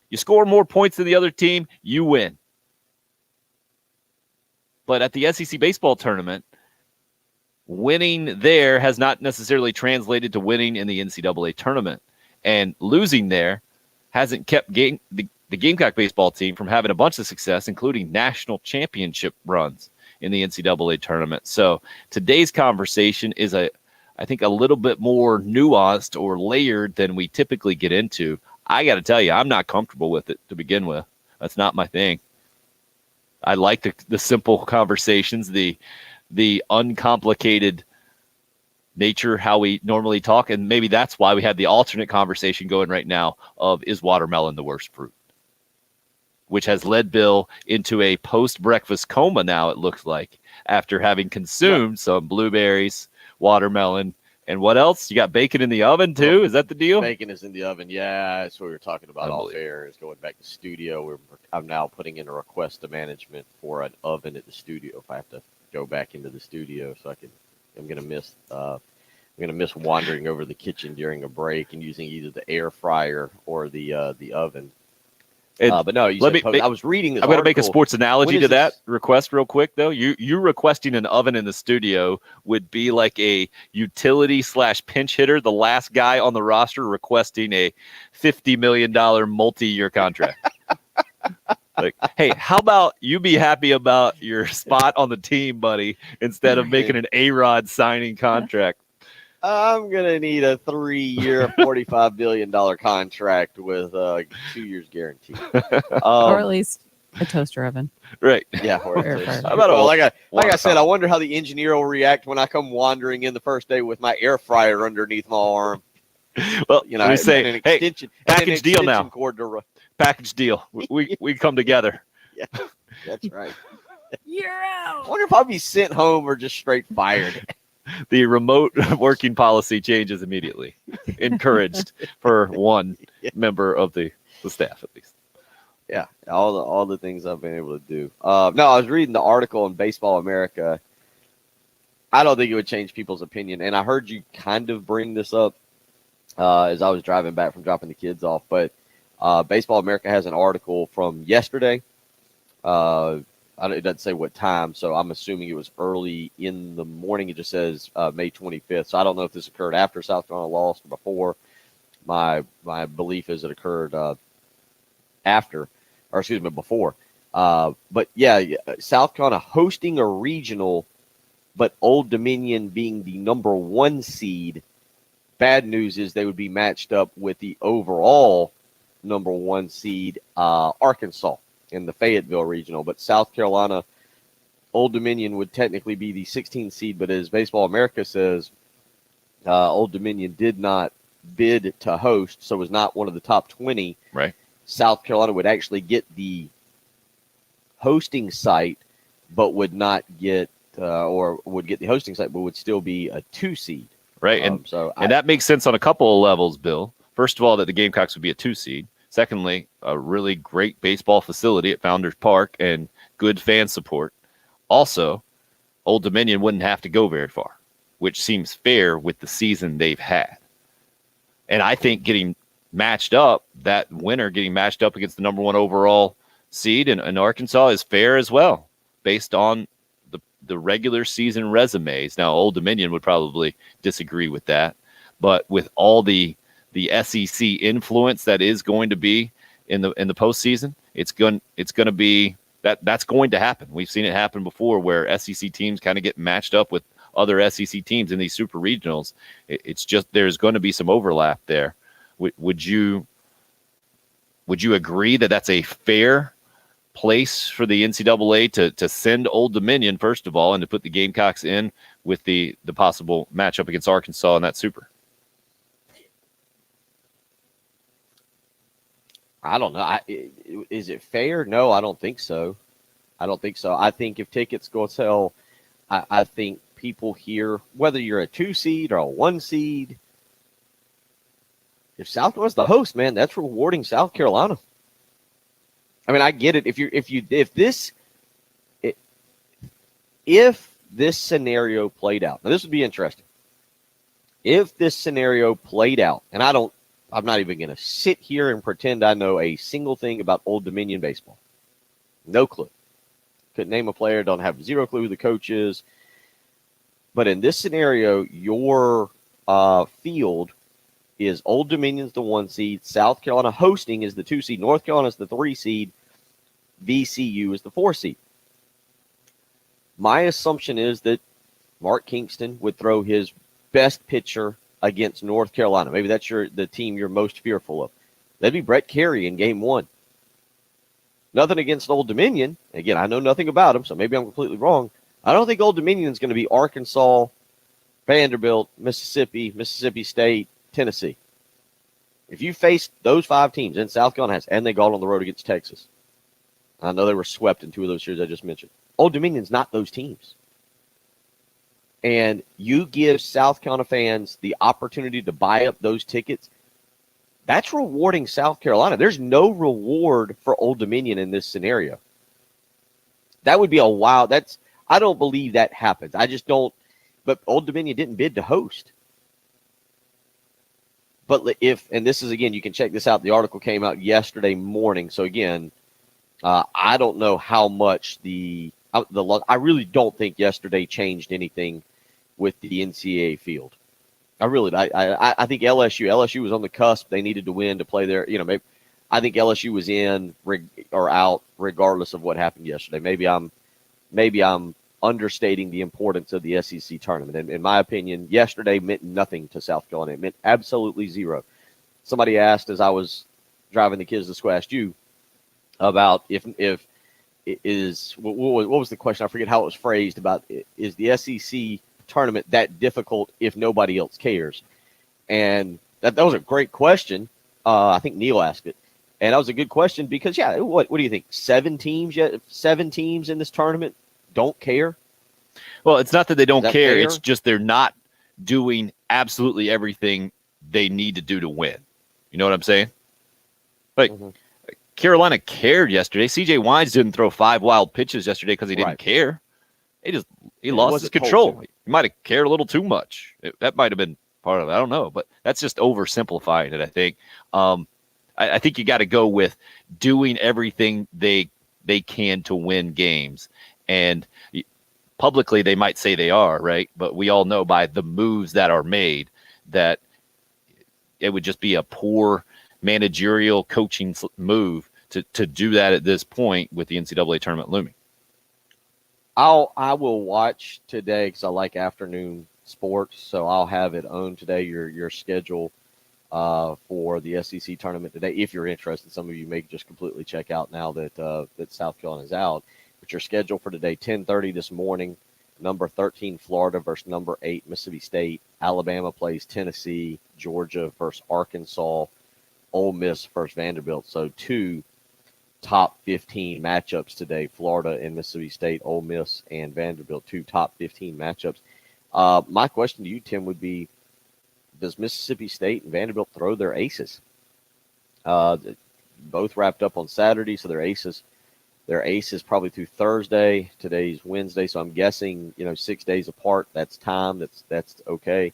You score more points than the other team, you win. But at the SEC baseball tournament, winning there has not necessarily translated to winning in the NCAA tournament. And losing there hasn't kept the Gamecock baseball team from having a bunch of success, including national championship runs in the NCAA tournament. So today's conversation is, I think, a little bit more nuanced or layered than we typically get into. I got to tell you, I'm not comfortable with it to begin with. That's not my thing. I like the simple conversations, the uncomplicated nature, how we normally talk. And maybe that's why we have the alternate conversation going right now of, is watermelon the worst fruit? Which has led Bill into a post-breakfast coma now, it looks like, after having consumed some blueberries, watermelon, and what else? You got bacon in the oven too? Is that the deal? Bacon is in the oven. Yeah, that's what we were talking about off air. Is going back to studio. I'm now putting in a request to management for an oven at the studio. If I have to go back into the studio, so I'm gonna miss wandering over the kitchen during a break and using either the air fryer or the oven. But no, I was reading this. I'm going to make a sports analogy to that this? request real quick, though. You requesting an oven in the studio would be like a utility / pinch hitter, the last guy on the roster requesting a $50 million multi-year contract. Like, hey, how about you be happy about your spot on the team, buddy, instead of making an A-Rod signing contract? I'm gonna need a 3-year, $45 billion contract with 2 years guarantee, or at least a toaster oven. Right? Yeah. Or Air fryer. how about like I said, I wonder how the engineer will react when I come wandering in the first day with my air fryer underneath my arm. Well, You know, we say, and an hey, extension- package deal extension now. cord to Package deal. We come together. Yeah, that's right. You're out. I wonder if I'll be sent home or just straight fired. The remote working policy changes immediately. Encouraged for one member of the staff, at least. Yeah, all the things I've been able to do. No, I was reading the article in Baseball America. I don't think it would change people's opinion, and I heard you kind of bring this up as I was driving back from dropping the kids off. But Baseball America has an article from yesterday. It doesn't say what time, so I'm assuming it was early in the morning. It just says May 25th. So I don't know if this occurred after South Carolina lost or before. My belief is it occurred before. But yeah, South Carolina hosting a regional, but Old Dominion being the number 1 seed. Bad news is they would be matched up with the overall number 1 seed, Arkansas, in the Fayetteville regional. But South Carolina, Old Dominion would technically be the 16th seed, but as Baseball America says, Old Dominion did not bid to host, so was not one of the top 20. Right. South Carolina would actually get the hosting site, but would not get or would get the hosting site, but would still be a 2 seed. Right. And that makes sense on a couple of levels, Bill. First of all, that the Gamecocks would be a 2 seed. Secondly, a really great baseball facility at Founders Park and good fan support. Also, Old Dominion wouldn't have to go very far, which seems fair with the season they've had. And I think getting matched up, that winner getting matched up against the number 1 overall seed in Arkansas is fair as well, based on the regular season resumes. Now, Old Dominion would probably disagree with that, but with all the SEC influence that is going to be in the postseason, it's going to be that's going to happen. We've seen it happen before, where SEC teams kind of get matched up with other SEC teams in these super regionals. It's just there's going to be some overlap there. Would you agree that that's a fair place for the NCAA to send Old Dominion, first of all, and to put the Gamecocks in with the possible matchup against Arkansas in that Super? I don't know. Is it fair? No, I don't think so. I don't think so. I think if tickets go sell, I think people here, whether you're a 2 seed or a 1 seed, if South Carolina's the host, man, that's rewarding South Carolina. I mean, I get it. If this scenario played out, now this would be interesting. If this scenario played out, and I'm not even going to sit here and pretend I know a single thing about Old Dominion baseball. No clue. Couldn't name a player, don't have zero clue who the coach is. But in this scenario, your field is Old Dominion's the 1 seed, South Carolina hosting is the 2 seed, North Carolina is the 3 seed, VCU is the 4 seed. My assumption is that Mark Kingston would throw his best pitcher against North Carolina. Maybe that's the team you're most fearful of. That'd be Brett Carey in game 1. Nothing against Old Dominion. Again, I know nothing about him, so maybe I'm completely wrong. I don't think Old Dominion is going to be Arkansas, Vanderbilt, Mississippi, Mississippi State, Tennessee. If you face those 5 teams, and South Carolina has, and they got on the road against Texas. I know they were swept in 2 of those series I just mentioned. Old Dominion's not those teams. And you give South Carolina fans the opportunity to buy up those tickets, that's rewarding South Carolina. There's no reward for Old Dominion in this scenario. That would be a wild. I don't believe that happens. I just don't. But Old Dominion didn't bid to host. But and this is, again, you can check this out. The article came out yesterday morning. So, again, I don't know how much I really don't think yesterday changed anything with the NCAA field. I think LSU was on the cusp. They needed to win to play there. Maybe I think LSU was in or out regardless of what happened yesterday. Maybe I'm understating the importance of the SEC tournament. And in my opinion, yesterday meant nothing to South Carolina. It meant absolutely zero. Somebody asked as I was driving the kids to school, asked you about what was the question? I forget how it was phrased about, is the SEC tournament that difficult if nobody else cares? And that was a great question. I think Neil asked it. And that was a good question because, what do you think? 7 teams in this tournament don't care? Well, it's not that they don't care. Fair? It's just they're not doing absolutely everything they need to do to win. You know what I'm saying? Like, Carolina cared yesterday. C.J. Wines didn't throw 5 wild pitches yesterday because he didn't care. He lost his control. He might have cared a little too much. That might have been part of it. I don't know, but that's just oversimplifying it, I think. I think you got to go with doing everything they can to win games. And publicly, they might say they are, right? But we all know by the moves that are made that it would just be a poor managerial coaching move to do that at this point with the NCAA tournament looming. I will watch today because I like afternoon sports, so I'll have it on today. Your schedule for the SEC tournament today, if you're interested. Some of you may just completely check out now that South Carolina is out. But your schedule for today, 10:30 this morning, number 13 Florida versus number 8 Mississippi State. Alabama plays Tennessee. Georgia versus Arkansas. Ole Miss versus Vanderbilt. So 2 top 15 matchups today, Florida and Mississippi State, Ole Miss and Vanderbilt, 2 top 15 matchups. My question to you, Tim, would be, does Mississippi State and Vanderbilt throw their aces? Both wrapped up on Saturday, so their aces probably through Thursday. Today's Wednesday, so I'm guessing 6 days apart. That's time. That's okay.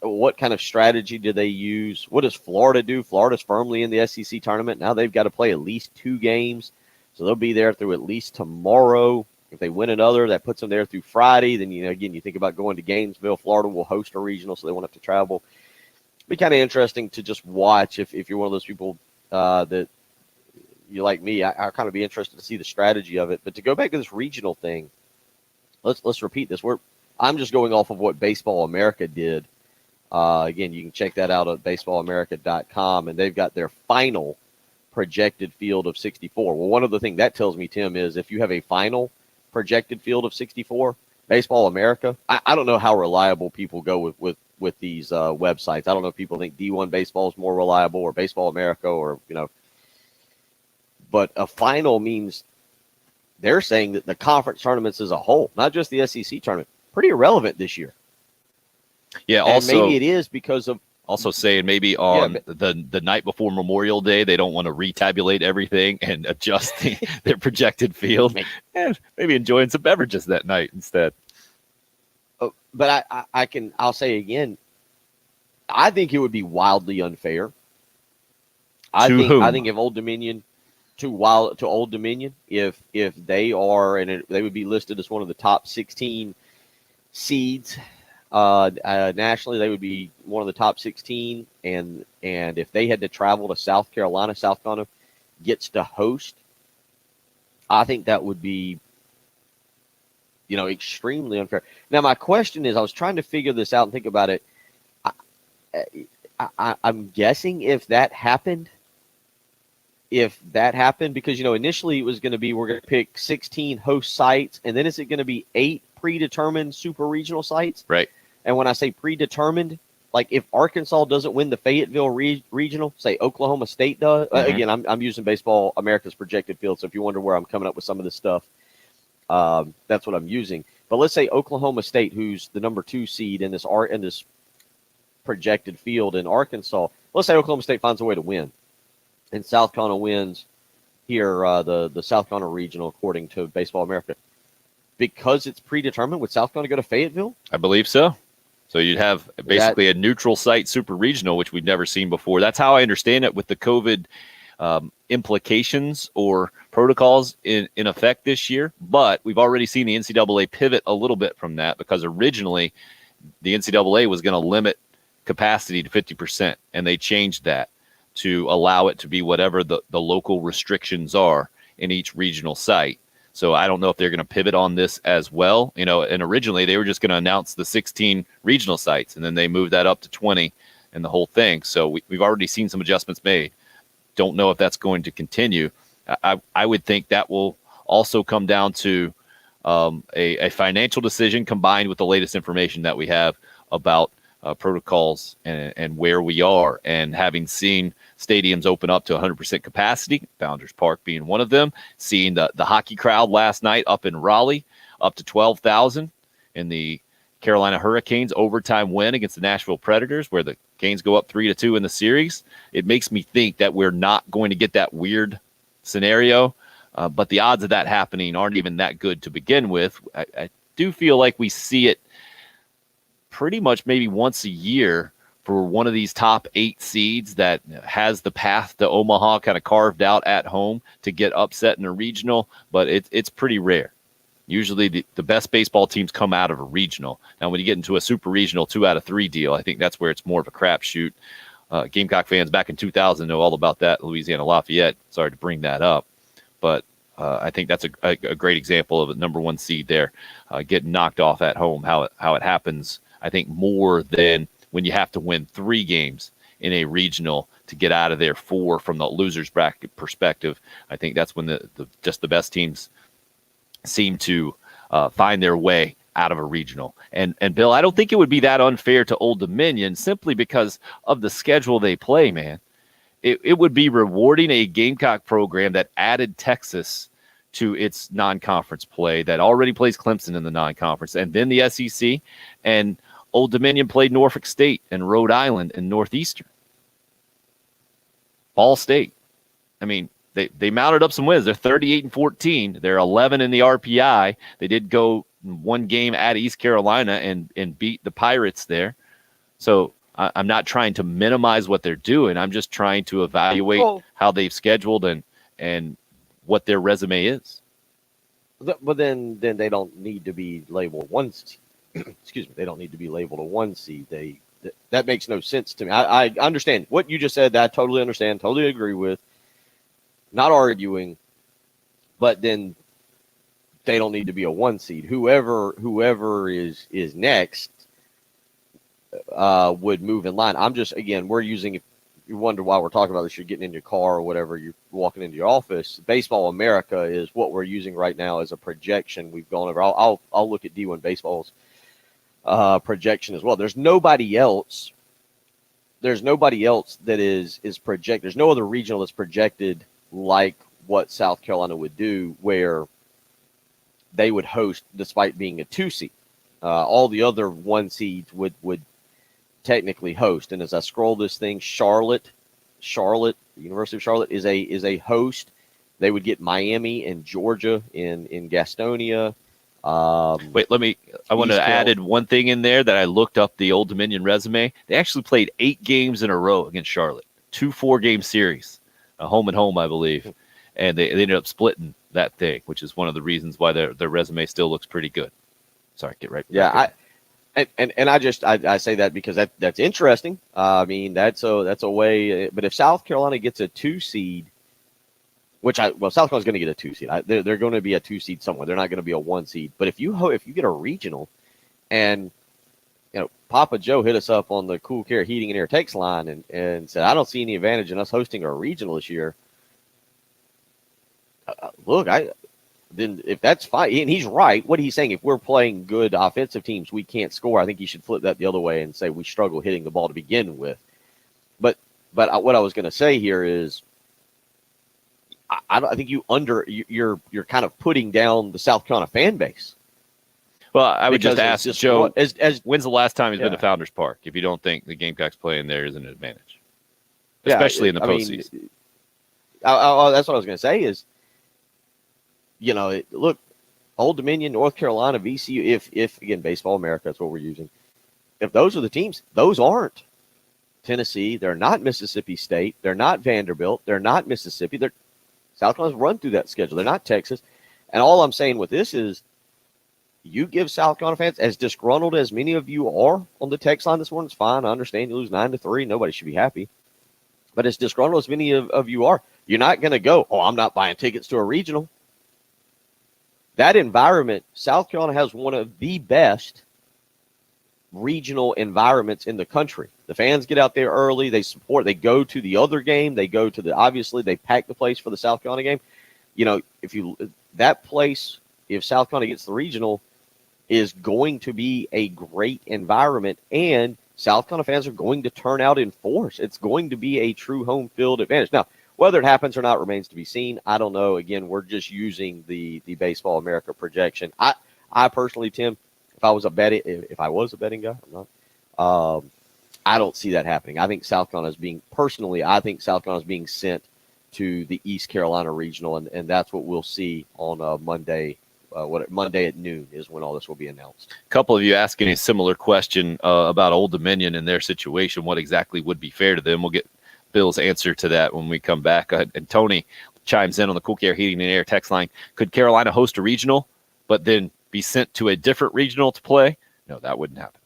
What kind of strategy do they use? What does Florida do? Florida's firmly in the SEC tournament. Now they've got to play at least 2 games, so they'll be there through at least tomorrow. If they win another, that puts them there through Friday. Then, again, you think about going to Gainesville. Florida will host a regional, so they won't have to travel. It'd be kind of interesting to just watch if you're one of those people that you like me. I kind of be interested to see the strategy of it. But to go back to this regional thing, let's repeat this. I'm just going off of what Baseball America did. Again, you can check that out at baseballamerica.com, and they've got their final projected field of 64. Well, one of the things that tells me, Tim, is if you have a final projected field of 64, Baseball America, I don't know how reliable people go with these websites. I don't know if people think D1 Baseball is more reliable or Baseball America or, but a final means they're saying that the conference tournaments as a whole, not just the SEC tournament, pretty irrelevant this year. Yeah, And also maybe it is because of also saying maybe on the night before Memorial Day, they don't want to retabulate everything and adjust their projected field. And maybe enjoying some beverages that night instead. But I'll say again, I think it would be wildly unfair. I think if Old Dominion to Old Dominion, if they are, and they would be listed as one of the top 16 seeds nationally, they would be one of the top 16. And if they had to travel to South Carolina gets to host, I think that would be, extremely unfair. Now, my question is, I was trying to figure this out and think about it. I'm guessing if that happened, because, initially it was going to be, we're going to pick 16 host sites, and then is it going to be 8 predetermined super regional sites? Right. And when I say predetermined, like if Arkansas doesn't win the Fayetteville regional, say Oklahoma State does. Again, I'm using Baseball America's projected field, so if you wonder where I'm coming up with some of this stuff, that's what I'm using. But let's say Oklahoma State, who's the number 2 seed in this projected field in Arkansas, let's say Oklahoma State finds a way to win, and South Carolina wins here, the South Carolina regional, according to Baseball America. Because it's predetermined, would South Carolina go to Fayetteville? I believe so. So you'd have basically a neutral site super regional, which we've never seen before. That's how I understand it with the COVID implications or protocols in effect this year. But we've already seen the NCAA pivot a little bit from that, because originally the NCAA was going to limit capacity to 50%, and they changed that to allow it to be whatever the local restrictions are in each regional site. So I don't know if they're going to pivot on this as well. And originally they were just going to announce the 16 regional sites, and then they moved that up to 20 and the whole thing. So we've already seen some adjustments made. Don't know if that's going to continue. I would think that will also come down to a financial decision combined with the latest information that we have about protocols and where we are, and having seen stadiums open up to 100% capacity, Founders Park being one of them, seeing the hockey crowd last night up in Raleigh up to 12,000 in the Carolina Hurricanes overtime win against the Nashville Predators, where the Canes go up 3-2 in the series. It makes me think that we're not going to get that weird scenario, but the odds of that happening aren't even that good to begin with. I do feel like we see it pretty much maybe once a year for one of these top 8 seeds that has the path to Omaha kind of carved out at home to get upset in a regional, but it's pretty rare. Usually the best baseball teams come out of a regional. Now, when you get into a super regional 2 out of 3 deal, I think that's where it's more of a crapshoot. Gamecock fans back in 2000 know all about that. Louisiana Lafayette, sorry to bring that up, but I think that's a great example of a number 1 seed there getting knocked off at home, how it happens, I think, more than when you have to win 3 games in a regional to get out of there 4 from the loser's bracket perspective. I think that's when the best teams seem to find their way out of a regional. And Bill, I don't think it would be that unfair to Old Dominion simply because of the schedule they play, man. It would be rewarding a Gamecock program that added Texas to its non-conference play, that already plays Clemson in the non-conference, and then the SEC, and Old Dominion played Norfolk State and Rhode Island and Northeastern. Ball State. I mean, they mounted up some wins. They're 38-14. They're 11 in the RPI. They did go 1 game at East Carolina and beat the Pirates there. So I'm not trying to minimize what they're doing. I'm just trying to evaluate how they've scheduled and what their resume is. But then they don't need to be labeled 1 seed. Excuse me. They don't need to be labeled a 1 seed. That makes no sense to me. I understand what you just said. That I totally understand. Totally agree with. Not arguing, but then they don't need to be a 1 seed. Whoever is next would move in line. I'm just, again, we're using you wonder why we're talking about this, you're getting in your car or whatever, you're walking into your office. Baseball America is what we're using right now as a projection. We've gone over. I'll look at D1 Baseball's projection as well. There's nobody else. There's nobody else that is projected. There's no other regional that's projected like what South Carolina would do, where they would host despite being a 2 seed. All the other 1 seeds would technically host. And as I scroll this thing, Charlotte, the University of Charlotte is a host. They would get Miami and Georgia in Gastonia. Wait, I want to add one thing in there that I looked up the Old Dominion resume. They actually played 8 games in a row against Charlotte, 2 4-game series, home and home, I believe. And they ended up splitting that thing, which is one of the reasons why their resume still looks pretty good. Sorry, get right. Yeah, I say that because that's interesting. I mean, that's a way. But if South Carolina gets a 2 seed, South Carolina's going to get a 2 seed. They're going to be a 2 seed somewhere. They're not going to be a 1 seed. But if you get a regional, and Papa Joe hit us up on the Cool Care Heating and Air text line and said, I don't see any advantage in us hosting a regional this year. Look, then if that's fine, and he's right. What he's saying, if we're playing good offensive teams, we can't score. I think he should flip that the other way and say we struggle hitting the ball to begin with. But what I was going to say here is, I think you're kind of putting down the South Carolina fan base. Well, I would just ask Joe, when's the last time he's been to Founders Park? If you don't think the Gamecocks playing there is an advantage, especially in the postseason. That's what I was going to say is, look, Old Dominion, North Carolina, VCU, if again, Baseball America, that's what we're using. If those are the teams, those aren't Tennessee. They're not Mississippi State. They're not Vanderbilt. They're not Mississippi. South Carolina's run through that schedule. They're not Texas. And all I'm saying with this is, you give South Carolina fans, as disgruntled as many of you are on the text line this morning, it's fine. I understand you lose 9-3. Nobody should be happy. But as disgruntled as many of you are, you're not going to go, I'm not buying tickets to a regional. That environment, South Carolina has one of the best regional environments in the country. The fans get out there early. They support. They go to the other game. They go to obviously, they pack the place for the South Carolina game. If South Carolina gets the regional, is going to be a great environment, and South Carolina fans are going to turn out in force. It's going to be a true home field advantage. Now, whether it happens or not remains to be seen. I don't know. Again, we're just using the Baseball America projection. I personally, Tim, if I was a betting guy, I'm not. I don't see that happening. I think South Carolina is being sent to the East Carolina regional, and that's what we'll see on Monday. Monday at noon is when all this will be announced. A couple of you asking a similar question about Old Dominion and their situation. What exactly would be fair to them? We'll get Bill's answer to that when we come back. And Tony chimes in on the Cool Care Heating and Air text line. Could Carolina host a regional, but then be sent to a different regional to play? No, that wouldn't happen.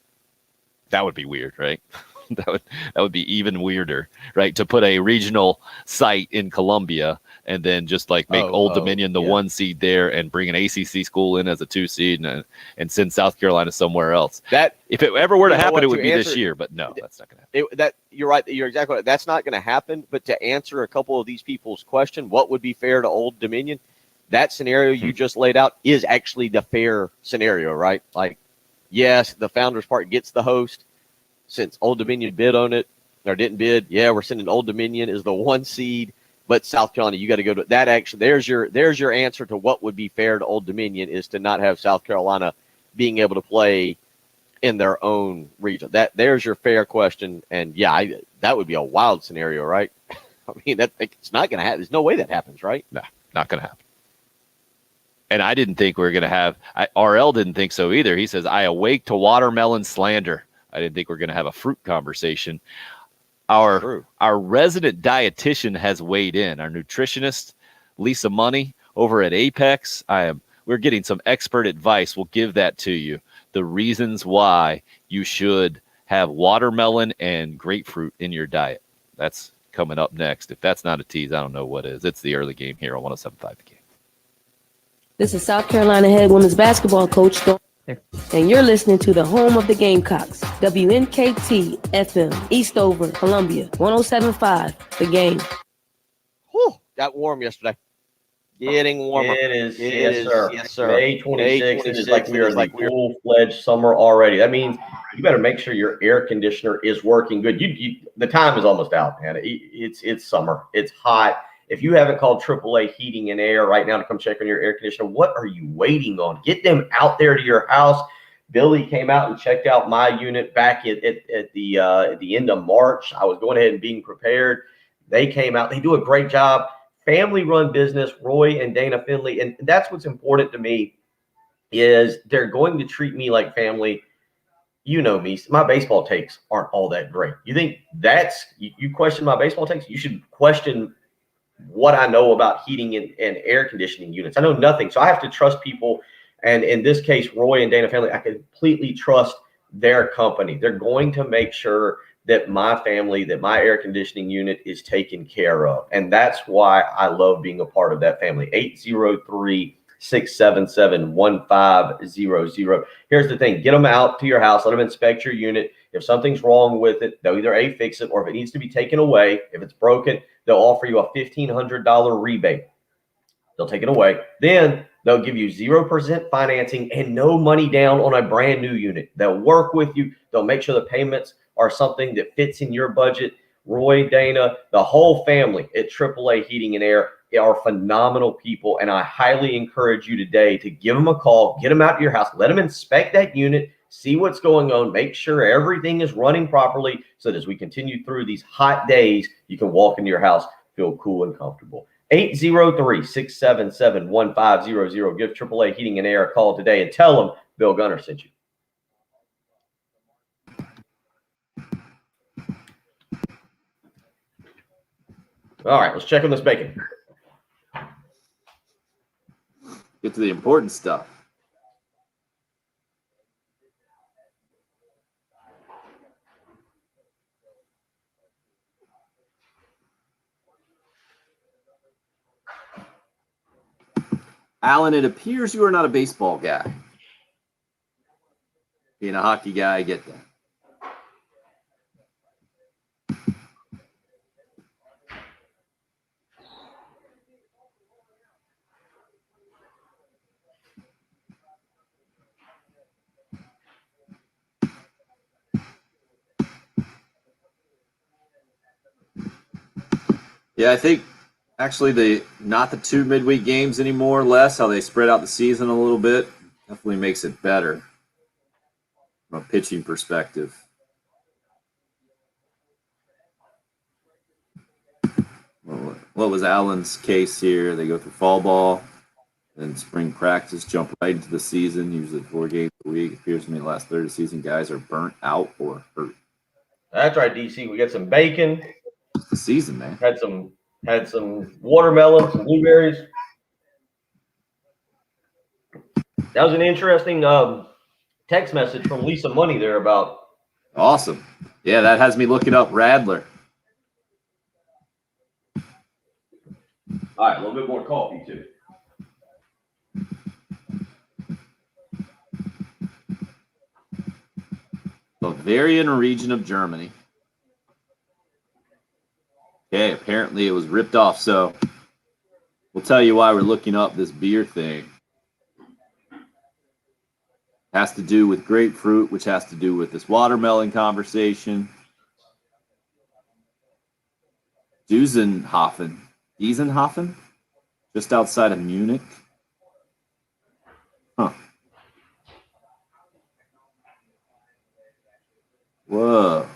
That would be weird, right? that would be even weirder, right? To put a regional site in Columbia and then just make Old Dominion the 1 seed there and bring an ACC school in as a 2 seed and send South Carolina somewhere else. That if it ever were to happen, it would be this year. But no, that's not going to happen. You're right. You're exactly right. That's not going to happen. But to answer a couple of these people's question, what would be fair to Old Dominion? That scenario you just laid out is actually the fair scenario, right? Yes, the Founders Park gets the host. Since Old Dominion bid on it or didn't bid, we're sending Old Dominion as the 1 seed. But South Carolina, you got to go to that. Actually, there's your answer to what would be fair to Old Dominion, is to not have South Carolina being able to play in their own region. There's your fair question, and that would be a wild scenario, right? I mean, it's not going to happen. There's no way that happens, right? No, not going to happen. And I didn't think we were going to have. RL didn't think so either. He says, "I awake to watermelon slander." I didn't think we were going to have a fruit conversation. Our resident dietitian has weighed in. Our nutritionist, Lisa Money, over at Apex. We're getting some expert advice. We'll give that to you. The reasons why you should have watermelon and grapefruit in your diet. That's coming up next. If that's not a tease, I don't know what is. It's the early game here on 107.5 The Game. This is South Carolina head women's basketball coach. And you're listening to the home of the Gamecocks, WNKT FM, Eastover, Columbia, 107.5, The Game. Whew, got warm yesterday. Getting warmer. It is, It yes, is, sir. yes, sir. May 26th. It is like we are in like the full-fledged summer already. That means you better make sure your air conditioner is working good. The time is almost out, man. It's summer. It's hot. If you haven't called AAA Heating and Air right now to come check on your air conditioner, what are you waiting on? Get them out there to your house. Billy came out and checked out my unit back at the end of March. I was going ahead and being prepared. They came out. They do a great job. Family-run business, Roy and Dana Finley, and that's what's important to me is they're going to treat me like family. You know me. My baseball takes aren't all that great. You think you question my baseball takes? You should question what I know about heating and air conditioning units. I know nothing, so I have to trust people. And in this case, Roy and Dana Family, I completely trust their company. They're going to make sure that my family, that my air conditioning unit is taken care of. And that's why I love being a part of that family. 803-677-1500. Here's the thing. Get them out to your house. Let them inspect your unit. If something's wrong with it, they'll either fix it, or if it needs to be taken away, if it's broken, they'll offer you a $1,500 rebate. They'll take it away. Then they'll give you 0% financing and no money down on a brand new unit. They'll work with you. They'll make sure the payments are something that fits in your budget. Roy, Dana, the whole family at AAA Heating and Air are phenomenal people, and I highly encourage you today to give them a call, get them out to your house, let them inspect that unit, see what's going on, make sure everything is running properly so that as we continue through these hot days, you can walk into your house, feel cool and comfortable. 803-677-1500. Give AAA Heating and Air a call today and tell them Bill Gunner sent you. All right, let's check on this bacon. Get to the important stuff. Alan, it appears you are not a baseball guy. Being a hockey guy, I get that. Yeah, I think actually not the two midweek games anymore, less how they spread out the season a little bit definitely makes it better from a pitching perspective. What was Alan's case here? They go through fall ball, then spring practice, jump right into the season, usually 4 games a week. It appears to me the last third of the season, guys are burnt out or hurt. That's right, DC. We got some bacon. It's the season, man. Had some watermelon, some blueberries. That was an interesting text message from Lisa Money there about. Awesome. Yeah, that has me looking up Radler. All right, a little bit more coffee too. Bavarian region of Germany. Okay, apparently it was ripped off. So we'll tell you why we're looking up this beer thing. Has to do with grapefruit, which has to do with this watermelon conversation. Dusenhofen, just outside of Munich. Huh. Whoa.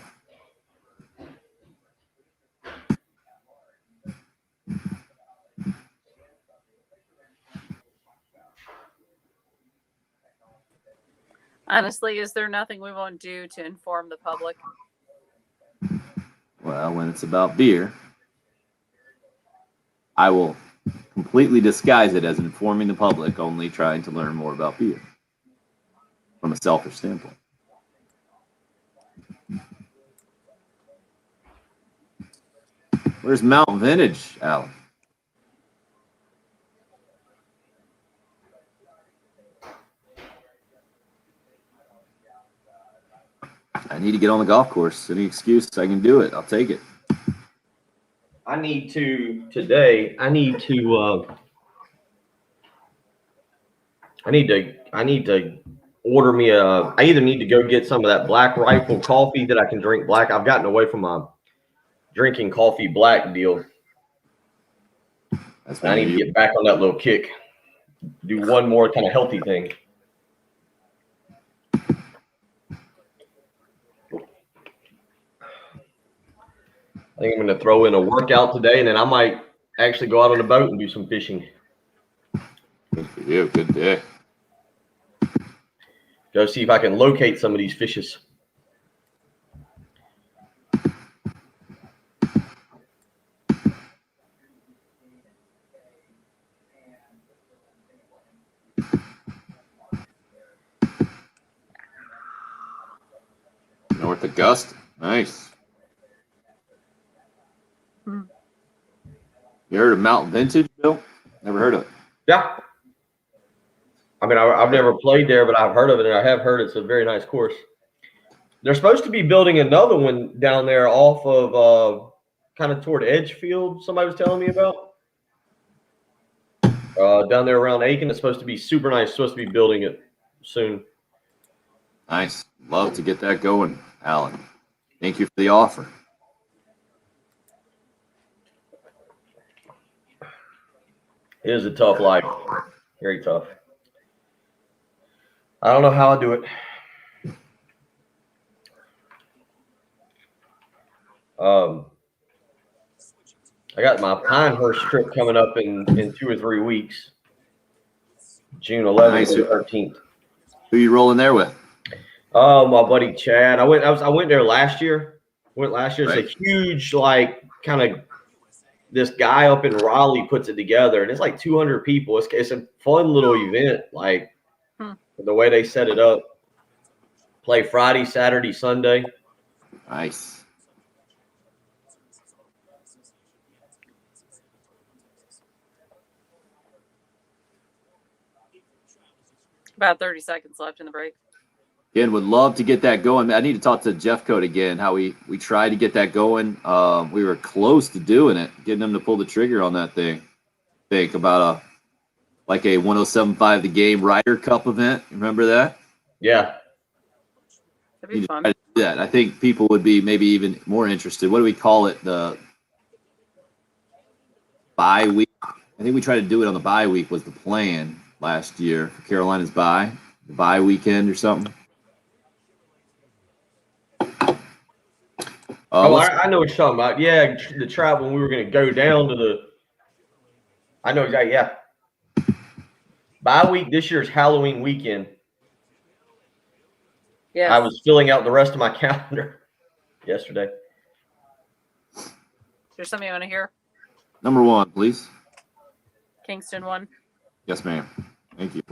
Honestly, is there nothing we won't do to inform the public? Well, when it's about beer, I will completely disguise it as informing the public, only trying to learn more about beer from a selfish standpoint. Where's Mount Vintage, Alan? I need to get on the golf course. Any excuse, I can do it. I'll take it. I need to today. I need to order me I either need to go get some of that Black Rifle coffee that I can drink black. I've gotten away from my drinking coffee black deal. I need to get back on that little kick. Do one more kind of healthy thing. I think I'm going to throw in a workout today, and then I might actually go out on a boat and do some fishing. Good for you. Good day. Go see if I can locate some of these fishes. North Augusta. Nice. You heard of Mount Vintage, Bill? Never heard of it. Yeah. I mean, I've never played there, but I've heard of it, and I have heard it's a very nice course. They're supposed to be building another one down there off of kind of toward Edgefield, somebody was telling me about. Down there around Aiken. It's supposed to be super nice. Supposed to be building it soon. Nice. Love to get that going, Alan. Thank you for the offer. It is a tough life. Very tough. I don't know how I do it. I got my Pinehurst trip coming up in 2 or 3 weeks. June 11th Nice. and 13th. Who you rolling there with? Oh, my buddy Chad. I went there last year. It's Right. a huge, like, kind of this guy up in Raleigh puts it together, and it's like 200 people. It's a fun little event, like the way they set it up. Play Friday, Saturday, Sunday. Nice. About 30 seconds left in the break. Again, would love to get that going. I need to talk to Jeff Coat again, how we tried to get that going. We were close to doing it, getting him to pull the trigger on that thing. Think about a 107.5 The Game Ryder Cup event. Remember that? Yeah. That'd be You fun. try to do that. I think people would be maybe even more interested. What do we call it? The bye week. I think we tried to do it on the bye week was the plan last year for Carolina's bye weekend or something. I know what you're talking about. Yeah, the travel when we were going to go down to the. I know exactly. Yeah. Bye week this year's Halloween weekend. Yes. I was filling out the rest of my calendar yesterday. Is there something you want to hear? Number one, please. Kingston won. Yes, ma'am. Thank you.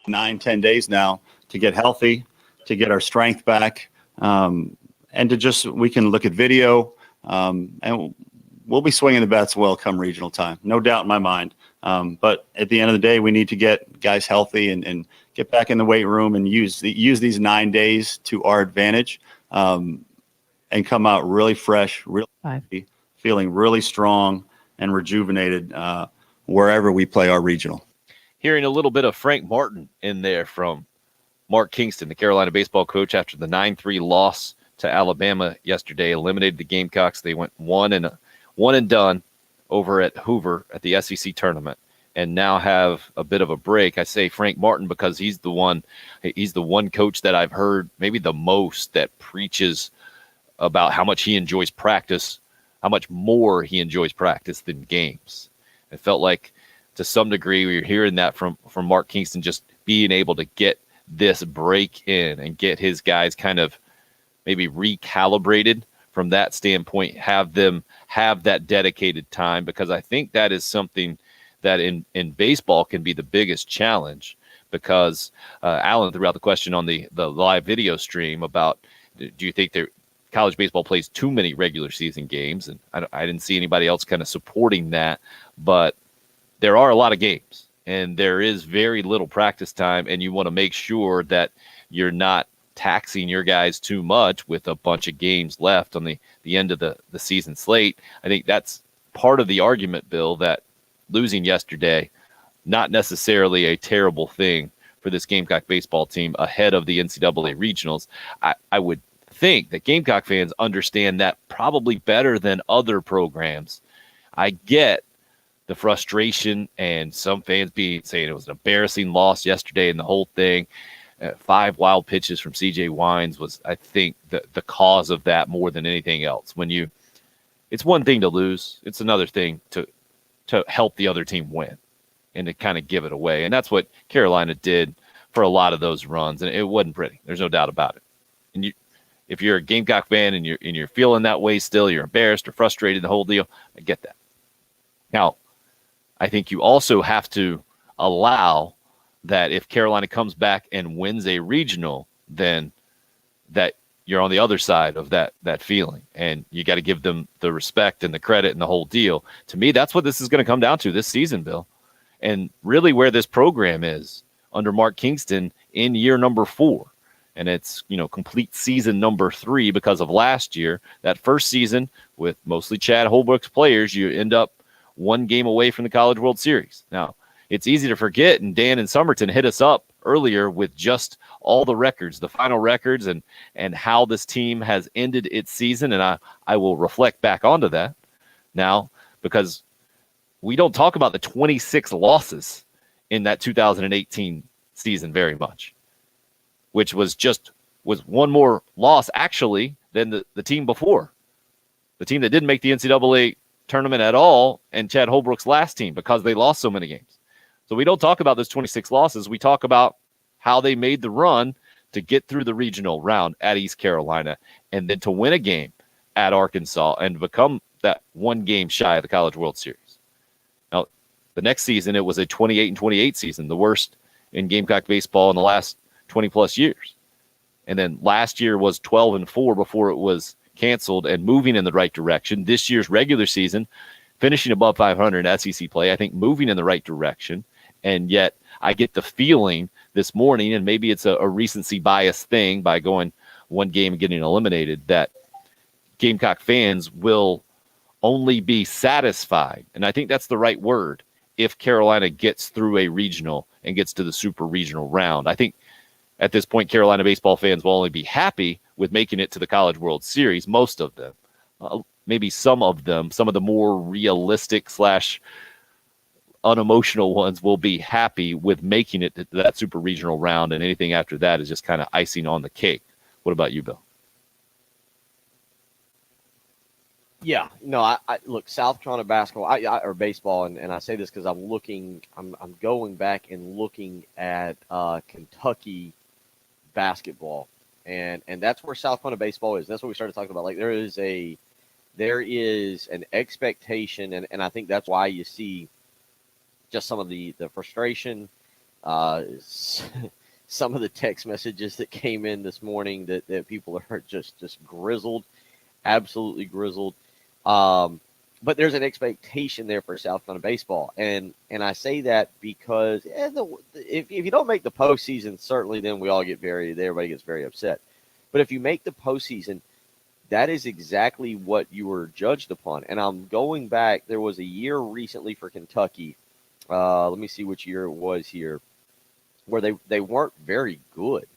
9-10 days now to get healthy, to get our strength back, and we can look at video, and we'll be swinging the bats well come regional time, no doubt in my mind. But at the end of the day, we need to get guys healthy and get back in the weight room and use these 9 days to our advantage, and come out really fresh, really feeling really strong and rejuvenated wherever we play our regional. Hearing a little bit of Frank Martin in there from Mark Kingston, the Carolina baseball coach, after the 9-3 loss to Alabama yesterday, eliminated the Gamecocks. They went one and done over at Hoover at the SEC tournament, and now have a bit of a break. I say Frank Martin because he's the one coach that I've heard maybe the most that preaches about how much he enjoys practice, how much more he enjoys practice than games. It felt like to some degree we were hearing that from Mark Kingston, just being able to get this break in and get his guys kind of maybe recalibrated from that standpoint, have them have that dedicated time, because I think that is something that in baseball can be the biggest challenge, because Alan threw out the question on the live video stream about, do you think college baseball plays too many regular season games? And I didn't see anybody else kind of supporting that, but there are a lot of games and there is very little practice time, and you want to make sure that you're not taxing your guys too much with a bunch of games left on the end of the season slate. I think that's part of the argument, Bill, that losing yesterday, not necessarily a terrible thing for this Gamecock baseball team ahead of the NCAA regionals. I would think that Gamecock fans understand that probably better than other programs. I get the frustration and some fans saying it was an embarrassing loss yesterday and the whole thing. 5 wild pitches from CJ Wines was, I think, the cause of that more than anything else. It's one thing to lose. It's another thing to help the other team win and to kind of give it away. And that's what Carolina did for a lot of those runs. And it wasn't pretty. There's no doubt about it. And if you're a Gamecock fan and you're feeling that way still, you're embarrassed or frustrated, the whole deal, I get that. Now, I think you also have to allow that if Carolina comes back and wins a regional, then that you're on the other side of that feeling, and you got to give them the respect and the credit and the whole deal. To me, that's what this is going to come down to this season, Bill, and really where this program is under Mark Kingston in year number 4. And it's, complete season number 3 because of last year. That first season with mostly Chad Holbrook's players, you end up 1 game away from the College World Series. Now, it's easy to forget, and Dan and Somerton hit us up earlier with just all the records, the final records, and how this team has ended its season. And I will reflect back onto that now, because we don't talk about the 26 losses in that 2018 season very much, which was one more loss actually than the team before, the team that didn't make the NCAA tournament at all, and Chad Holbrook's last team, because they lost so many games. So we don't talk about those 26 losses. We talk about how they made the run to get through the regional round at East Carolina and then to win a game at Arkansas and become that 1 game shy of the College World Series. Now, the next season, it was a 28-28 season, the worst in Gamecock baseball in the last 20-plus years. And then last year was 12-4 before it was canceled and moving in the right direction. This year's regular season, finishing above 500 in SEC play, I think moving in the right direction. And yet I get the feeling this morning, and maybe it's a recency bias thing by going 1 game and getting eliminated, that Gamecock fans will only be satisfied, and I think that's the right word, if Carolina gets through a regional and gets to the super regional round. I think at this point, Carolina baseball fans will only be happy with making it to the College World Series, most of them. Maybe some of them, some of the more realistic / unemotional ones, will be happy with making it to that super regional round, and anything after that is just kind of icing on the cake. What about you, Bill? Yeah, no, I look, South Carolina basketball, or baseball, and I say this because I'm going back and looking at Kentucky basketball, and that's where South Carolina baseball is. That's what we started talking about. Like there is an expectation, and I think that's why you see just some of the frustration, some of the text messages that came in this morning that people are just grizzled, absolutely grizzled. But there's an expectation there for South Carolina baseball, and I say that because if you don't make the postseason, certainly then everybody gets very upset. But if you make the postseason, that is exactly what you were judged upon. And I'm going back. There was a year recently for Kentucky. Let me see which year it was here, where they weren't very good.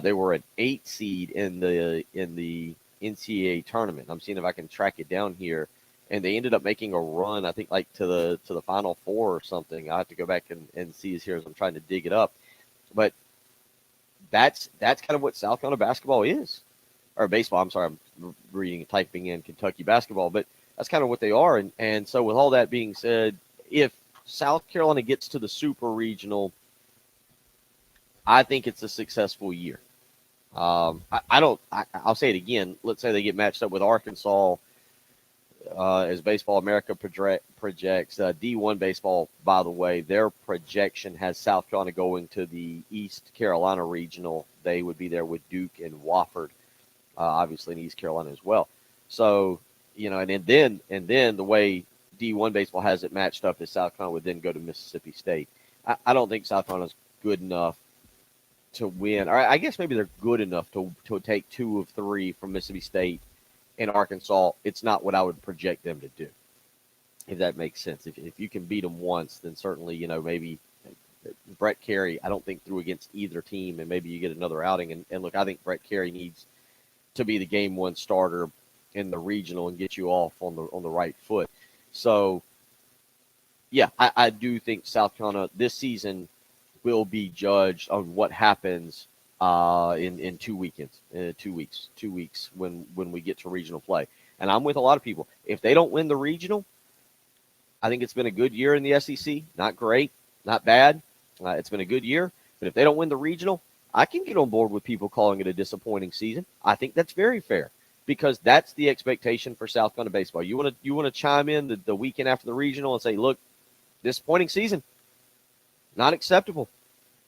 They were an 8 seed in the NCAA tournament. I'm seeing if I can track it down here, and they ended up making a run, I think, like to the Final Four or something. I have to go back and see here as I'm trying to dig it up. But that's kind of what South Carolina basketball is, or baseball. I'm sorry, I'm typing in Kentucky basketball, but that's kind of what they are. And so with all that being said, if South Carolina gets to the super regional, I think it's a successful year. I'll say it again. Let's say they get matched up with Arkansas, as Baseball America projects. D1 baseball, by the way, their projection has South Carolina going to the East Carolina regional. They would be there with Duke and Wofford, obviously in East Carolina as well. So, and then the way D1 baseball has it matched up is South Carolina would then go to Mississippi State. I don't think South Carolina's good enough to win. Or I guess maybe they're good enough to take 2 of 3 from Mississippi State and Arkansas. It's not what I would project them to do, if that makes sense. If you can beat them once, then certainly, maybe Brett Carey, I don't think threw against either team, and maybe you get another outing. And look, I think Brett Carey needs to be the game 1 starter in the regional and get you off on the right foot. So, yeah, I do think South Carolina this season will be judged on what happens in 2 weekends, 2 weeks when we get to regional play. And I'm with a lot of people. If they don't win the regional, I think it's been a good year in the SEC. Not great, not bad. It's been a good year. But if they don't win the regional, I can get on board with people calling it a disappointing season. I think that's very fair, because that's the expectation for South Carolina baseball. You want to chime in the weekend after the regional and say, look, disappointing season, not acceptable.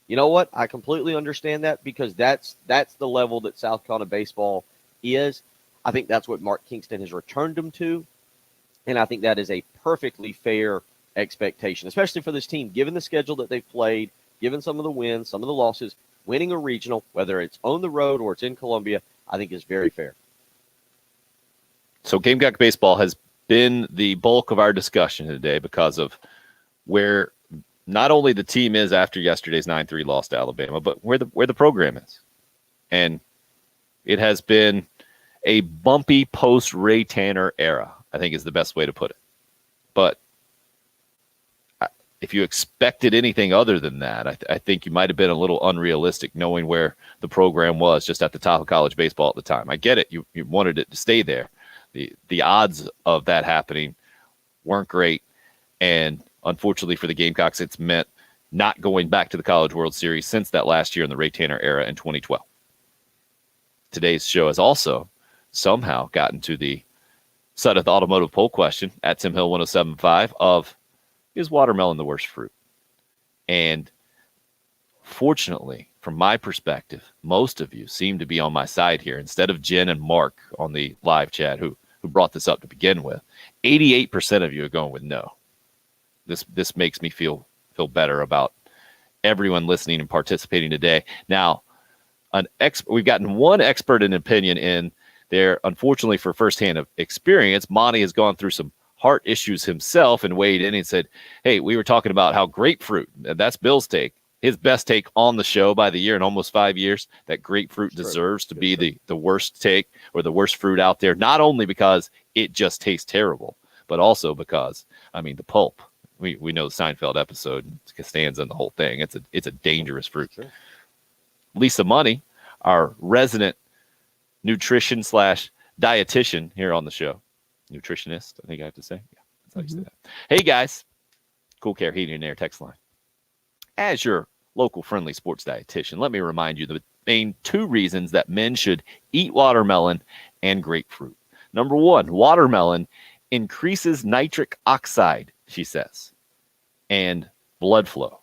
You know what? I completely understand that, because that's the level that South Carolina baseball is. I think that's what Mark Kingston has returned them to, and I think that is a perfectly fair expectation, especially for this team, given the schedule that they've played, given some of the wins, some of the losses. Winning a regional, whether it's on the road or it's in Columbia, I think is very fair. So Gamecock baseball has been the bulk of our discussion today because of where not only the team is after yesterday's 9-3 loss to Alabama, but where the program is. And it has been a bumpy post-Ray Tanner era, I think is the best way to put it. But if you expected anything other than that, I think you might have been a little unrealistic knowing where the program was just at the top of college baseball at the time. I get it. You wanted it to stay there. The odds of that happening weren't great. And unfortunately for the Gamecocks, it's meant not going back to the College World Series since that last year in the Ray Tanner era in 2012. Today's show has also somehow gotten to the Sudeth Automotive poll question at Tim Hill 1075 of, is watermelon the worst fruit? And fortunately, from my perspective, most of you seem to be on my side here. Instead of Jen and Mark on the live chat who brought this up to begin with, 88% of you are going with no. This makes me feel better about everyone listening and participating today. Now, we've gotten one expert in opinion in there. Unfortunately, for firsthand experience, Monty has gone through some heart issues himself and weighed in and said, hey, we were talking about how grapefruit, that's Bill's take, his best take on the show by the year in almost 5 years, that grapefruit deserves to be the worst take or the worst fruit out there, not only because it just tastes terrible, but also because, the pulp. We know the Seinfeld episode, Costanza and the whole thing. It's a dangerous fruit. Sure. Lisa Money, our resident nutrition / dietitian here on the show, nutritionist, I think I have to say. Yeah, that's how you say that. Hey guys, Cool Care Heating and Air text line. As your local friendly sports dietitian, let me remind you the main 2 reasons that men should eat watermelon and grapefruit. Number 1, watermelon increases nitric oxide, she says, and blood flow.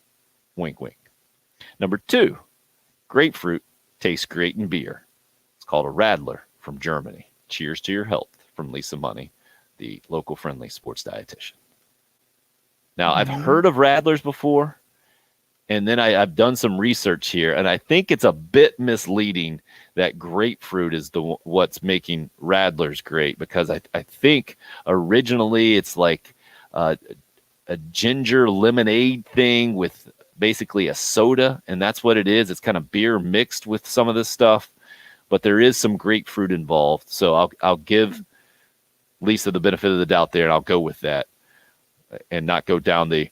Wink, wink. Number 2, grapefruit tastes great in beer. It's called a Radler from Germany. Cheers to your health from Lisa Money, the local friendly sports dietitian. Now, I've heard of Radlers before, and then I've done some research here, and I think it's a bit misleading that grapefruit is what's making Radlers great, because I think originally it's like a ginger lemonade thing with basically a soda, and that's what it is. It's kind of beer mixed with some of this stuff, but there is some grapefruit involved. So I'll give Lisa the benefit of the doubt there, and I'll go with that and not go down the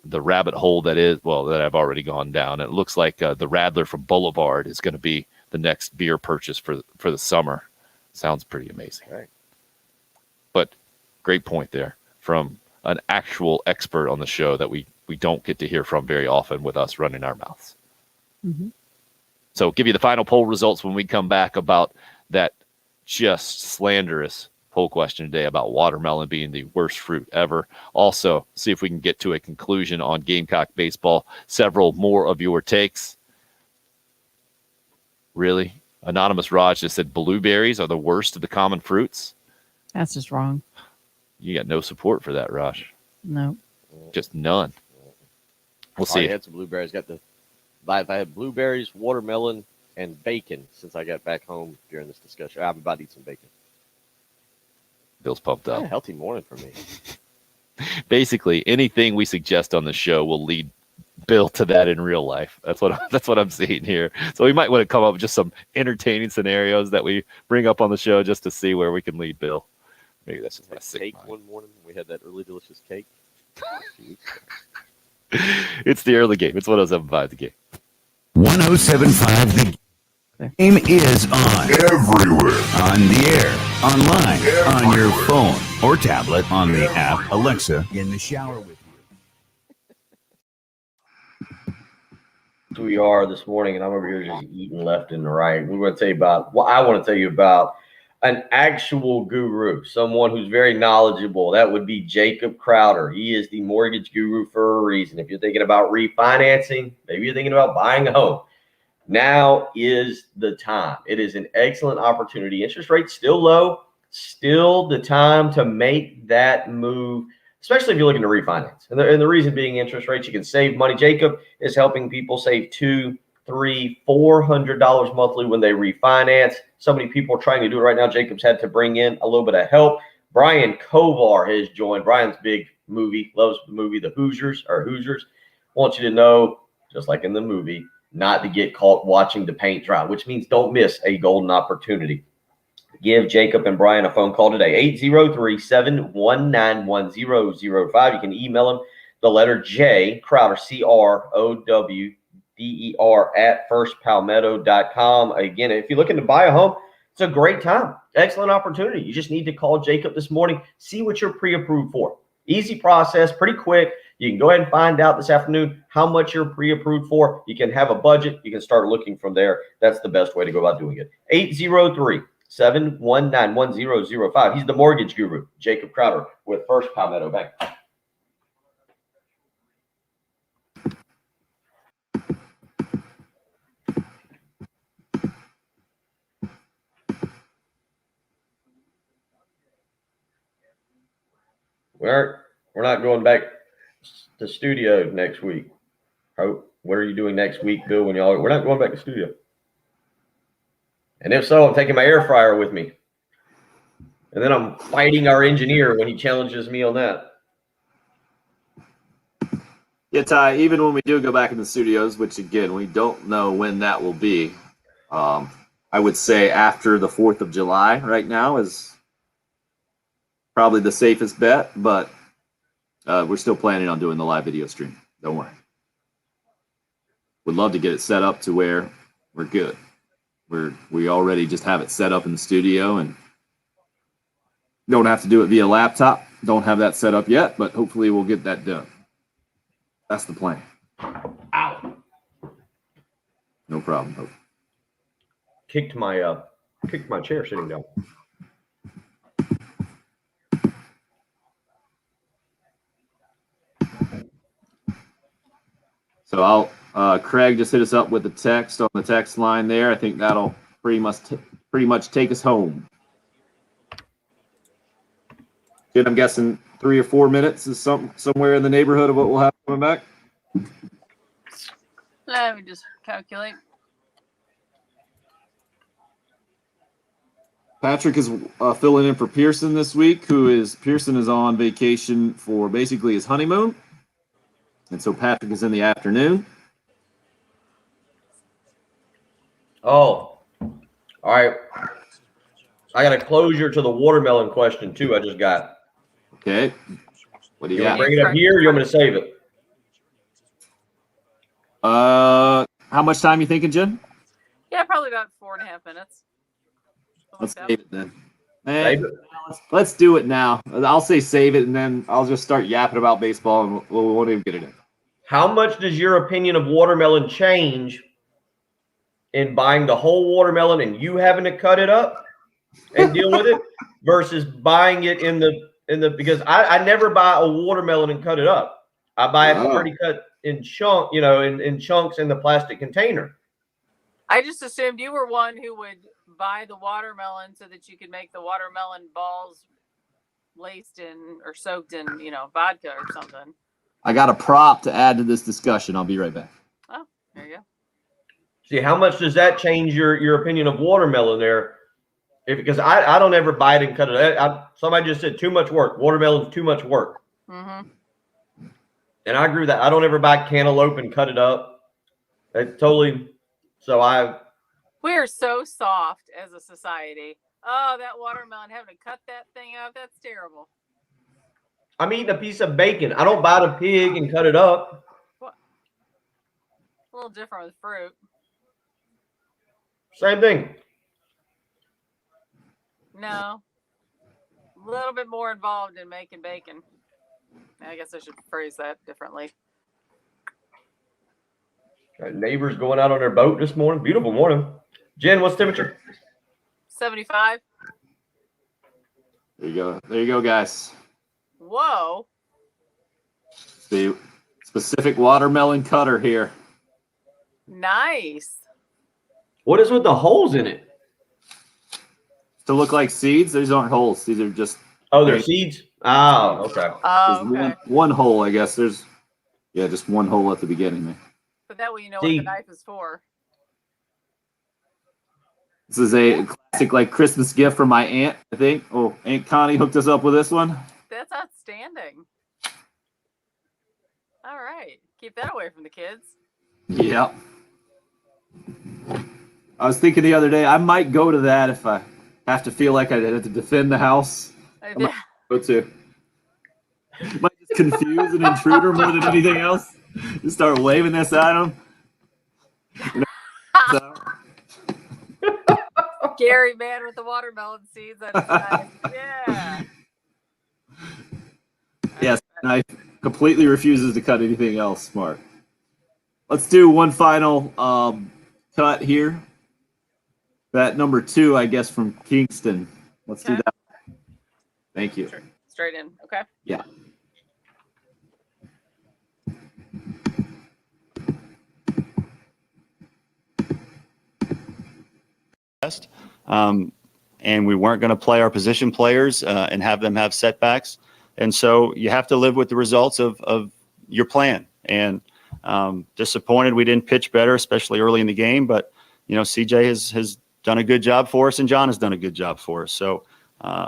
rabbit hole that I've already gone down. It looks like the Radler from Boulevard is going to be the next beer purchase for the summer. Sounds pretty amazing. Right. But great point there from an actual expert on the show that we don't get to hear from very often with us running our mouths. Mm-hmm. So give you the final poll results when we come back about that just slanderous poll question today about watermelon being the worst fruit ever. Also, see if we can get to a conclusion on Gamecock baseball. Several more of your takes. Really? Anonymous Raj just said blueberries are the worst of the common fruits. That's just wrong. You got no support for that, Raj. No. Just none. We'll I see. had some blueberries. I had blueberries, watermelon, and bacon since I got back home during this discussion. I'm about to eat some bacon. Bill's pumped up. Yeah, healthy morning for me. Basically, anything we suggest on the show will lead Bill to that in real life. That's what I'm seeing here. So we might want to come up with just some entertaining scenarios that we bring up on the show just to see where we can lead Bill. Maybe that's just my Had sick cake mind. one morning. We had that really delicious cake. It's the early game. It's 107.5 the game. 107.5 The Game is on. Everywhere. On the air, online, on your phone or tablet, on the app, Alexa, in the shower with you. We are this morning, and I'm over here just eating left and right. We want to tell you about I want to tell you about an actual guru, someone who's very knowledgeable. That would be Jacob Crowder. He is the mortgage guru for a reason. If you're thinking about refinancing, maybe you're thinking about buying a home, now is the time. It is an excellent opportunity. Interest rates still low, still the time to make that move, especially if you're looking to refinance. And the reason being interest rates, you can save money. Jacob is helping people save $200, $300, $400 monthly when they refinance. So many people are trying to do it right now. Jacob's had to bring in a little bit of help. Brian Kovar has joined. Brian's big movie, loves the movie The Hoosiers. Want you to know, just like in the movie, not to get caught watching the paint dry, which means don't miss a golden opportunity. Give Jacob and Brian a phone call today, 803-719-1005. You can email them the letter J, Crowder, CROWDER, at firstpalmetto.com. Again, if you're looking to buy a home, it's a great time. Excellent opportunity. You just need to call Jacob this morning, see what you're pre-approved for. Easy process, pretty quick. You can go ahead and find out this afternoon how much you're pre-approved for. You can have a budget. You can start looking from there. That's the best way to go about doing it. 803-719-1005. He's the mortgage guru, Jacob Crowder with First Palmetto Bank. We're not going back to studio next week. What are you doing next week, Bill? We're not going back to studio. And if so, I'm taking my air fryer with me. And then I'm fighting our engineer when he challenges me on that. Yeah, Ty, even when we do go back in the studios, which again, we don't know when that will be, I would say after the 4th of July right now is probably the safest bet, but we're still planning on doing the live video stream. Don't worry. Would love to get it set up to where we're good. We already just have it set up in the studio and don't have to do it via laptop. Don't have that set up yet, but hopefully we'll get that done. That's the plan. Ow. No problem. Hope. Kicked my chair sitting down. So Craig just hit us up with a text on the text line there. I think that'll pretty much take us home. Good, I'm guessing 3 or 4 minutes is somewhere in the neighborhood of what we'll have coming back. Let me just calculate. Patrick is filling in for Pearson this week. Pearson is on vacation for basically his honeymoon, and so Patrick is in the afternoon. Oh, all right. I got a closure to the watermelon question too. I just got. Okay. What do you want got? to bring it up here, or you want me to save it? How much time you thinking, Jen? Yeah, probably about 4.5 minutes. Let's Something save like it then. Save it? Let's do it now. I'll say save it, and then I'll just start yapping about baseball, and we won't even get it in. How much does your opinion of watermelon change in buying the whole watermelon and you having to cut it up and deal with it versus buying it in the because I never buy a watermelon and cut it up. I buy it already cut in chunks in the plastic container. I just assumed you were one who would buy the watermelon so that you could make the watermelon balls laced in or soaked in, vodka or something. I got a prop to add to this discussion. I'll be right back. Oh, there you go. See, how much does that change your opinion of watermelon there? Because I don't ever buy it and cut it. Somebody just said too much work. Watermelon's too much work. Mm-hmm. And I agree with that. I don't ever buy cantaloupe and cut it up. It totally. We are so soft as a society. Oh, that watermelon, having to cut that thing up, that's terrible. I'm eating a piece of bacon. I don't buy the pig and cut it up. What? A little different with fruit. Same thing. No. A little bit more involved in making bacon. I guess I should phrase that differently. Got neighbors going out on their boat this morning. Beautiful morning. Jen, what's the temperature? 75. There you go, guys. Whoa. The specific watermelon cutter here. Nice. What is with the holes in it? To look like seeds, these aren't holes. These are just. Oh, they're seeds? Oh, okay. Oh, There's okay. one hole, I guess. There's, just one hole at the beginning there. But that way you know what the knife is for. This is a classic, like, Christmas gift from my aunt, I think. Oh, Aunt Connie hooked us up with this one. That's outstanding. All right. Keep that away from the kids. Yeah. I was thinking the other day, I might go to that if I have to feel like I have to defend the house. I might go to. Might just confuse an intruder more than anything else. Just start waving this at them. Scary man with the watermelon seeds. That's nice. Yeah. Yes, knife completely refuses to cut anything else. Smart. Let's do one final cut here. That number 2, I guess, from Kingston. Let's do that. Thank you. Straight in. Okay. Yeah. And we weren't going to play our position players and have them have setbacks. And so you have to live with the results of your plan. And disappointed we didn't pitch better, especially early in the game. But, CJ has done a good job for us, and John has done a good job for us. So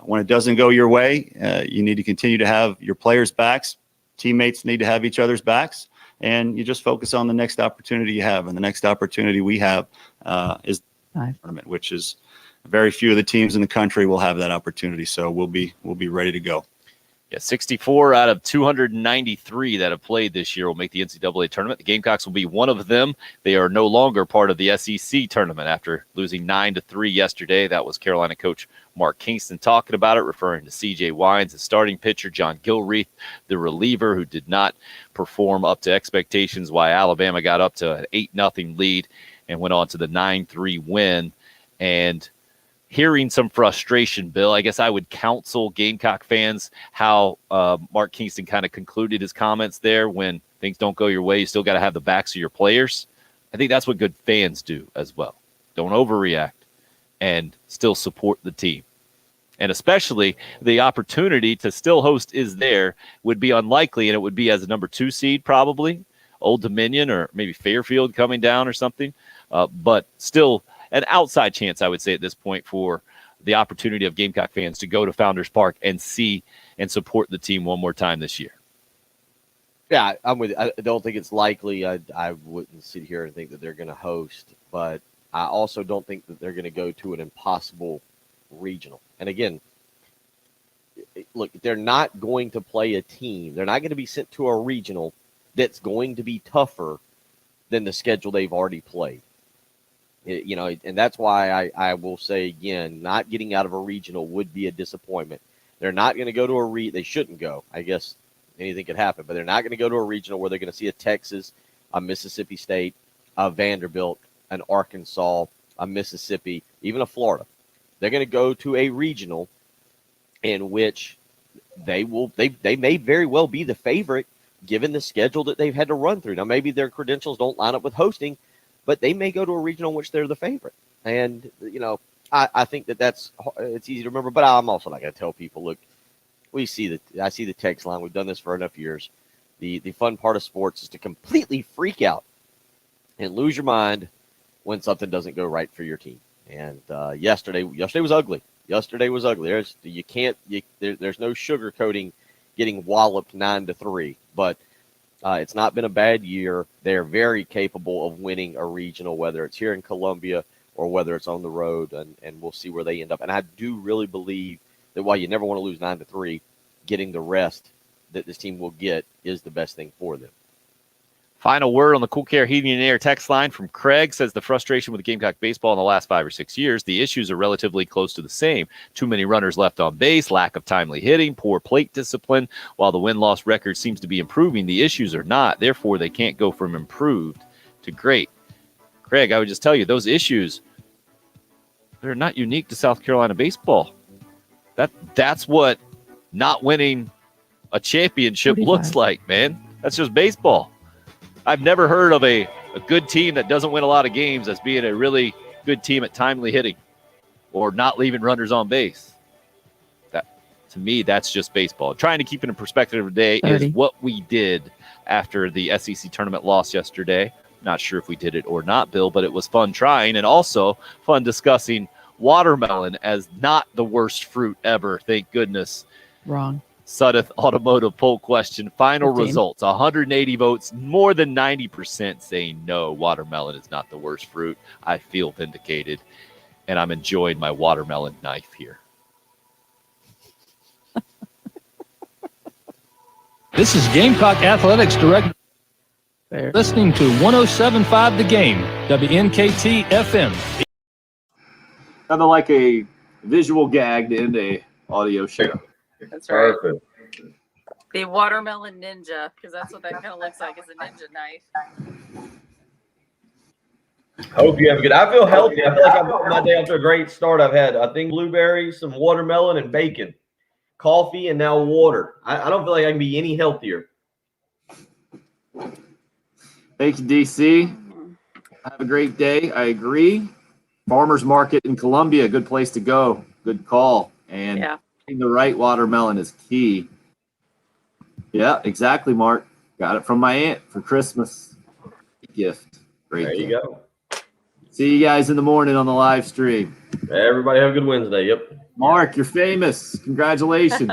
when it doesn't go your way, you need to continue to have your players' backs. Teammates need to have each other's backs. And you just focus on the next opportunity you have. And the next opportunity we have is the tournament, which is very few of the teams in the country will have that opportunity. So we'll be ready to go. Yeah, 64 out of 293 that have played this year will make the NCAA tournament. The Gamecocks will be one of them. They are no longer part of the SEC tournament after losing 9-3 yesterday. That was Carolina coach Mark Kingston talking about it, referring to C.J. Wines, the starting pitcher, John Gilreath, the reliever who did not perform up to expectations, why Alabama got up to an 8-0 lead and went on to the 9-3 win. And hearing some frustration, Bill, I guess I would counsel Gamecock fans how Mark Kingston kind of concluded his comments there. When things don't go your way, you still got to have the backs of your players. I think that's what good fans do as well. Don't overreact and still support the team. And especially the opportunity to still host is there would be unlikely, and it would be as a number 2 seed probably, Old Dominion or maybe Fairfield coming down or something. But still an outside chance, I would say, at this point for the opportunity of Gamecock fans to go to Founders Park and see and support the team one more time this year. Yeah, I'm with you. I don't think it's likely. I wouldn't sit here and think that they're going to host, but I also don't think that they're going to go to an impossible regional. And again, look, they're not going to play a team. They're not going to be sent to a regional that's going to be tougher than the schedule they've already played. And that's why I will say again, not getting out of a regional would be a disappointment. They're not going to go to they shouldn't go. I guess anything could happen, but they're not going to go to a regional where they're going to see a Texas, a Mississippi State, a Vanderbilt, an Arkansas, a Mississippi, even a Florida. They're going to go to a regional in which they may very well be the favorite given the schedule that they've had to run through. Now, maybe their credentials don't line up with hosting, but they may go to a regional in which they're the favorite. And, I think it's easy to remember, but I'm also not going to tell people, look, I see the text line. We've done this for enough years. The fun part of sports is to completely freak out and lose your mind when something doesn't go right for your team. And yesterday was ugly. Yesterday was ugly. There's no sugarcoating getting walloped 9-3, but it's not been a bad year. They're very capable of winning a regional, whether it's here in Columbia or whether it's on the road, and we'll see where they end up. And I do really believe that while you never want to lose 9-3, getting the rest that this team will get is the best thing for them. Final word on the Cool Care Heating and Air text line from Craig says the frustration with Gamecock baseball in the last 5 or 6 years, the issues are relatively close to the same. Too many runners left on base, lack of timely hitting, poor plate discipline. While the win-loss record seems to be improving, the issues are not. Therefore, they can't go from improved to great. Craig, I would just tell you, those issues, they're not unique to South Carolina baseball. That's what not winning a championship 45. looks like, man. That's just baseball. I've never heard of a good team that doesn't win a lot of games as being a really good team at timely hitting or not leaving runners on base. That, to me, that's just baseball. Trying to keep it in perspective today 30. is what we did after the SEC tournament loss yesterday. Not sure if we did it or not, Bill, but it was fun trying and also fun discussing watermelon as not the worst fruit ever. Thank goodness. Wrong. Sudeth Automotive poll question. Final 15. results. 180 votes. More than 90% saying no, watermelon is not the worst fruit. I feel vindicated, and I'm enjoying my watermelon knife here. This is Gamecock Athletics Director Fair. listening to 107.5 The Game, WNKT FM. Kind of like a visual gag to end a audio show. That's right. Perfect. The watermelon ninja, because that's what that kind of looks like, is a ninja knife. Hope you have a good. I feel healthy. I feel like I've got my day after a great start. I've had, I think, blueberries, some watermelon, and bacon, coffee, and now water. I don't feel like I can be any healthier. Thank you, DC. Have a great day. I agree. Farmers Market in Columbia, good place to go. Good call. And Yeah. getting the right watermelon is key. Yeah, exactly, Mark. Got it from my aunt for Christmas. Gift. Great There you gift. go. See you guys in the morning on the live stream. Everybody have a good Wednesday. Yep. Mark, you're famous. Congratulations.